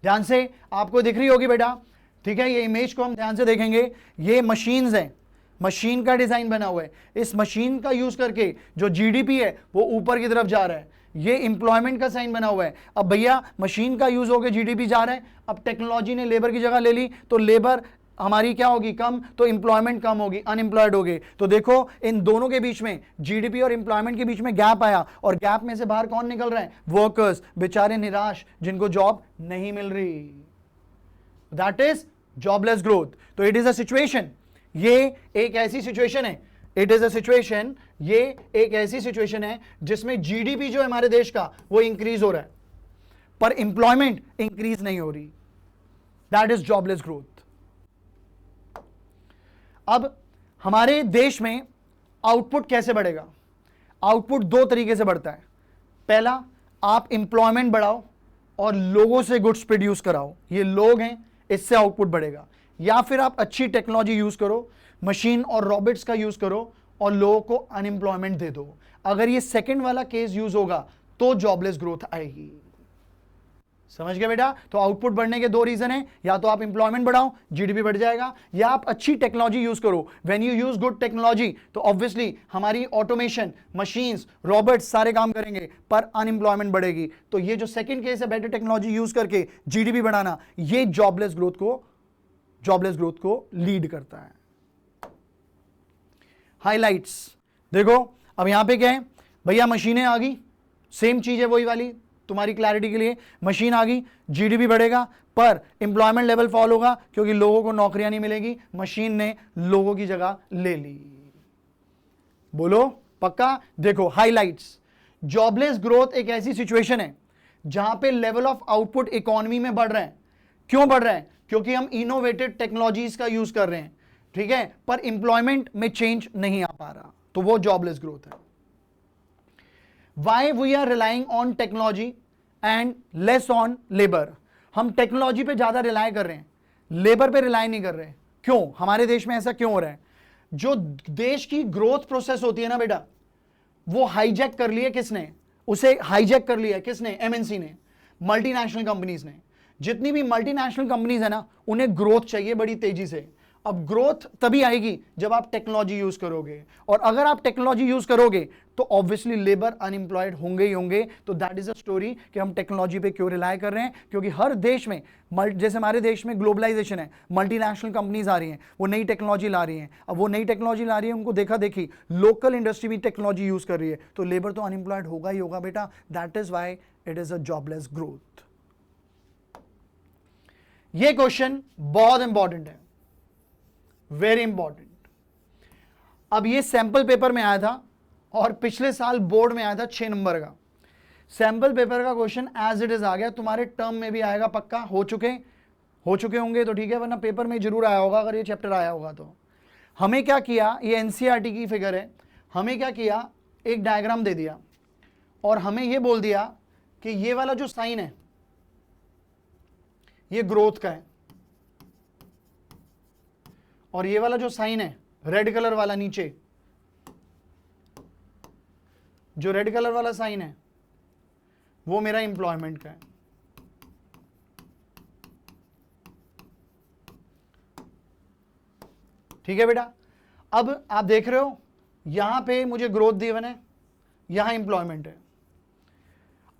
ध्यान से, आपको दिख रही होगी बेटा, ठीक है, ये इमेज को हम ध्यान से देखेंगे, ये मशीन्स हैं, मशीन का डिजाइन बना हुआ है, इस मशीन का यूज करके जो जीडीपी है वो ऊपर की तरफ जा रहा है, ये इंप्लॉयमेंट का साइन बना हुआ है। अब भैया मशीन का यूज होकर जीडीपी जा रहा है, अब टेक्नोलॉजी ने लेबर की जगह ले ली तो लेबर हमारी क्या होगी, कम, तो इंप्लॉयमेंट कम होगी, अनएम्प्लॉयड होगी। तो देखो इन दोनों के बीच में, जीडीपी और इंप्लॉयमेंट के बीच में गैप आया, और गैप में से बाहर कौन निकल रहा है, वर्कर्स, बेचारे निराश, जिनको जॉब नहीं मिल रही। That is jobless growth. तो इट इज अ सिचुएशन, ये एक ऐसी सिचुएशन है, इट इज अ सिचुएशन, ये एक ऐसी सिचुएशन है जिसमें जीडीपी जो है हमारे देश का वो इंक्रीज हो रहा है, पर इंप्लॉयमेंट इंक्रीज नहीं हो रही। That is jobless growth. अब हमारे देश में आउटपुट कैसे बढ़ेगा, आउटपुट दो तरीके से बढ़ता है। पहला, आप इंप्लॉयमेंट बढ़ाओ और लोगों से गुड्स प्रोड्यूस कराओ, ये लोग हैं, इससे आउटपुट बढ़ेगा। या फिर आप अच्छी टेक्नोलॉजी यूज करो, मशीन और रॉबोट्स का यूज करो और लोगों को अनएम्प्लॉयमेंट दे दो। अगर ये सेकंड वाला केस यूज होगा तो जॉबलेस ग्रोथ आएगी। समझ गए बेटा? तो आउटपुट बढ़ने के दो रीजन है, या तो आप इंप्लॉयमेंट बढ़ाओ, जीडीपी बढ़ जाएगा, या आप अच्छी टेक्नोलॉजी यूज करो। When you use good technology तो ऑब्वियसली हमारी ऑटोमेशन, मशीन्स, रोबोट्स सारे काम करेंगे, पर अनएम्प्लॉयमेंट बढ़ेगी। तो ये जो सेकंड केस है, बेटर टेक्नोलॉजी यूज करके जीडीपी बढ़ाना, ये जॉबलेस ग्रोथ को लीड करता है। हाइलाइट्स देखो, अब यहां पे क्या है भैया, मशीनें आ गई, सेम चीज है वही वाली, तुम्हारी क्लैरिटी के लिए, मशीन आ गई, जीडीपी बढ़ेगा, पर एम्प्लॉयमेंट लेवल फॉल होगा क्योंकि लोगों को नौकरियां नहीं मिलेगी, मशीन ने लोगों की जगह ले ली। बोलो पक्का? देखो हाइलाइट्स, जॉबलेस ग्रोथ एक ऐसी सिचुएशन है जहां पे लेवल ऑफ आउटपुट इकोनॉमी में बढ़ रहे हैं। क्यों बढ़ रहे हैं? क्योंकि हम इनोवेटेड टेक्नोलॉजीज का यूज कर रहे हैं, ठीक है, पर इंप्लॉयमेंट में चेंज नहीं आ पा रहा, तो वो जॉबलेस ग्रोथ है। Why we are relying on technology and less on labour? हम टेक्नोलॉजी पे ज्यादा रिलाय कर रहे हैं, लेबर पे रिलाय नहीं कर रहे। क्यों? हमारे देश में ऐसा क्यों हो रहा है? जो देश की ग्रोथ प्रोसेस होती है ना बेटा, वो हाईजैक कर लिया किसने? उसे हाईजैक कर लिया किसने? एमएनसी ने, मल्टीनेशनल कंपनीज ने। जितनी भी मल्टीनेशनल कंपनीज है ना, उन्हें ग्रोथ चाहिए बड़ी तेजी से। अब ग्रोथ तभी आएगी जब आप टेक्नोलॉजी यूज करोगे, और अगर आप टेक्नोलॉजी यूज करोगे तो ऑब्वियसली लेबर अनएम्प्लॉयड होंगे ही होंगे। तो दैट इज अ स्टोरी कि हम टेक्नोलॉजी पे क्यों रिलाय कर रहे हैं, क्योंकि हर देश में, जैसे हमारे देश में ग्लोबलाइजेशन है, मल्टीनेशनल कंपनीज आ रही हैं, वो नई टेक्नोलॉजी ला रही हैं। अब वो नई टेक्नोलॉजी ला रही है, उनको देखा देखी लोकल इंडस्ट्री भी टेक्नोलॉजी यूज कर रही है, तो लेबर तो अनएम्प्लॉयड होगा ही होगा बेटा। That is why it is a jobless growth. ये क्वेश्चन बहुत इंपॉर्टेंट है, वेरी इंपॉर्टेंट। अब ये सैंपल पेपर में आया था और पिछले साल बोर्ड में आया था 6 नंबर का। सैंपल पेपर का क्वेश्चन एज इट इज आ गया, तुम्हारे टर्म में भी आएगा पक्का। हो चुके होंगे तो ठीक है, वरना पेपर में जरूर आया होगा अगर ये चैप्टर आया होगा तो। हमें क्या किया, ये एनसीईआरटी की फिगर है, हमें क्या किया, एक डायग्राम दे दिया और हमें ये बोल दिया कि ये वाला जो साइन है ये ग्रोथ का है, और ये वाला जो साइन है रेड कलर वाला नीचे, जो रेड कलर वाला साइन है वो मेरा एम्प्लॉयमेंट का है। ठीक है बेटा? अब आप देख रहे हो यहां पे मुझे ग्रोथ गिवन है, यहां एम्प्लॉयमेंट है।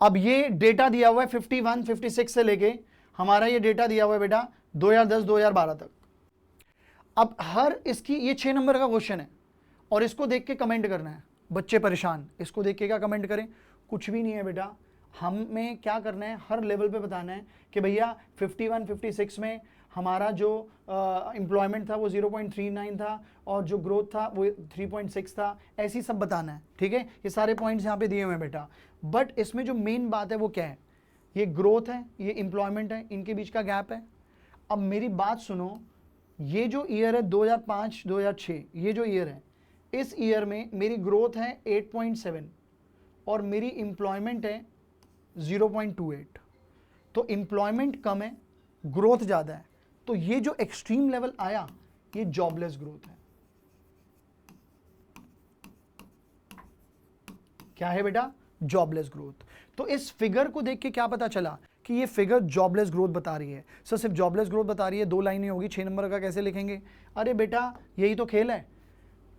अब ये डेटा दिया हुआ है 51 56 से लेके, हमारा ये डेटा दिया हुआ है बेटा 2010 2012 तक। अब हर इसकी, ये 6 नंबर का क्वेश्चन है और इसको देख के कमेंट करना है। बच्चे परेशान, इसको देख के क्या कमेंट करें? कुछ भी नहीं है बेटा, हमें क्या करना है, हर लेवल पे बताना है कि भैया 51 56 में हमारा जो एम्प्लॉयमेंट था वो 0.39 था और जो ग्रोथ था वो 3.6 था, ऐसी सब बताना है। ठीक है, ये सारे पॉइंट्स यहाँ पे दिए हुए हैं बेटा। बट इसमें जो मेन बात है वो क्या है, ये ग्रोथ है, ये एम्प्लॉयमेंट है, इनके बीच का गैप है। अब मेरी बात सुनो, ये जो ईयर है 2005 2006, ये जो ईयर है, इस ईयर में मेरी ग्रोथ है 8.7 और मेरी एम्प्लॉयमेंट है 0.28। तो एम्प्लॉयमेंट कम है, ग्रोथ ज़्यादा है, तो ये जो एक्सट्रीम लेवल आया ये जॉबलेस ग्रोथ है। क्या है बेटा? Jobless growth. तो इस फिगर को देख के क्या पता चला कि ये फिगर जॉबलेस ग्रोथ बता रही है। सर सिर्फ जॉबलेस ग्रोथ बता रही है, 2 लाइनें होगी, 6 नंबर का कैसे लिखेंगे? अरे बेटा यही तो खेल है।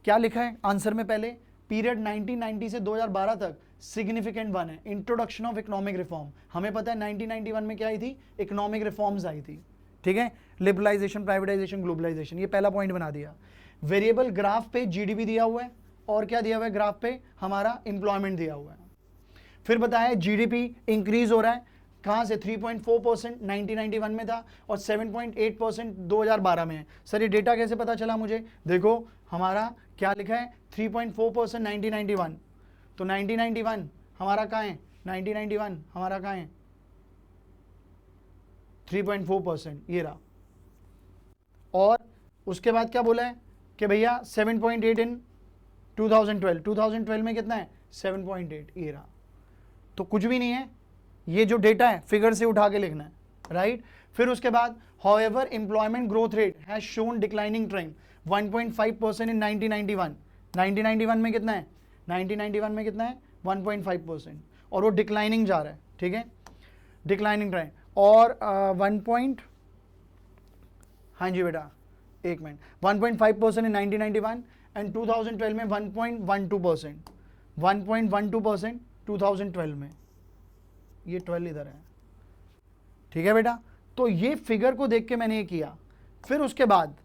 क्या लिखा है आंसर में? पहले पीरियड 1990 से 2012 तक सिग्निफिकेंट वन है, इंट्रोडक्शन ऑफ इकोनॉमिक रिफॉर्म। हमें पता है 1991 में क्या आई थी? इकोनॉमिक रिफॉर्म्स आई थी। ठीक है, लिबरलाइजेशन, प्राइवेटाइजेशन, ग्लोबलाइजेशन, ये पहला पॉइंट बना दिया। वेरिएबल ग्राफ पे जीडीपी दिया हुआ है और क्या दिया हुआ है ग्राफ पे? हमारा एम्प्लॉयमेंट दिया हुआ है। फिर बताया जीडीपी इंक्रीज हो रहा है, कहाँ से? 3.4% 1991 में था और 7.8% 2012 में है। सर ये डेटा कैसे पता चला मुझे? देखो हमारा क्या लिखा है, 3.4% 1991, तो 1991 हमारा कहाँ है? 1991 हमारा कहाँ है? 3.4%, ये रहा। और उसके बाद क्या बोला है कि भैया 7.8 इन 2012 में कितना है? 7.8, ये रहा। तो कुछ भी नहीं है, ये जो डेटा है फिगर से उठा के लिखना है, राइट? फिर उसके बाद however employment growth rate has shown declining trend 1.5% इन 1991। 1991 में कितना है? 1991 में कितना है? 1.5%, और वो डिक्लाइनिंग जा रहा है। ठीक है, डिक्लाइनिंग ट्रेंड। और हाँ जी बेटा, एक मिनट, 1.5% इन 1991 एंड 2012 में 1.12%, 1.12% 2012 में, ये 12 इधर है, ठीक है बेटा। तो ये फिगर को देख के मैंने ये किया। फिर उसके बाद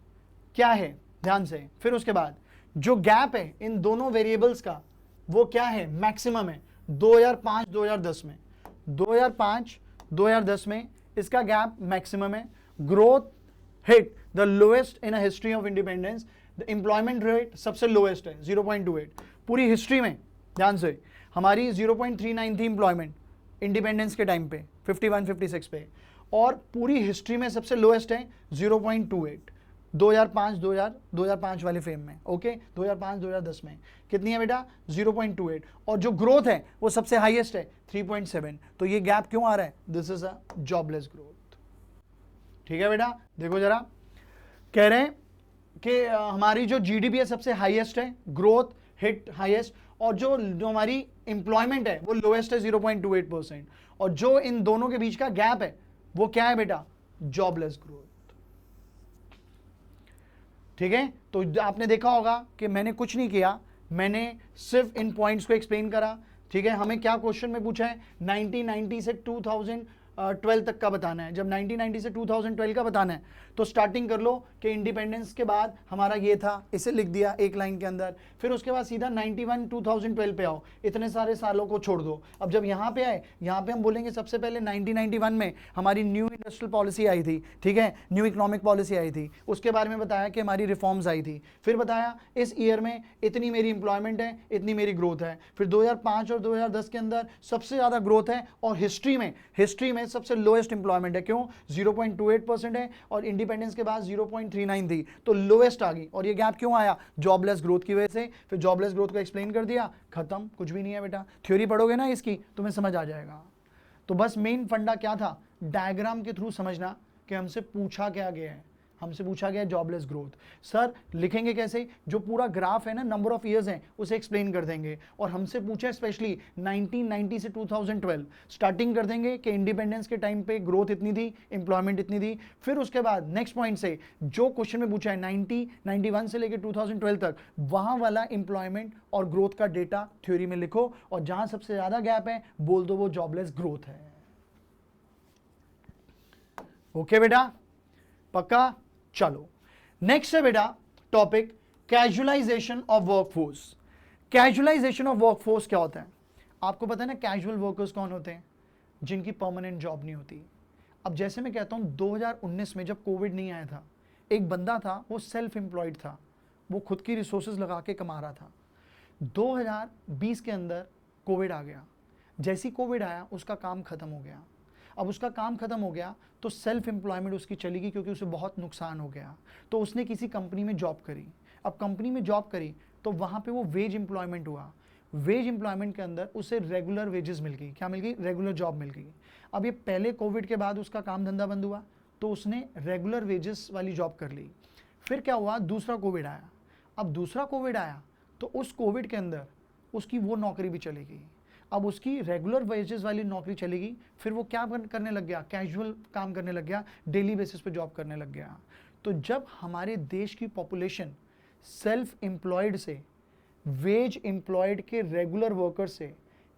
क्या है, ध्यान से, फिर उसके बाद जो गैप है इन दोनों वेरिएबल्स का वो क्या है, मैक्सिमम है 2005-2010 में, 2005-2010 में इसका गैप मैक्सिमम है। Growth hit the lowest in a history of independence, the employment rate सबसे लोएस्ट है 0.28 पूरी हिस्ट्री में। ध्यान से, हमारी 0.39 थी एम्प्लॉयमेंट इंडिपेंडेंस के टाइम पे 51-56 पे, और पूरी हिस्ट्री में सबसे लोएस्ट है 0.28 2005 वाले फ्रेम में। ओके, 2005-2010 में कितनी है बेटा, 0.28, और जो ग्रोथ है वो सबसे हाईएस्ट है 3.7। तो ये गैप क्यों आ रहा है, this is a jobless growth. ठीक है बेटा, देखो जरा, कह रहे हैं कि हमारी जो जीडीपी है सबसे हाईएस्ट है, ग्रोथ हिट हाईएस्ट, और जो हमारी एम्प्लॉयमेंट है वो लोएस्ट है 0.28%, और जो इन दोनों के बीच का गैप है वो क्या है बेटा, जॉबलेस ग्रोथ। ठीक है, तो आपने देखा होगा कि मैंने कुछ नहीं किया, मैंने सिर्फ इन पॉइंट्स को एक्सप्लेन करा। ठीक है, हमें क्या क्वेश्चन में पूछा है, 1990 से 2012 तक का बताना है। जब 1990 से 2012 का बताना है तो स्टार्टिंग कर लो कि इंडिपेंडेंस के बाद हमारा ये था, इसे लिख दिया एक लाइन के अंदर। फिर उसके बाद सीधा 91-2012 पे आओ, इतने सारे सालों को छोड़ दो। अब जब यहाँ पे आए, यहाँ पे हम बोलेंगे सबसे पहले 1991 में हमारी न्यू इंडस्ट्रियल पॉलिसी आई थी, ठीक है, न्यू इकोनॉमिक पॉलिसी आई थी, उसके बारे में बताया कि हमारी रिफॉर्म्स आई थी। फिर बताया इस ईयर में इतनी मेरी इंप्लॉयमेंट है, इतनी मेरी ग्रोथ है। फिर 2005 और 2010 के अंदर सबसे ज़्यादा ग्रोथ है, और हिस्ट्री में सबसे लोएस्ट इंप्लॉयमेंट है। क्यों, 0.28% है, और इंडिपेंडेंस के बाद 0.39 थी, तो लोएस्ट आ गई। और ये गैप क्यों आया, जॉबलेस ग्रोथ की वजह से। फिर जॉबलेस ग्रोथ को एक्सप्लेन कर दिया, खत्म, कुछ भी नहीं है बेटा। थ्योरी पढ़ोगे ना इसकी, तुम्हें समझ आ जाएगा। तो बस मेन फंडा क्या था, डायग्राम के थ्रू समझना कि हमसे पूछा क्या गया है। हमसे पूछा गया जॉबलेस ग्रोथ। सर लिखेंगे कैसे, जो पूरा ग्राफ है ना, नंबर ऑफ ईयर्स हैं, उसे एक्सप्लेन कर देंगे। और हमसे पूछा स्पेशली 1990 से 2012 स्टार्टिंग कर देंगे कि इंडिपेंडेंस के टाइम पे ग्रोथ इतनी थी, एम्प्लॉयमेंट इतनी थी। फिर उसके बाद नेक्स्ट पॉइंट से जो क्वेश्चन में पूछा है 91 से लेकर 2012 तक, वहां वाला एम्प्लॉयमेंट और ग्रोथ का डेटा थ्योरी में लिखो, और जहां सबसे ज्यादा गैप है बोल दो वो जॉबलेस ग्रोथ है। ओके बेटा, पक्का। चलो नेक्स्ट है बेटा topic, casualisation of workforce. Casualisation of workforce क्या होता है, आपको पता है ना, कैजुअल वर्कर्स कौन होते हैं, जिनकी परमानेंट जॉब नहीं होती। अब जैसे मैं कहता हूं 2019 में जब कोविड नहीं आया था, एक बंदा था, वो सेल्फ एम्प्लॉयड था, वो खुद की रिसोर्सेज लगा के कमा रहा था। 2020 के अंदर कोविड आ गया, जैसी कोविड आया उसका काम खत्म हो गया। अब उसका काम खत्म हो गया तो सेल्फ एम्प्लॉयमेंट उसकी चली गई, क्योंकि उसे बहुत नुकसान हो गया। तो उसने किसी कंपनी में जॉब करी। अब कंपनी में जॉब करी तो वहाँ पे वो वेज एम्प्लॉयमेंट हुआ। वेज एम्प्लॉयमेंट के अंदर उसे रेगुलर वेजेस मिल गई। क्या मिल गई, रेगुलर जॉब मिल गई। अब ये पहले कोविड के बाद उसका काम धंधा बंद हुआ, तो उसने रेगुलर वेजेस वाली जॉब कर ली। फिर क्या हुआ, दूसरा कोविड आया। अब दूसरा कोविड आया तो उस कोविड के अंदर उसकी वो नौकरी भी चली गई। अब उसकी रेगुलर वेजेस वाली नौकरी चलेगी, फिर वो क्या करने लग गया, कैजुअल काम करने लग गया, डेली बेसिस पे जॉब करने लग गया। तो जब हमारे देश की पॉपुलेशन सेल्फ एम्प्लॉयड से, वेज एम्प्लॉयड के रेगुलर वर्कर्स से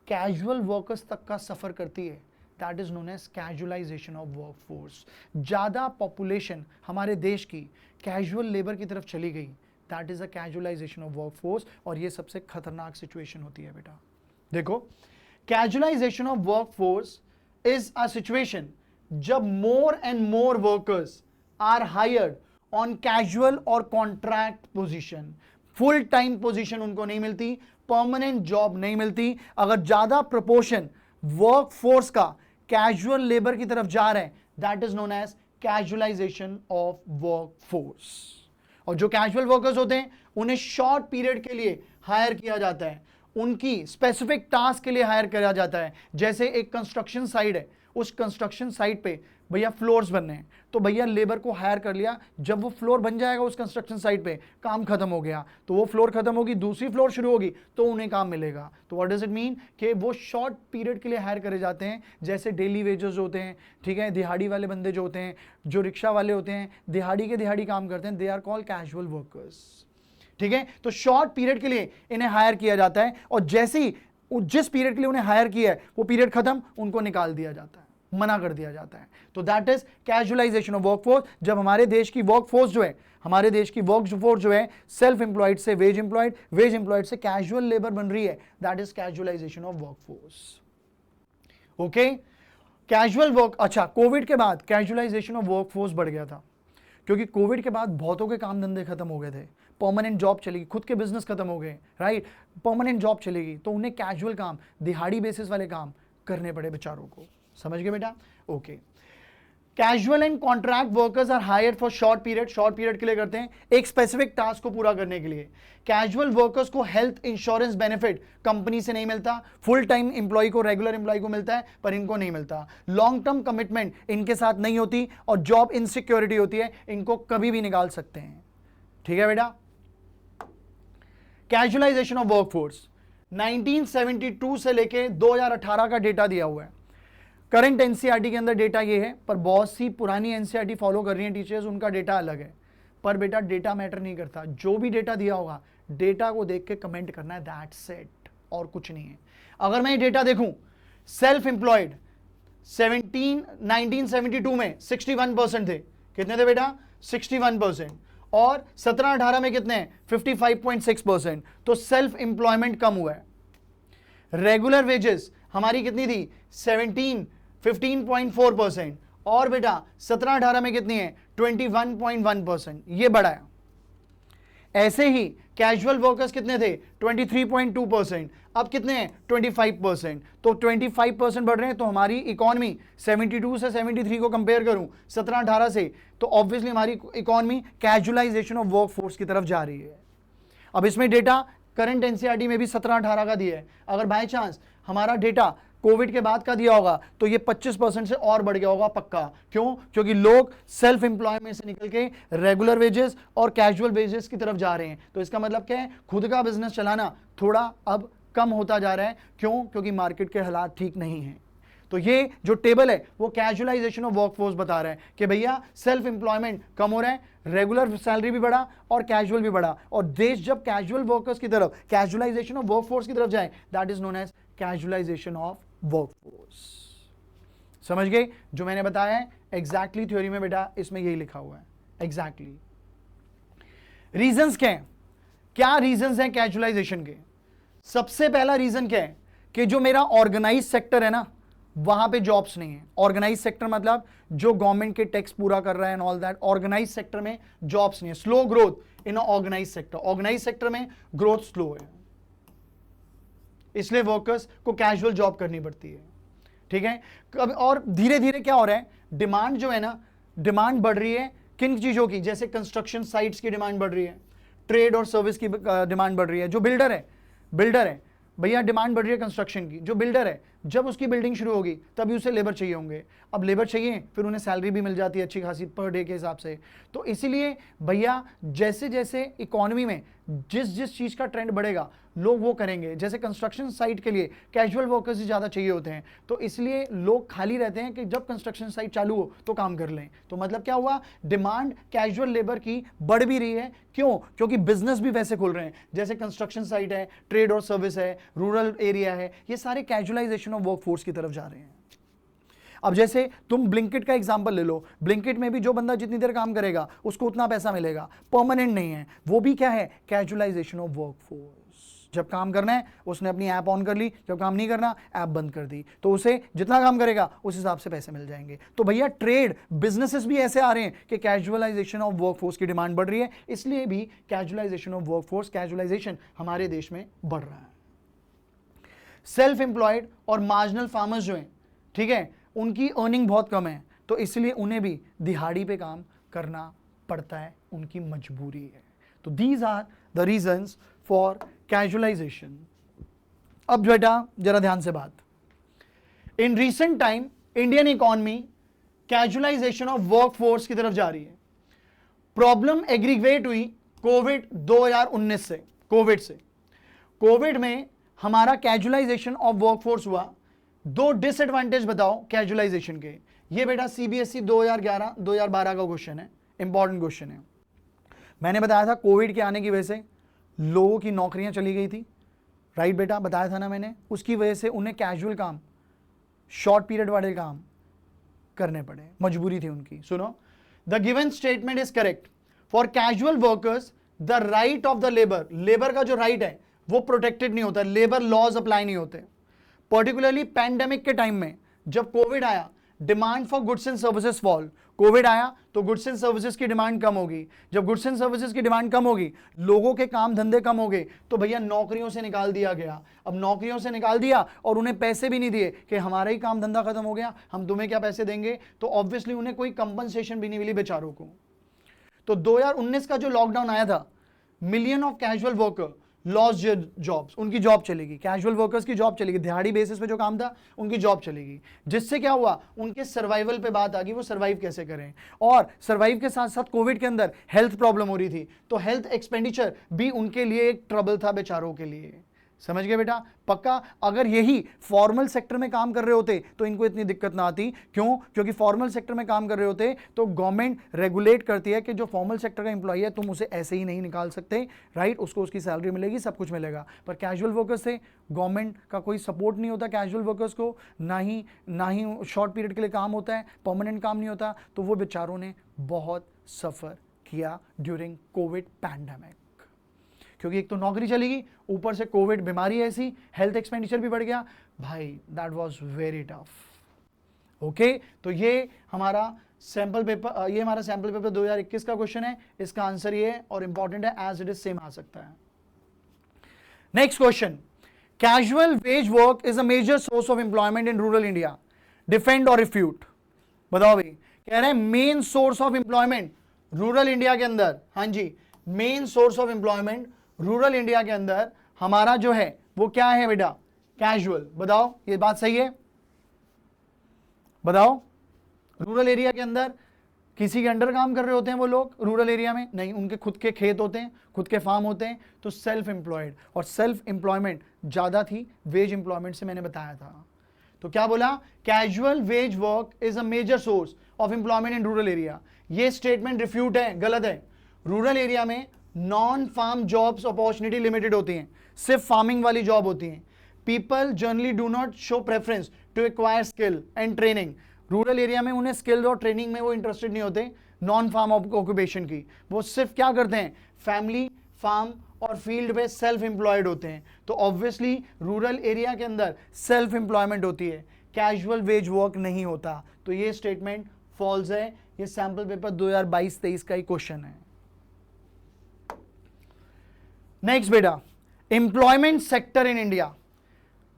कैजुअल वर्कर्स तक का सफ़र करती है, that is known as casualisation of workforce. ज़्यादा पॉपुलेशन हमारे देश की कैजुअल लेबर की तरफ चली गई, that is a casualisation of workforce, और ये सबसे खतरनाक सिचुएशन होती है बेटा। देखो, casualisation of workforce is a situation जब more and more workers are hired on casual और contract position. Full time position उनको नहीं मिलती, परमानेंट जॉब नहीं मिलती। अगर ज्यादा प्रोपोर्शन वर्कफोर्स का कैजुअल लेबर की तरफ जा रहे हैं, that is known as casualisation of workforce. और जो कैजुअल वर्कर्स होते हैं उन्हें शॉर्ट पीरियड के लिए हायर किया जाता है, उनकी स्पेसिफिक टास्क के लिए हायर किया जाता है। जैसे एक कंस्ट्रक्शन साइट है, उस कंस्ट्रक्शन साइट पे भैया फ्लोर्स बनने हैं, तो भैया लेबर को हायर कर लिया, जब वो फ्लोर बन जाएगा उस कंस्ट्रक्शन साइट पे, काम खत्म हो गया, तो वो फ्लोर खत्म होगी, दूसरी फ्लोर शुरू होगी, तो उन्हें काम मिलेगा। तो व्हाट डज इट मीन कि वो शॉर्ट पीरियड के लिए हायर करे जाते हैं, जैसे डेली वेजेस होते हैं, ठीक है, दिहाड़ी वाले बंदे जो होते हैं, जो रिक्शा वाले होते हैं, दिहाड़ी के दिहाड़ी काम करते हैं, they are called casual workers, ठीक है। तो शॉर्ट पीरियड के लिए इन्हें हायर किया जाता है, और जैसे ही जिस पीरियड के लिए उन्हें हायर किया है वो पीरियड खत्म, उनको निकाल दिया जाता है, मना कर दिया जाता है। तो that is casualisation of workforce. जब हमारे देश की वर्कफोर्स जो है, हमारे देश की वर्कफोर्स जो है सेल्फ एम्प्लॉयड से वेज एम्प्लॉयड, वेज एम्प्लॉयड से कैजुअल लेबर बन रही है, that is casualisation of workforce. Okay, casual work. अच्छा, कोविड के बाद कैजुअलाइजेशन ऑफ वर्कफोर्स बढ़ गया था, क्योंकि कोविड के बाद बहुतों के काम धंधे खत्म हो गए थे, परमानेंट जॉब चलेगी, खुद के बिजनेस खत्म हो गए, राइट, परमानेंट जॉब चलेगी, तो उन्हें कैजुअल काम, दिहाड़ी बेसिस वाले काम करने पड़े बेचारों को। समझ गए बेटा? Okay. Casual and contract workers are hired for short period, short period के लिए करते हैं, एक स्पेसिफिक टास्क को पूरा करने के लिए। कैजुअल वर्कर्स को हेल्थ इंश्योरेंस बेनिफिट कंपनी से नहीं मिलता, फुल टाइम एम्प्लॉय को, रेगुलर एम्प्लॉय को मिलता है, पर इनको नहीं मिलता। लॉन्ग टर्म कमिटमेंट इनके साथ नहीं होती, और जॉब इनसिक्योरिटी होती है, इनको कभी भी निकाल सकते हैं। ठीक है बेटा? कैजुअलाइजेशन ऑफ वर्कफोर्स 1972 से लेके 2018 का डेटा दिया हुआ है। करंट एनसीईआरटी के अंदर डेटा ये है, पर बहुत सी पुरानी एनसीईआरटी फॉलो कर रही हैं टीचर्स, उनका डेटा अलग है। पर बेटा डेटा मैटर नहीं करता, जो भी डेटा दिया होगा डेटा को देख के कमेंट करना है, दैट्स इट, और कुछ नहीं है। अगर मैं ये डेटा देखूं, सेल्फ एम्प्लॉयड 1972 में 61% थे। कितने थे बेटा? 61%। और 17-18 में कितने? 55.6%। तो सेल्फ एम्प्लॉयमेंट कम हुआ है। रेगुलर वेजेस हमारी कितनी थी? 15.4%। और बेटा 17-18 में कितनी है? 21.1%। ये बढ़ा है। ऐसे ही कैजुअल वर्कर्स कितने थे? 23.2%। अब कितने हैं? 25%। तो 25% बढ़ रहे हैं। तो हमारी इकोनॉमी 72 से 73 को कंपेयर करूं 17-18 से, तो ऑब्वियसली हमारी इकोनॉमी कैजुअलाइजेशन ऑफ वर्कफोर्स की तरफ जा रही है। अब इसमें डेटा करंट एनसीईआरटी में भी 17-18 का दिया है। अगर बाय चांस हमारा डेटा कोविड के बाद का दिया होगा तो ये 25% से और बढ़ गया होगा पक्का। क्यों? क्योंकि लोग सेल्फ एम्प्लॉयमेंट से निकल के रेगुलर वेजेस और कैजुअल वेजेस की तरफ जा रहे हैं। तो इसका मतलब क्या है? खुद का बिजनेस चलाना थोड़ा अब कम होता जा रहा है। क्यों? क्योंकि मार्केट के हालात ठीक नहीं हैं। तो ये जो टेबल है वो कैजुअलाइजेशन ऑफ वर्कफोर्स बता रहा है कि भैया सेल्फ एम्प्लॉयमेंट कम हो रहा है, रेगुलर सैलरी भी बढ़ा और कैजुअल भी बढ़ा। और देश जब कैजुअल वर्कर्स की तरफ, कैजुअलाइजेशन ऑफ वर्कफोर्स की तरफ जाए, that is known as casualisation of workforce. समझ गए? जो मैंने बताया है एग्जैक्टली थ्योरी में बेटा इसमें यही लिखा हुआ है एग्जैक्टली। रीजंस क्या है? क्या रीजंस हैं कैजुअलाइजेशन के? सबसे पहला रीजन क्या है कि जो मेरा ऑर्गेनाइज सेक्टर है ना, वहां पे जॉब्स नहीं है। ऑर्गेनाइज सेक्टर मतलब जो गवर्नमेंट के टैक्स पूरा कर रहा है and all that, organise sector में जॉब्स नहीं है। Slow growth in organise sector, organise sector में ग्रोथ स्लो है, इसलिए वर्कर्स को कैजुअल जॉब करनी पड़ती है। ठीक है? और धीरे धीरे क्या हो रहा है, डिमांड जो है ना, डिमांड बढ़ रही है किन चीजों की? जैसे कंस्ट्रक्शन साइट्स की डिमांड बढ़ रही है, ट्रेड और सर्विस की डिमांड बढ़ रही है। जो बिल्डर है भैया, डिमांड बढ़ रही है कंस्ट्रक्शन की। जो बिल्डर है, जब उसकी बिल्डिंग शुरू होगी तभी उसे लेबर चाहिए होंगे। अब लेबर चाहिए, फिर उन्हें सैलरी भी मिल जाती है अच्छी खासी पर डे के हिसाब से। तो इसीलिए भैया जैसे जैसे इकोनॉमी में जिस जिस चीज़ का ट्रेंड बढ़ेगा लोग वो करेंगे। जैसे कंस्ट्रक्शन साइट के लिए कैजुअल वर्कर्स ही ज़्यादा चाहिए होते हैं, तो इसलिए लोग खाली रहते हैं कि जब कंस्ट्रक्शन साइट चालू हो तो काम कर लें। तो मतलब क्या हुआ, डिमांड कैजुअल लेबर की बढ़ भी रही है। क्यों? क्योंकि बिजनेस भी वैसे खुल रहे हैं, जैसे कंस्ट्रक्शन साइट है, ट्रेड और सर्विस है, रूरल एरिया है, ये सारे कैजुअलाइजेशन ऑफ वर्कफोर्स की तरफ जा रहे हैं। अब जैसे तुम ब्लिंकिट का एग्जांपल ले लो, ब्लिंकिट में भी जो बंदा जितनी देर काम करेगा उसको उतना पैसा मिलेगा, परमानेंट नहीं है। वो भी क्या है? Casualisation of workforce. जब काम करना है उसने अपनी ऐप ऑन कर ली, जब काम नहीं करना ऐप बंद कर दी, तो उसे जितना काम करेगा उस हिसाब से पैसे मिल जाएंगे। तो भैया ट्रेड बिजनेसेस भी ऐसे आ रहे हैं कि कैजुअलाइजेशन ऑफ वर्कफोर्स की डिमांड बढ़ रही है, इसलिए भी कैजुअलाइजेशन ऑफ वर्कफोर्स, कैजुअलाइजेशन हमारे देश में बढ़ रहा है। सेल्फ एम्प्लॉयड और मार्जिनल फार्मर्स जो हैं, ठीक है, उनकी अर्निंग बहुत कम है, तो इसलिए उन्हें भी दिहाड़ी पे काम करना पड़ता है, उनकी मजबूरी है। तो these are the reasons for casualisation. अब बेटा जरा ध्यान से बात, in recent time Indian economy casualisation of workforce की तरफ जा रही है। प्रॉब्लम एग्रीवेट हुई कोविड 2019 से। कोविड में हमारा कैजुअलाइजेशन ऑफ वर्कफोर्स हुआ। दो डिसएडवांटेज बताओ कैजुअलाइजेशन के। ये बेटा सीबीएसई 2011-2012 का क्वेश्चन है, इंपॉर्टेंट क्वेश्चन है। मैंने बताया था कोविड के आने की वजह से लोगों की नौकरियां चली गई थी, राइट बेटा, बताया था ना मैंने। उसकी वजह से उन्हें कैजुअल काम, शॉर्ट पीरियड वाले काम करने पड़े, मजबूरी थी उनकी। सुनो, the given statement is correct. For casual workers the right of the labour का जो राइट है वो प्रोटेक्टेड नहीं होता, लेबर लॉज अप्लाई नहीं होते। पर्टिकुलरली पैंडेमिक के टाइम में जब कोविड आया, demand for goods and services fall. Covid आया तो गुड्स एंड सर्विसेज की डिमांड कम होगी। जब गुड्स एंड सर्विसेज की डिमांड कम होगी, लोगों के काम धंधे कम हो गए, तो भैया नौकरियों से निकाल दिया गया। अब नौकरियों से निकाल दिया और उन्हें पैसे भी नहीं दिए कि हमारा ही काम धंधा खत्म हो गया, हम तुम्हें क्या पैसे देंगे, तो ऑब्वियसली उन्हें कोई कंपनसेशन भी नहीं मिली बेचारों को। तो 2019 का जो लॉकडाउन आया था, million of casual worker loss jobs, उनकी जॉब चलेगी, कैजुअल वर्कर्स की जॉब चलेगी, दिहाड़ी बेसिस पे जो काम था उनकी जॉब चलेगी। जिससे क्या हुआ, उनके सर्वाइवल पे बात आ गई, वो सर्वाइव कैसे करें। और सर्वाइव के साथ साथ कोविड के अंदर हेल्थ प्रॉब्लम हो रही थी, तो हेल्थ एक्सपेंडिचर भी उनके लिए एक ट्रबल था बेचारों के लिए। समझ गए बेटा, पक्का। अगर यही फॉर्मल सेक्टर में काम कर रहे होते तो इनको इतनी दिक्कत ना आती। क्यों? क्योंकि फॉर्मल सेक्टर में काम कर रहे होते तो गवर्नमेंट रेगुलेट करती है कि जो फॉर्मल सेक्टर का एम्प्लॉय है तुम उसे ऐसे ही नहीं निकाल सकते, राइट, उसको उसकी सैलरी मिलेगी, सब कुछ मिलेगा। पर कैजुअल वर्कर्स से गवर्नमेंट का कोई सपोर्ट नहीं होता कैजुअल वर्कर्स को, ना ही शॉर्ट पीरियड के लिए काम होता है, परमानेंट काम नहीं होता। तो वो बेचारों ने बहुत सफ़र किया ड्यूरिंग कोविड पैंडेमिक, क्योंकि एक तो नौकरी चली गई, ऊपर से कोविड बीमारी ऐसी, हेल्थ एक्सपेंडिचर भी बढ़ गया। भाई that was very tough. Okay, तो ये हमारा सैंपल पेपर 2021 का क्वेश्चन है। इसका आंसर ये है और इंपॉर्टेंट है, एज इट इज सेम आ सकता है। Next question, casual wage work is a major source of employment in rural India, defend or refute. बताओ भाई, कह रहे हैं main source of employment rural India के अंदर। हाँ जी, main source of employment rural India के अंदर हमारा जो है वो क्या है बेटा, कैजुअल। बताओ ये बात सही है, बताओ। रूरल एरिया के अंदर किसी के अंडर काम कर रहे होते हैं वो लोग रूरल एरिया में? नहीं, उनके खुद के खेत होते हैं, खुद के फार्म होते हैं, तो सेल्फ एम्प्लॉयड। और सेल्फ एम्प्लॉयमेंट ज्यादा थी वेज एम्प्लॉयमेंट से, मैंने बताया था। तो क्या बोला, casual wage work is a major source of employment in rural area. ये स्टेटमेंट रिफ्यूट है, गलत है। रूरल एरिया में non farm jobs opportunity limited होती हैं, सिर्फ फार्मिंग वाली जॉब होती हैं। People generally do not show preference to acquire skill and training. Rural area में उन्हें स्किल और ट्रेनिंग में वो इंटरेस्टेड नहीं होते नॉन फार्म ऑक्यूपेशन की। वो सिर्फ क्या करते हैं, फैमिली फार्म और फील्ड पे सेल्फ एम्प्लॉयड होते हैं। तो ऑब्वियसली रूरल एरिया के अंदर सेल्फ एम्प्लॉयमेंट होती है, कैजुअल वेज वर्क नहीं होता। तो ये स्टेटमेंट फॉल्स है। ये सैंपल पेपर 2022-23 का ही क्वेश्चन है। नेक्स्ट बेटा, एम्प्लॉयमेंट सेक्टर इन इंडिया।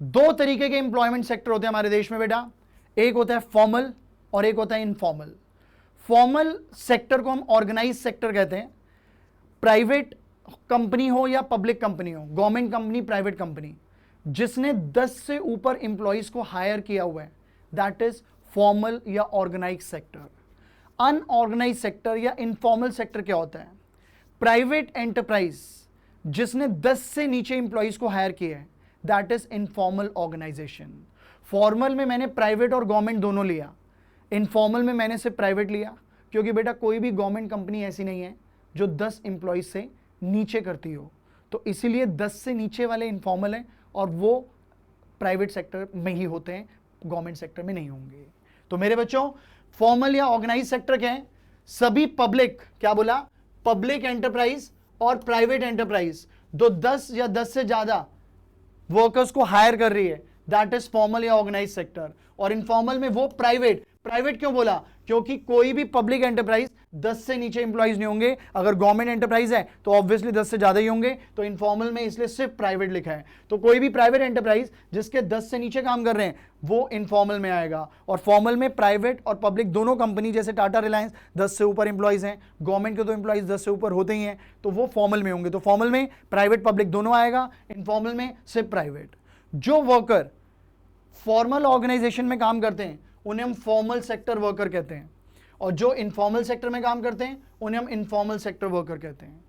दो तरीके के एम्प्लॉयमेंट सेक्टर होते हैं हमारे देश में बेटा, एक होता है फॉर्मल और एक होता है इनफॉर्मल। फॉर्मल सेक्टर को हम ऑर्गेनाइज सेक्टर कहते हैं। प्राइवेट कंपनी हो या पब्लिक कंपनी हो, गवर्नमेंट कंपनी, प्राइवेट कंपनी, जिसने 10 से ऊपर एम्प्लॉयज को हायर किया हुआ है, दैट इज फॉर्मल या ऑर्गेनाइज सेक्टर। अनऑर्गेनाइज सेक्टर या इनफॉर्मल सेक्टर क्या होता है, प्राइवेट एंटरप्राइज जिसने 10 से नीचे एम्प्लॉयज को हायर किया है, that is informal organisation. Formal में मैंने प्राइवेट और गवर्नमेंट दोनों लिया, इनफॉर्मल में मैंने सिर्फ प्राइवेट लिया, क्योंकि बेटा कोई भी गवर्नमेंट कंपनी ऐसी नहीं है जो 10 एम्प्लॉयज से नीचे करती हो। तो इसीलिए 10 से नीचे वाले इनफॉर्मल हैं और वो प्राइवेट सेक्टर में ही होते हैं, गवर्नमेंट सेक्टर में नहीं होंगे। तो मेरे बच्चों, फॉर्मल या ऑर्गेनाइज सेक्टर क्या है, सभी पब्लिक, क्या बोला, पब्लिक एंटरप्राइज और प्राइवेट एंटरप्राइज जो 10 या 10 से ज्यादा वर्कर्स को हायर कर रही है, दैट इज फॉर्मल या ऑर्गेनाइज सेक्टर। और इनफॉर्मल में वो प्राइवेट क्यों बोला, क्योंकि कोई भी पब्लिक एंटरप्राइज 10 से नीचे एम्प्लॉइज नहीं होंगे। अगर गवर्नमेंट एंटरप्राइज है तो ऑब्वियसली 10 से ज्यादा ही होंगे, तो इनफॉर्मल में इसलिए सिर्फ प्राइवेट लिखा है। तो कोई भी प्राइवेट एंटरप्राइज जिसके 10 से नीचे काम कर रहे हैं वो इनफॉर्मल में आएगा। और फॉर्मल में प्राइवेट और पब्लिक दोनों कंपनी, जैसे टाटा रिलायंस 10 से ऊपर एम्प्लॉइज हैं, गवर्नमेंट के तो एम्प्लॉइज 10 से ऊपर होते ही हैं, तो वो फॉर्मल में होंगे। तो फॉर्मल में प्राइवेट पब्लिक दोनों आएगा, इनफॉर्मल में सिर्फ प्राइवेट। जो वर्कर फॉर्मल ऑर्गेनाइजेशन में काम करते हैं उन्हें हम फॉर्मल सेक्टर वर्कर कहते हैं, और जो इनफॉर्मल सेक्टर में काम करते हैं उन्हें हम इनफॉर्मल सेक्टर वर्कर कहते हैं।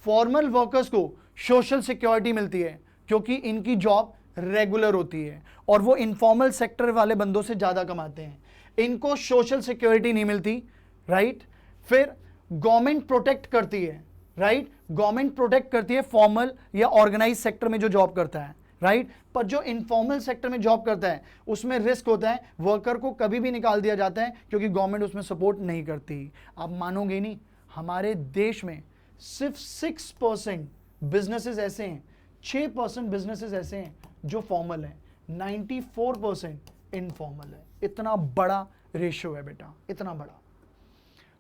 फॉर्मल वर्कर्स को सोशल सिक्योरिटी मिलती है क्योंकि इनकी जॉब रेगुलर होती है, और वो इनफॉर्मल सेक्टर वाले बंदों से ज्यादा कमाते हैं, इनको सोशल सिक्योरिटी नहीं मिलती, राइट। फिर गवर्नमेंट प्रोटेक्ट करती है, राइट, गवर्नमेंट प्रोटेक्ट करती है फॉर्मल या ऑर्गेनाइज सेक्टर में जो जॉब करता है, राइट। पर जो इनफॉर्मल सेक्टर में जॉब करता है उसमें रिस्क होता है, वर्कर को कभी भी निकाल दिया जाता है क्योंकि गवर्नमेंट उसमें सपोर्ट नहीं करती। आप मानोगे नहीं, हमारे देश में सिर्फ 6% बिजनेसेस ऐसे हैं, 6% बिजनेसेस ऐसे हैं जो फॉर्मल है, 94% इनफॉर्मल है। इतना बड़ा रेशियो है बेटा, इतना बड़ा।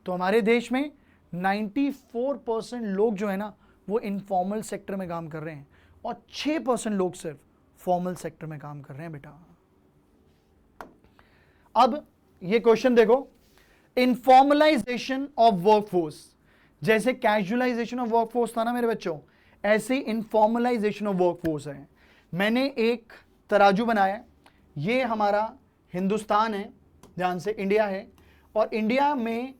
तो हमारे देश में 94% लोग जो है ना वो इनफॉर्मल सेक्टर में काम कर रहे हैं, और 6% लोग सिर्फ फॉर्मल सेक्टर में काम कर रहे हैं बेटा। अब ये क्वेश्चन देखो, इनफॉर्मलाइजेशन ऑफ वर्कफोर्स, जैसे कैजुअलाइजेशन ऑफ वर्कफोर्स था ना मेरे बच्चों, ऐसे इनफॉर्मलाइजेशन ऑफ वर्कफोर्स है। मैंने एक तराजू बनाया, ये हमारा हिंदुस्तान है, ध्यान से, इंडिया है, और इंडिया में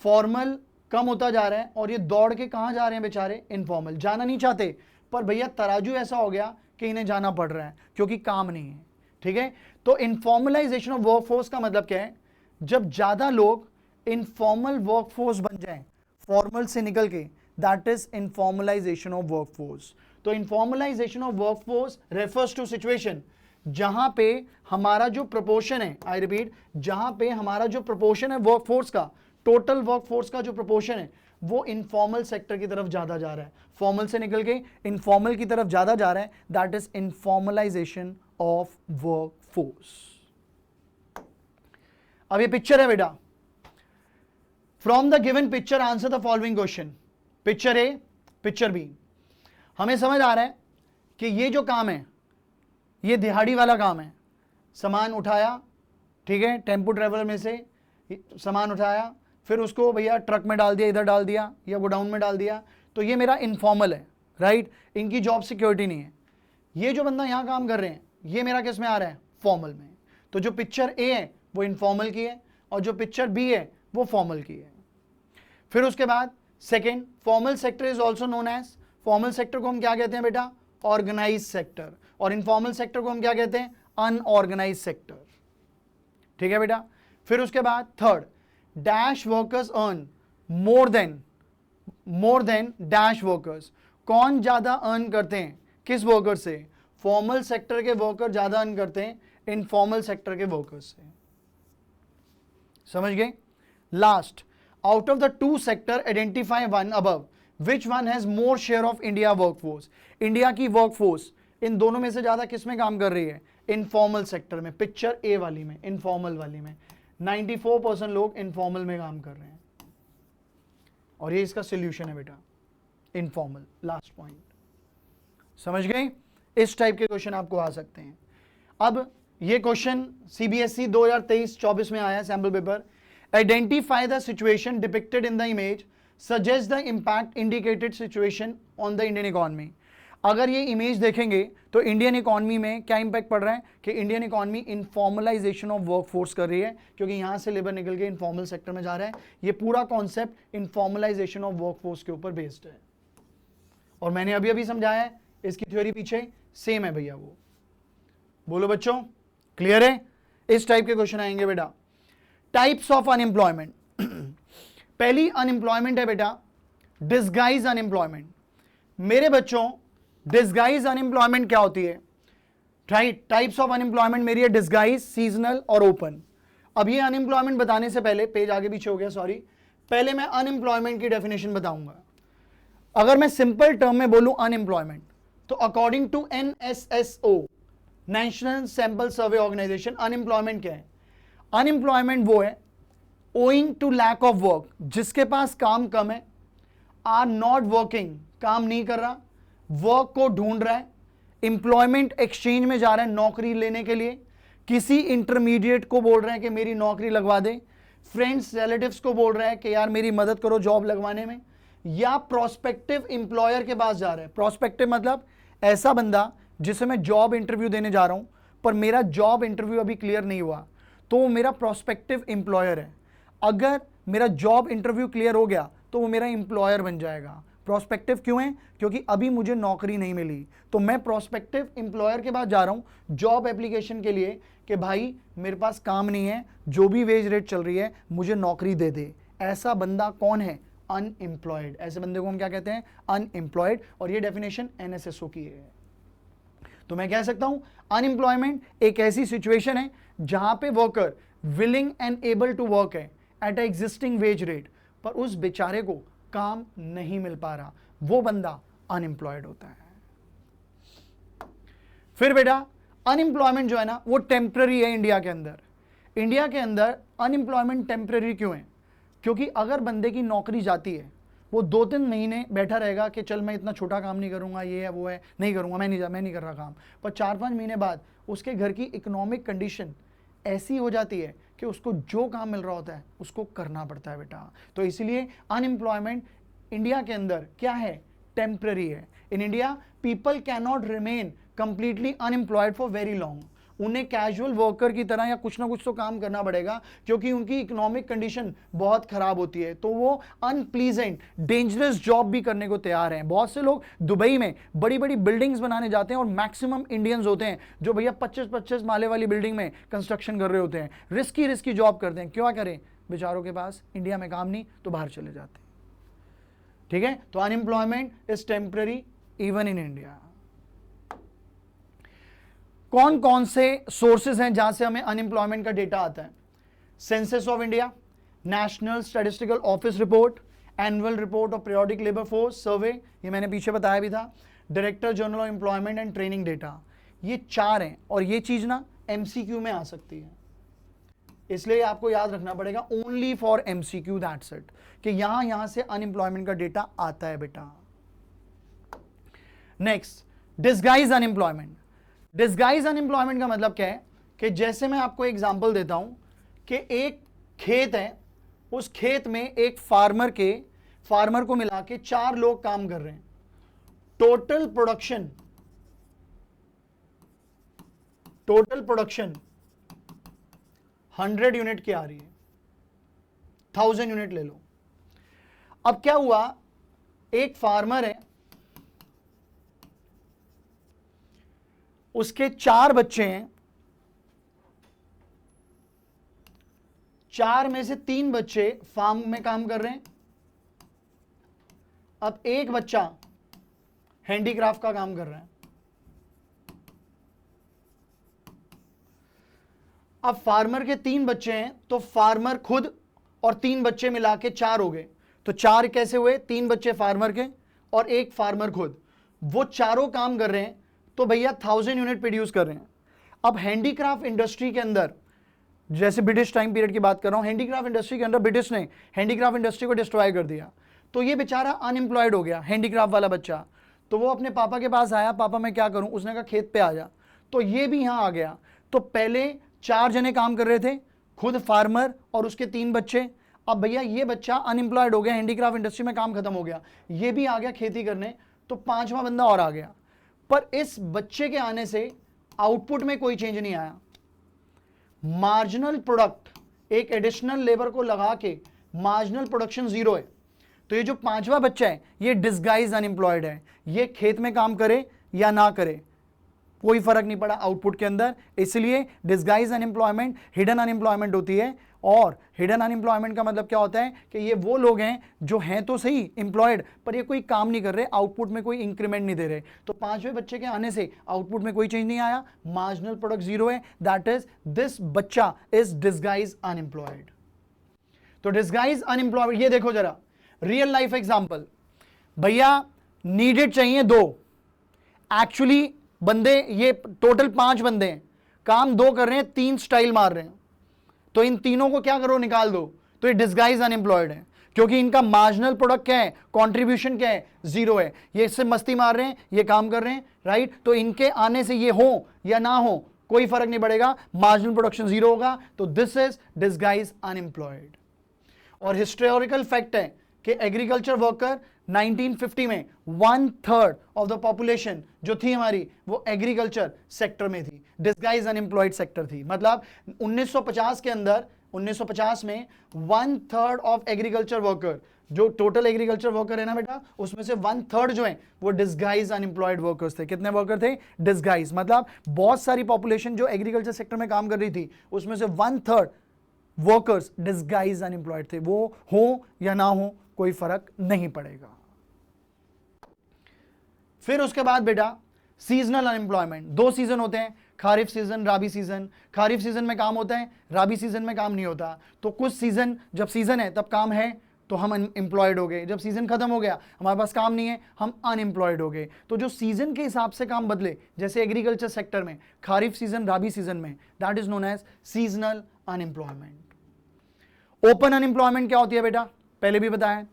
फॉर्मल कम होता जा रहा है और ये दौड़ के कहां जा रहे हैं बेचारे, इनफॉर्मल। जाना नहीं चाहते, पर भैया तराजू ऐसा हो गया कि इन्हें जाना पड़ रहा है क्योंकि काम नहीं है, ठीक है। तो इनफॉर्मलाइजेशन ऑफ वर्कफोर्स का मतलब क्या है, जब ज्यादा लोग इनफॉर्मल वर्कफोर्स बन जाएं फॉर्मल से निकल के, that is informalisation of workforce. तो informalisation of workforce refers to situation जहां पे हमारा जो प्रोपोर्शन है, आई रिपीट, जहां पे हमारा जो प्रोपोर्शन है वर्कफोर्स का, टोटल वर्कफोर्स का जो प्रोपोर्शन है वो इनफॉर्मल सेक्टर की तरफ ज्यादा जा रहा है, फॉर्मल से निकल के इनफॉर्मल की तरफ ज्यादा जा रहा है, that is informalisation of workforce. अब ये पिक्चर है बेटा, from the given picture answer the following question. Picture A, picture B. हमें समझ आ रहा है कि ये जो काम है ये दिहाड़ी वाला काम है, सामान उठाया, ठीक है, टेम्पो ट्रेवलर में से सामान उठाया, फिर उसको भैया ट्रक में डाल दिया, इधर डाल दिया या गोडाउन में डाल दिया, तो ये मेरा इनफॉर्मल है, राइट। इनकी जॉब सिक्योरिटी नहीं है। ये जो बंदा यहां काम कर रहे हैं ये मेरा किस में आ रहा है, फॉर्मल में। तो जो पिक्चर ए है वो इनफॉर्मल की है और जो पिक्चर बी है वो फॉर्मल की है। फिर उसके बाद second, formal sector is also known as, formal sector को हम क्या कहते हैं बेटा, ऑर्गेनाइज सेक्टर, और इनफॉर्मल सेक्टर को हम क्या कहते हैं, अनऑर्गेनाइज सेक्टर, ठीक है बेटा। फिर उसके बाद third, dash workers earn more than dash workers. कौन ज्यादा अर्न करते हैं, किस वर्कर से, फॉर्मल सेक्टर के वर्कर ज्यादा अर्न करते हैं इनफॉर्मल सेक्टर के वर्कर्स से, समझ गए। Last, out of the two sector identify one above, which one has more share of India workforce. India की वर्कफोर्स इन दोनों में से ज्यादा किस में काम कर रही है, इनफॉर्मल सेक्टर में, पिक्चर ए वाली में, इनफॉर्मल वाली में। 94% लोग इनफॉर्मल में काम कर रहे हैं, और ये इसका सॉल्यूशन है बेटा, इनफॉर्मल। लास्ट पॉइंट, समझ गए। इस टाइप के क्वेश्चन आपको आ सकते हैं। अब ये क्वेश्चन सीबीएसई 2023-24 में आया sample paper. Identify the situation depicted in the image, suggest the impact indicated situation on the Indian economy. अगर ये इमेज देखेंगे तो इंडियन इकोनॉमी में क्या इंपैक्ट पड़ रहा है कि Indian economy informalisation of workforce कर रही है, क्योंकि यहां से लेबर निकल के इनफॉर्मल सेक्टर में जा रहा है। ये पूरा कॉन्सेप्ट इनफॉर्मलाइजेशन ऑफ वर्कफोर्स के ऊपर बेस्ड है, और मैंने अभी अभी समझाया है, इसकी थ्योरी पीछे सेम है भैया। वो बोलो बच्चों, क्लियर है। इस टाइप के क्वेश्चन आएंगे बेटा। टाइप्स ऑफ अनएम्प्लॉयमेंट, पहली अनएम्प्लॉयमेंट है बेटा डिस्गाइज अनएम्प्लॉयमेंट। मेरे बच्चों, डिस्गाइज अनएम्प्लॉयमेंट क्या होती है, राइट। टाइप्स ऑफ अनएम्प्लॉयमेंट मेरी है डिस्गाइज, सीजनल और ओपन। अब ये अनएम्प्लॉयमेंट बताने से पहले, पेज आगे पीछे हो गया सॉरी, पहले मैं अनएम्प्लॉयमेंट की डेफिनेशन बताऊंगा। अगर मैं सिंपल टर्म में बोलूं अनएम्प्लॉयमेंट, तो according to NSSO, national sample survey organisation, unemployment क्या है, अनएम्प्लॉयमेंट वो है owing to lack of work, जिसके पास काम कम है, आर नॉट वर्किंग, काम नहीं कर रहा, वर्क को ढूंढ रहा है, एम्प्लॉयमेंट एक्सचेंज में जा रहा है नौकरी लेने के लिए, किसी इंटरमीडिएट को बोल रहे हैं कि मेरी नौकरी लगवा दे, फ्रेंड्स रिलेटिव्स को बोल रहा है कि यार मेरी मदद करो जॉब लगवाने में, या प्रोस्पेक्टिव एम्प्लॉयर के पास जा रहा है। प्रोस्पेक्टिव मतलब ऐसा बंदा जिसे मैं जॉब इंटरव्यू देने जा रहा हूं, पर मेरा जॉब इंटरव्यू अभी क्लियर नहीं हुआ, तो वो मेरा प्रोस्पेक्टिव एम्प्लॉयर है। अगर मेरा जॉब इंटरव्यू क्लियर हो गया तो वो मेरा एम्प्लॉयर बन जाएगा। प्रोस्पेक्टिव क्यों है? क्योंकि अभी मुझे नौकरी नहीं मिली, तो मैं प्रोस्पेक्टिव एम्प्लॉयर के पास जा रहा हूं जॉब एप्लीकेशन के लिए कि भाई मेरे पास काम नहीं है, जो भी वेज रेट चल रही है मुझे नौकरी दे दे। ऐसा बंदा कौन है? अनएम्प्लॉयड। ऐसे बंदे को हम क्या कहते हैं? अनएम्प्लॉयड। और ये डेफिनेशन एनएसएसओ की है। तो मैं कह सकता हूं अनएम्प्लॉयमेंट एक ऐसी सिचुएशन है जहां पे worker willing and able to work है at a existing wage rate, पर उस बेचारे को काम नहीं मिल पा रहा, वो बंदा अनएम्प्लॉयड होता है। फिर बेटा अनएम्प्लॉयमेंट जो है ना वो टेम्पररी है इंडिया के अंदर। इंडिया के अंदर अनएम्प्लॉयमेंट टेम्पररी क्यों है? क्योंकि अगर बंदे की नौकरी जाती है, वो 2-3 महीने बैठा रहेगा कि चल मैं इतना छोटा काम नहीं करूंगा, ये है वो है, नहीं करूंगा, मैं नहीं कर रहा काम। पर 4-5 महीने बाद उसके घर की इकोनॉमिक कंडीशन ऐसी हो जाती है कि उसको जो काम मिल रहा होता है उसको करना पड़ता है बेटा। तो इसलिए अनएम्प्लॉयमेंट इंडिया के अंदर क्या है? टेम्पररी है। In India people can not remain completely unemployed for very long. उन्हें कैजुअल वर्कर की तरह या कुछ ना कुछ तो काम करना पड़ेगा, क्योंकि उनकी इकोनॉमिक कंडीशन बहुत खराब होती है, तो वो अनप्लीजेंट डेंजरस जॉब भी करने को तैयार हैं। बहुत से लोग दुबई में बड़ी बड़ी बिल्डिंग्स बनाने जाते हैं और मैक्सिमम इंडियंस होते हैं जो भैया 25-25 माले वाली बिल्डिंग में कंस्ट्रक्शन कर रहे होते हैं, रिस्की जॉब करते हैं। क्यों करें? बेचारों के पास इंडिया में काम नहीं तो बाहर चले जाते हैं। ठीक है, तो unemployment is temporary even in India. कौन कौन से सोर्सेज हैं जहां से हमें अनएम्प्लॉयमेंट का डेटा आता है? Census of India, national statistical office report, annual report of periodic labour force survey, ये मैंने पीछे बताया भी था, director general of employment and training data. ये 4 हैं और ये चीज ना एमसीक्यू में आ सकती है, इसलिए आपको याद रखना पड़ेगा only for MCQ, that's it, कि यहां से अनएम्प्लॉयमेंट का डेटा आता है बेटा। Next, disguise unemployment. Disguise unemployment का मतलब क्या है? कि जैसे मैं आपको एग्जांपल देता हूं कि एक खेत है, उस खेत में एक फार्मर को मिला के 4 लोग काम कर रहे हैं। टोटल प्रोडक्शन 100 यूनिट की आ रही है, 1000 यूनिट ले लो। अब क्या हुआ, एक फार्मर है, उसके 4 बच्चे हैं, 4 में से 3 बच्चे फार्म में काम कर रहे हैं। अब एक बच्चा हैंडीक्राफ्ट का काम कर रहा है। अब फार्मर के 3 बच्चे हैं, तो फार्मर खुद और 3 बच्चे मिला के 4 हो गए। तो 4 कैसे हुए? 3 बच्चे फार्मर के और एक फार्मर खुद, वो चारों काम कर रहे हैं, तो भैया 1000 यूनिट प्रोड्यूस कर रहे हैं। अब हैंडीक्राफ्ट इंडस्ट्री के अंदर, जैसे ब्रिटिश टाइम पीरियड की बात कर रहा हूं, हैंडीक्राफ्ट इंडस्ट्री के अंदर ब्रिटिश ने हैंडीक्राफ्ट इंडस्ट्री को डिस्ट्रॉय कर दिया, तो ये बेचारा अनएम्प्लॉयड हो गया, हैंडीक्राफ्ट वाला बच्चा। तो वो अपने पापा के पास आया, पापा मैं क्या करूं? उसने कहा खेत पे आ जा। तो ये भी यहां आ गया। तो पहले 4 जने काम कर रहे थे, खुद फार्मर और उसके 3 बच्चे। अब भैया ये बच्चा अनएम्प्लॉयड हो गया, हैंडीक्राफ्ट इंडस्ट्री में काम खत्म हो गया, ये भी आ गया खेती करने, तो 5वां बंदा और आ गया। पर इस बच्चे के आने से आउटपुट में कोई चेंज नहीं आया। मार्जिनल प्रोडक्ट, एक एडिशनल लेबर को लगा के मार्जिनल प्रोडक्शन 0 है। तो ये जो 5वां बच्चा है ये डिस्गाइज अनएम्प्लॉयड है। ये खेत में काम करे या ना करे कोई फर्क नहीं पड़ा आउटपुट के अंदर। इसलिए डिस्गाइज अनएम्प्लॉयमेंट हिडन अनएम्प्लॉयमेंट होती है। और हिडन अनएम्प्लॉयमेंट का मतलब क्या होता है कि ये वो लोग हैं जो हैं तो सही एम्प्लॉयड, पर ये कोई काम नहीं कर रहे, आउटपुट में कोई इंक्रीमेंट नहीं दे रहे। तो 5वें बच्चे के आने से आउटपुट में कोई चेंज नहीं आया, मार्जिनल प्रोडक्ट 0 है, दैट इज दिस बच्चा इज डिस्गाइज अनएम्प्लॉयड। तो डिस्गाइज अनएम्प्लॉयड, ये देखो जरा रियल लाइफ एग्जांपल। भैया नीडेड चाहिए 2, एक्चुअली बंदे ये टोटल 5 बंदे हैं, काम 2 कर रहे हैं, 3 स्टाइल मार रहे हैं। तो इन तीनों को क्या करो? निकाल दो। तो ये डिस्गाइज अनएम्प्लॉयड है, क्योंकि इनका मार्जिनल प्रोडक्ट क्या है? कंट्रीब्यूशन क्या है? 0 है। ये इससे मस्ती मार रहे हैं, ये काम कर रहे हैं, राइट? तो इनके आने से ये हो या ना हो कोई फर्क नहीं पड़ेगा, मार्जिनल प्रोडक्शन 0 होगा। तो दिस इज डिस्गाइज अनएम्प्लॉयड। और हिस्टोरिकल फैक्ट है कि एग्रीकल्चर वर्कर 1950 में 1/3 ऑफ द पॉपुलेशन जो थी हमारी वो एग्रीकल्चर सेक्टर में थी, डिस्गाइज अनएम्प्लॉयड सेक्टर थी। मतलब 1950 के अंदर, 1950 में 1/3 ऑफ एग्रीकल्चर वर्कर, जो टोटल एग्रीकल्चर वर्कर है ना बेटा, उसमें से 1/3 जो है वो डिस्गाइज अनएम्प्लॉयड वर्कर्स थे। कितने वर्कर थे? डिस्गाइज। मतलब बहुत सारी पॉपुलेशन जो एग्रीकल्चर सेक्टर में काम कर रही थी उसमें से 1/3 वर्कर्स डिस्गाइज अनएम्प्लॉयड थे। वो हो या ना हो कोई फर्क नहीं पड़ेगा। फिर उसके बाद बेटा सीजनल अनएम्प्लॉयमेंट। 2 सीजन होते हैं, kharif season, rabi season. Kharif season में काम होता है, राबी सीजन में काम नहीं होता। तो कुछ सीजन, जब सीजन है तब काम है तो हम एम्प्लॉयड हो गए, जब सीजन खत्म हो गया हमारे पास काम नहीं है हम अनएम्प्लॉयड हो गए। तो जो सीजन के हिसाब से काम बदले, जैसे एग्रीकल्चर सेक्टर में खारिफ सीजन, राबी सीजन में, that is known as seasonal unemployment. Open unemployment क्या होती है बेटा? पहले भी बताया,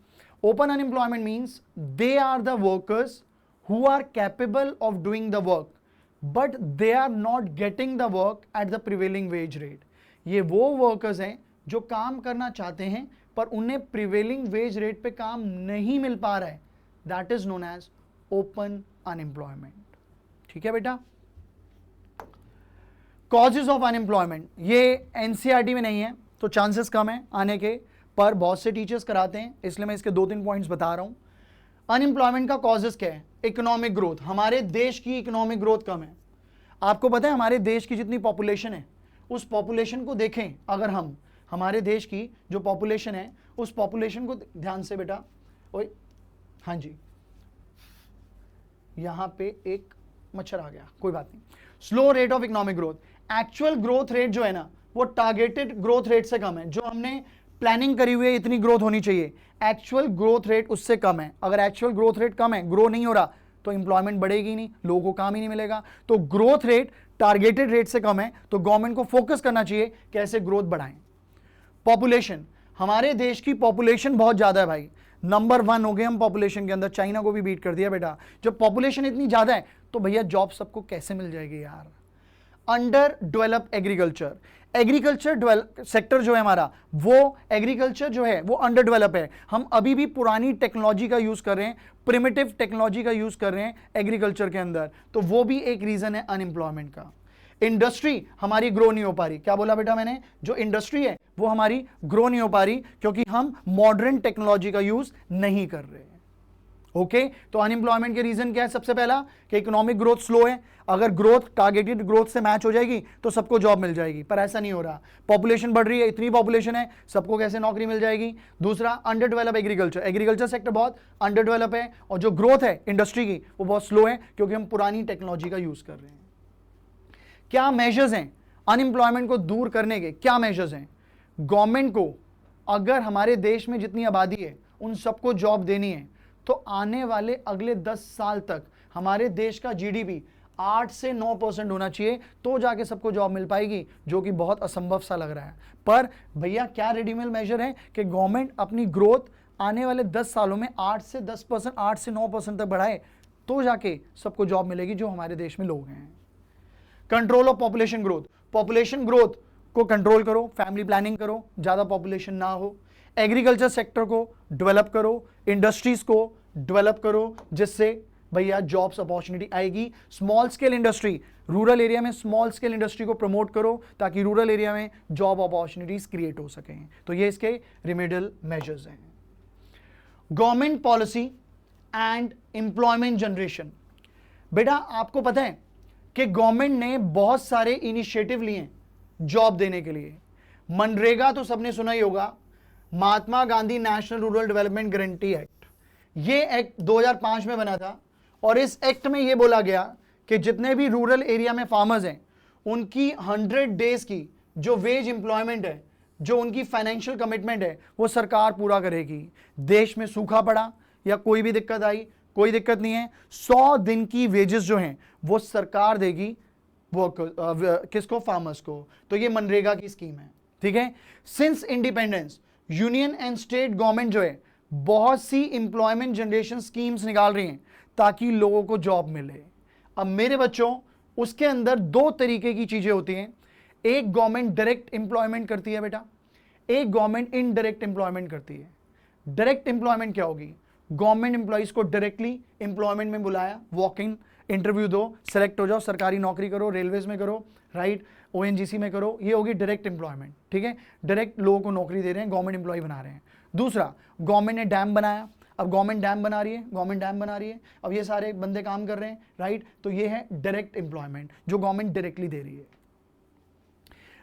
open unemployment means they are the workers who are capable of doing the work but they are not getting the work at the prevailing wage rate। ये वो workers हैं जो काम करना चाहते हैं पर उन्हें प्रिवेलिंग वेज रेट पे काम नहीं मिल पा रहा है, that is known as open unemployment. ठीक है बेटा। कॉजेज ऑफ अनएम्प्लॉयमेंट, ये एनसीईआरटी में नहीं है तो चांसेस कम है आने के, पर बहुत से टीचर्स कराते हैं इसलिए मैं इसके 2-3 पॉइंट्स बता रहा हूं। अनएम्प्लॉयमेंट का कॉजेस क्या है? Economic growth. हमारे देश की इकोनॉमिक ग्रोथ कम है। आपको पता है हमारे देश की जितनी पॉपुलेशन है उस पॉपुलेशन को देखें, अगर हम हमारे देश की जो पॉपुलेशन है उस पॉपुलेशन को ध्यान से बेटा, ओए हाँ जी, यहां पे एक मच्छर आ गया, कोई बात नहीं। Slow rate of economic growth, actual growth rate जो है ना वो टारगेटेड ग्रोथ रेट से कम है। जो हमने प्लानिंग करी हुई है इतनी ग्रोथ होनी चाहिए, एक्चुअल ग्रोथ रेट उससे कम है। अगर एक्चुअल ग्रोथ रेट कम है, ग्रो नहीं हो रहा, तो इंप्लॉयमेंट बढ़ेगी नहीं, लोगों को काम ही नहीं मिलेगा। तो ग्रोथ रेट टारगेटेड रेट से कम है तो गवर्नमेंट को फोकस करना चाहिए कैसे ग्रोथ बढ़ाएं। पॉपुलेशन, हमारे देश की पॉपुलेशन बहुत ज्यादा है भाई, नंबर 1 हो गए हम पॉपुलेशन के अंदर, चाइना को भी बीट कर दिया बेटा। जब पॉपुलेशन इतनी ज्यादा है तो भैया जॉब सबको कैसे मिल जाएगी यार। Under develop agriculture, agriculture sector जो है हमारा, वो एग्रीकल्चर जो है वो अंडर डेवलप है। हम अभी भी पुरानी टेक्नोलॉजी का यूज कर रहे हैं, प्रिमिटिव टेक्नोलॉजी का यूज कर रहे हैं एग्रीकल्चर के अंदर, तो वो भी एक रीजन है अनएम्प्लॉयमेंट का। इंडस्ट्री हमारी ग्रो नहीं हो पा रही। क्या बोला बेटा मैंने? जो इंडस्ट्री है वो हमारी ग्रो नहीं हो पा रही क्योंकि हम मॉडर्न टेक्नोलॉजी का यूज नहीं कर रहे हैं। ओके, तो अनएम्प्लॉयमेंट के रीजन क्या है? सबसे पहला कि इकोनॉमिक ग्रोथ स्लो है। अगर ग्रोथ टारगेटेड ग्रोथ से मैच हो जाएगी तो सबको जॉब मिल जाएगी, पर ऐसा नहीं हो रहा। पॉपुलेशन बढ़ रही है, इतनी पॉपुलेशन है, सबको कैसे नौकरी मिल जाएगी? दूसरा, under develop agriculture, agriculture sector बहुत अंडर डेवलप है और जो ग्रोथ है इंडस्ट्री की वो बहुत स्लो है क्योंकि हम पुरानी टेक्नोलॉजी का यूज कर रहे हैं। क्या मेजर्स हैं अनएम्प्लॉयमेंट को दूर करने के? क्या मेजर्स हैं? गवर्नमेंट को अगर हमारे देश में जितनी आबादी है उन सबको जॉब देनी है तो आने वाले अगले 10 साल तक हमारे देश का जीडीपी 8 से 9% होना चाहिए, तो जाके सबको जॉब मिल पाएगी, जो कि बहुत असंभव सा लग रहा है। पर भैया क्या रेडीमेड मेजर है कि गवर्नमेंट अपनी ग्रोथ आने वाले 10 सालों में 8 से 10%, 8 से 9% तक बढ़ाए, तो जाके सबको जॉब मिलेगी जो हमारे देश में लोग हैं। Control of population growth, population growth को कंट्रोल करो, फैमिली प्लानिंग करो, ज्यादा पॉपुलेशन ना हो। एग्रीकल्चर सेक्टर को डेवलप करो, इंडस्ट्रीज को डेवलप करो, जिससे भैया जॉब्स अपॉर्चुनिटी आएगी। Small scale industry, rural area में स्मॉल स्केल इंडस्ट्री को प्रमोट करो ताकि रूरल एरिया में जॉब अपॉर्चुनिटीज क्रिएट हो सकें। तो ये इसके रिमेडियल मेजर्स हैं। Government policy and employment generation, बेटा आपको पता है कि गवर्नमेंट ने बहुत सारे इनिशिएटिव लिए जॉब देने के लिए। मनरेगा तो सबने सुना ही होगा, Mahatma Gandhi national rural development guarantee act. ये एक्ट 2005 में बना था और इस एक्ट में ये बोला गया कि जितने भी रूरल एरिया में फार्मर्स हैं उनकी 100 डेज की जो वेज एम्प्लॉयमेंट है, जो उनकी फाइनेंशियल कमिटमेंट है, वो सरकार पूरा करेगी। देश में सूखा पड़ा या कोई भी दिक्कत आई, कोई दिक्कत नहीं है, 100 दिन की वेजेस जो हैं वो सरकार देगी, वो किसको? फार्मर्स को। तो ये मनरेगा की स्कीम है। ठीक है। Since independence union and state government जो है बहुत सी इंप्लॉयमेंट जनरेशन स्कीम्स निकाल रही हैं ताकि लोगों को जॉब मिले। अब मेरे बच्चों, उसके अंदर 2 तरीके की चीजें होती हैं। एक गवर्नमेंट डायरेक्ट एम्प्लॉयमेंट करती है बेटा, एक गवर्नमेंट इनडायरेक्ट एम्प्लॉयमेंट करती है। डायरेक्ट एम्प्लॉयमेंट क्या होगी? गवर्नमेंट एम्प्लॉइज को डायरेक्टली एम्प्लॉयमेंट में बुलाया, वॉक इन इंटरव्यू दो, सेलेक्ट हो जाओ, सरकारी नौकरी करो, रेलवेज में करो, राइट, ओएनजीसी में करो, ये होगी डायरेक्ट एम्प्लॉयमेंट, ठीक है, डायरेक्ट लोगों को नौकरी दे रहे हैं, गवर्नमेंट एम्प्लॉय बना रहे हैं। दूसरा, गवर्नमेंट ने डैम बनाया, अब गवर्नमेंट डैम बना रही है, अब ये सारे बंदे काम कर रहे हैं, राइट, तो ये है डायरेक्ट एम्प्लॉयमेंट जो गवर्नमेंट डायरेक्टली दे रही है।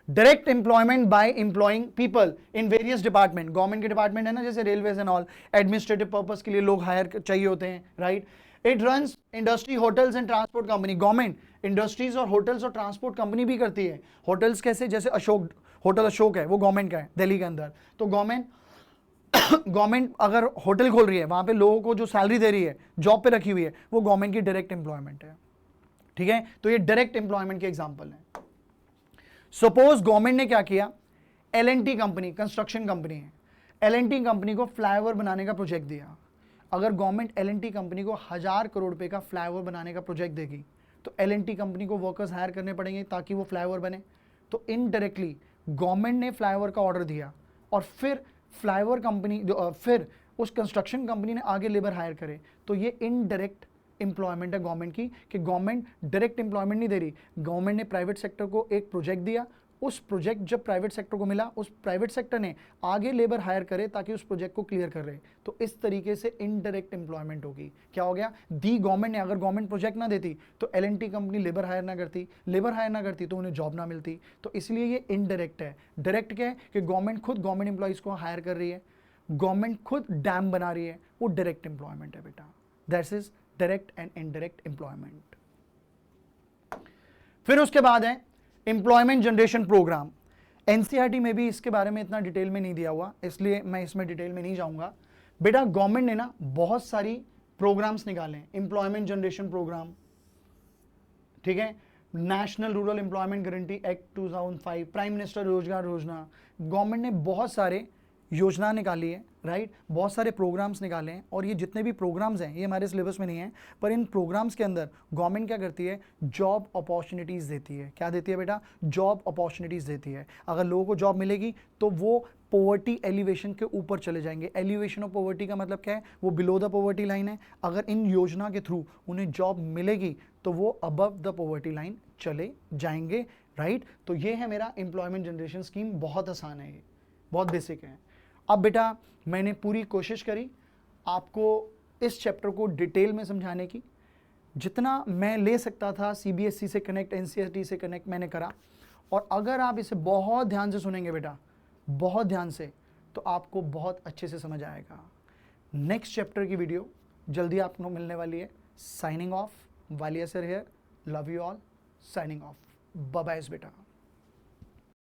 Direct employment bye employing people in various department, government के डिपार्टमेंट है ना, जैसे railways and all, administrative purpose के लिए लोग हायर चाहिए होते हैं, right. It runs industry, hotels and transport company, government industries और होटल्स और ट्रांसपोर्ट कंपनी भी करती है। होटल्स कैसे, जैसे अशोक, होटल अशोक है, वो गवर्नमेंट का है दिल्ली के अंदर, तो गवर्नमेंट अगर होटल खोल रही है, वहां पे लोगों को जो सैलरी दे रही है, जॉब पे रखी हुई है, वो गवर्नमेंट की डायरेक्ट एम्प्लॉयमेंट है, ठीक है। तो ये डायरेक्ट एम्प्लॉयमेंट के एग्जांपल है। सपोज गवर्नमेंट ने क्या किया, L&T कंपनी, कंस्ट्रक्शन कंपनी है, L&T कंपनी को फ्लाईओवर बनाने का प्रोजेक्ट दिया। अगर गवर्नमेंट L&T कंपनी को 1000 करोड़ रुपए का फ्लाईओवर बनाने का प्रोजेक्ट देगी, तो L&T कंपनी को वर्कर्स हायर करने पड़ेंगे ताकि वो फ्लाईओवर बने। तो इनडायरेक्टली गवर्नमेंट ने फ्लाईओवर का ऑर्डर दिया और फिर फ्लाईओवर कंपनी फिर उस कंस्ट्रक्शन कंपनी ने आगे लेबर हायर करे, तो ये इनडायरेक्ट एम्प्लॉयमेंट है गवर्नमेंट की, कि गवर्नमेंट डायरेक्ट एम्प्लॉयमेंट नहीं दे रही, गवर्नमेंट ने प्राइवेट सेक्टर को एक प्रोजेक्ट दिया, उस प्रोजेक्ट जब प्राइवेट सेक्टर को मिला, उस प्राइवेट सेक्टर ने आगे लेबर हायर करे ताकि उस प्रोजेक्ट को क्लियर कर रहे, तो इस तरीके से इनडायरेक्ट एम्प्लॉयमेंट होगी। क्या हो गया, दी गवर्नमेंट ने, अगर गवर्नमेंट प्रोजेक्ट ना देती तो L&T कंपनी लेबर हायर ना करती तो उन्हें जॉब ना मिलती, तो इसलिए ये इनडायरेक्ट है। डायरेक्ट क्या है कि गवर्नमेंट खुद गवर्नमेंट एम्प्लॉइज को हायर कर रही है, गवर्नमेंट खुद डैम बना रही है, वो डायरेक्ट एम्प्लॉयमेंट है बेटा, that's is direct and indirect employment. फिर उसके बाद है एम्प्लॉयमेंट जनरेशन प्रोग्राम। एनसीईआरटी में भी इसके बारे में इतना डिटेल में नहीं दिया हुआ, इसलिए मैं इसमें डिटेल में नहीं जाऊंगा। बेटा गवर्नमेंट ने ना बहुत सारी प्रोग्राम्स निकाले हैं, एम्प्लॉयमेंट जनरेशन प्रोग्राम, ठीक है, national rural employment guarantee act 2005, prime minister रोजगार योजना, गवर्नमेंट ने बहुत सारे योजना निकाली है, राइट, बहुत सारे प्रोग्राम्स निकाले हैं। और ये जितने भी प्रोग्राम्स हैं ये हमारे सिलेबस में नहीं है, पर इन प्रोग्राम्स के अंदर गवर्नमेंट क्या करती है, जॉब अपॉर्चुनिटीज़ देती है। क्या देती है बेटा, जॉब अपॉर्चुनिटीज़ देती है। अगर लोगों को जॉब मिलेगी तो वो पॉवर्टी एलिवेशन के ऊपर चले जाएंगे। एलिवेशन ऑफ पॉवर्टी का मतलब क्या है, वो बिलो द पॉवर्टी लाइन है। अगर इन योजना के थ्रू उन्हें जॉब मिलेगी तो वो अबव द पॉवर्टी लाइन चले जाएंगे, राइट। तो ये है मेरा एम्प्लॉयमेंट जनरेशन स्कीम, बहुत आसान है, ये बहुत बेसिक है। अब बेटा मैंने पूरी कोशिश करी आपको इस चैप्टर को डिटेल में समझाने की, जितना मैं ले सकता था सीबीएसई से कनेक्ट, एनसीईआरटी से कनेक्ट मैंने करा। और अगर आप इसे बहुत ध्यान से सुनेंगे बेटा, बहुत ध्यान से, तो आपको बहुत अच्छे से समझ आएगा। नेक्स्ट चैप्टर की वीडियो जल्दी आपको मिलने वाली है। Signing off, Walia sir here, love you all, signing off, bye bye बेटा।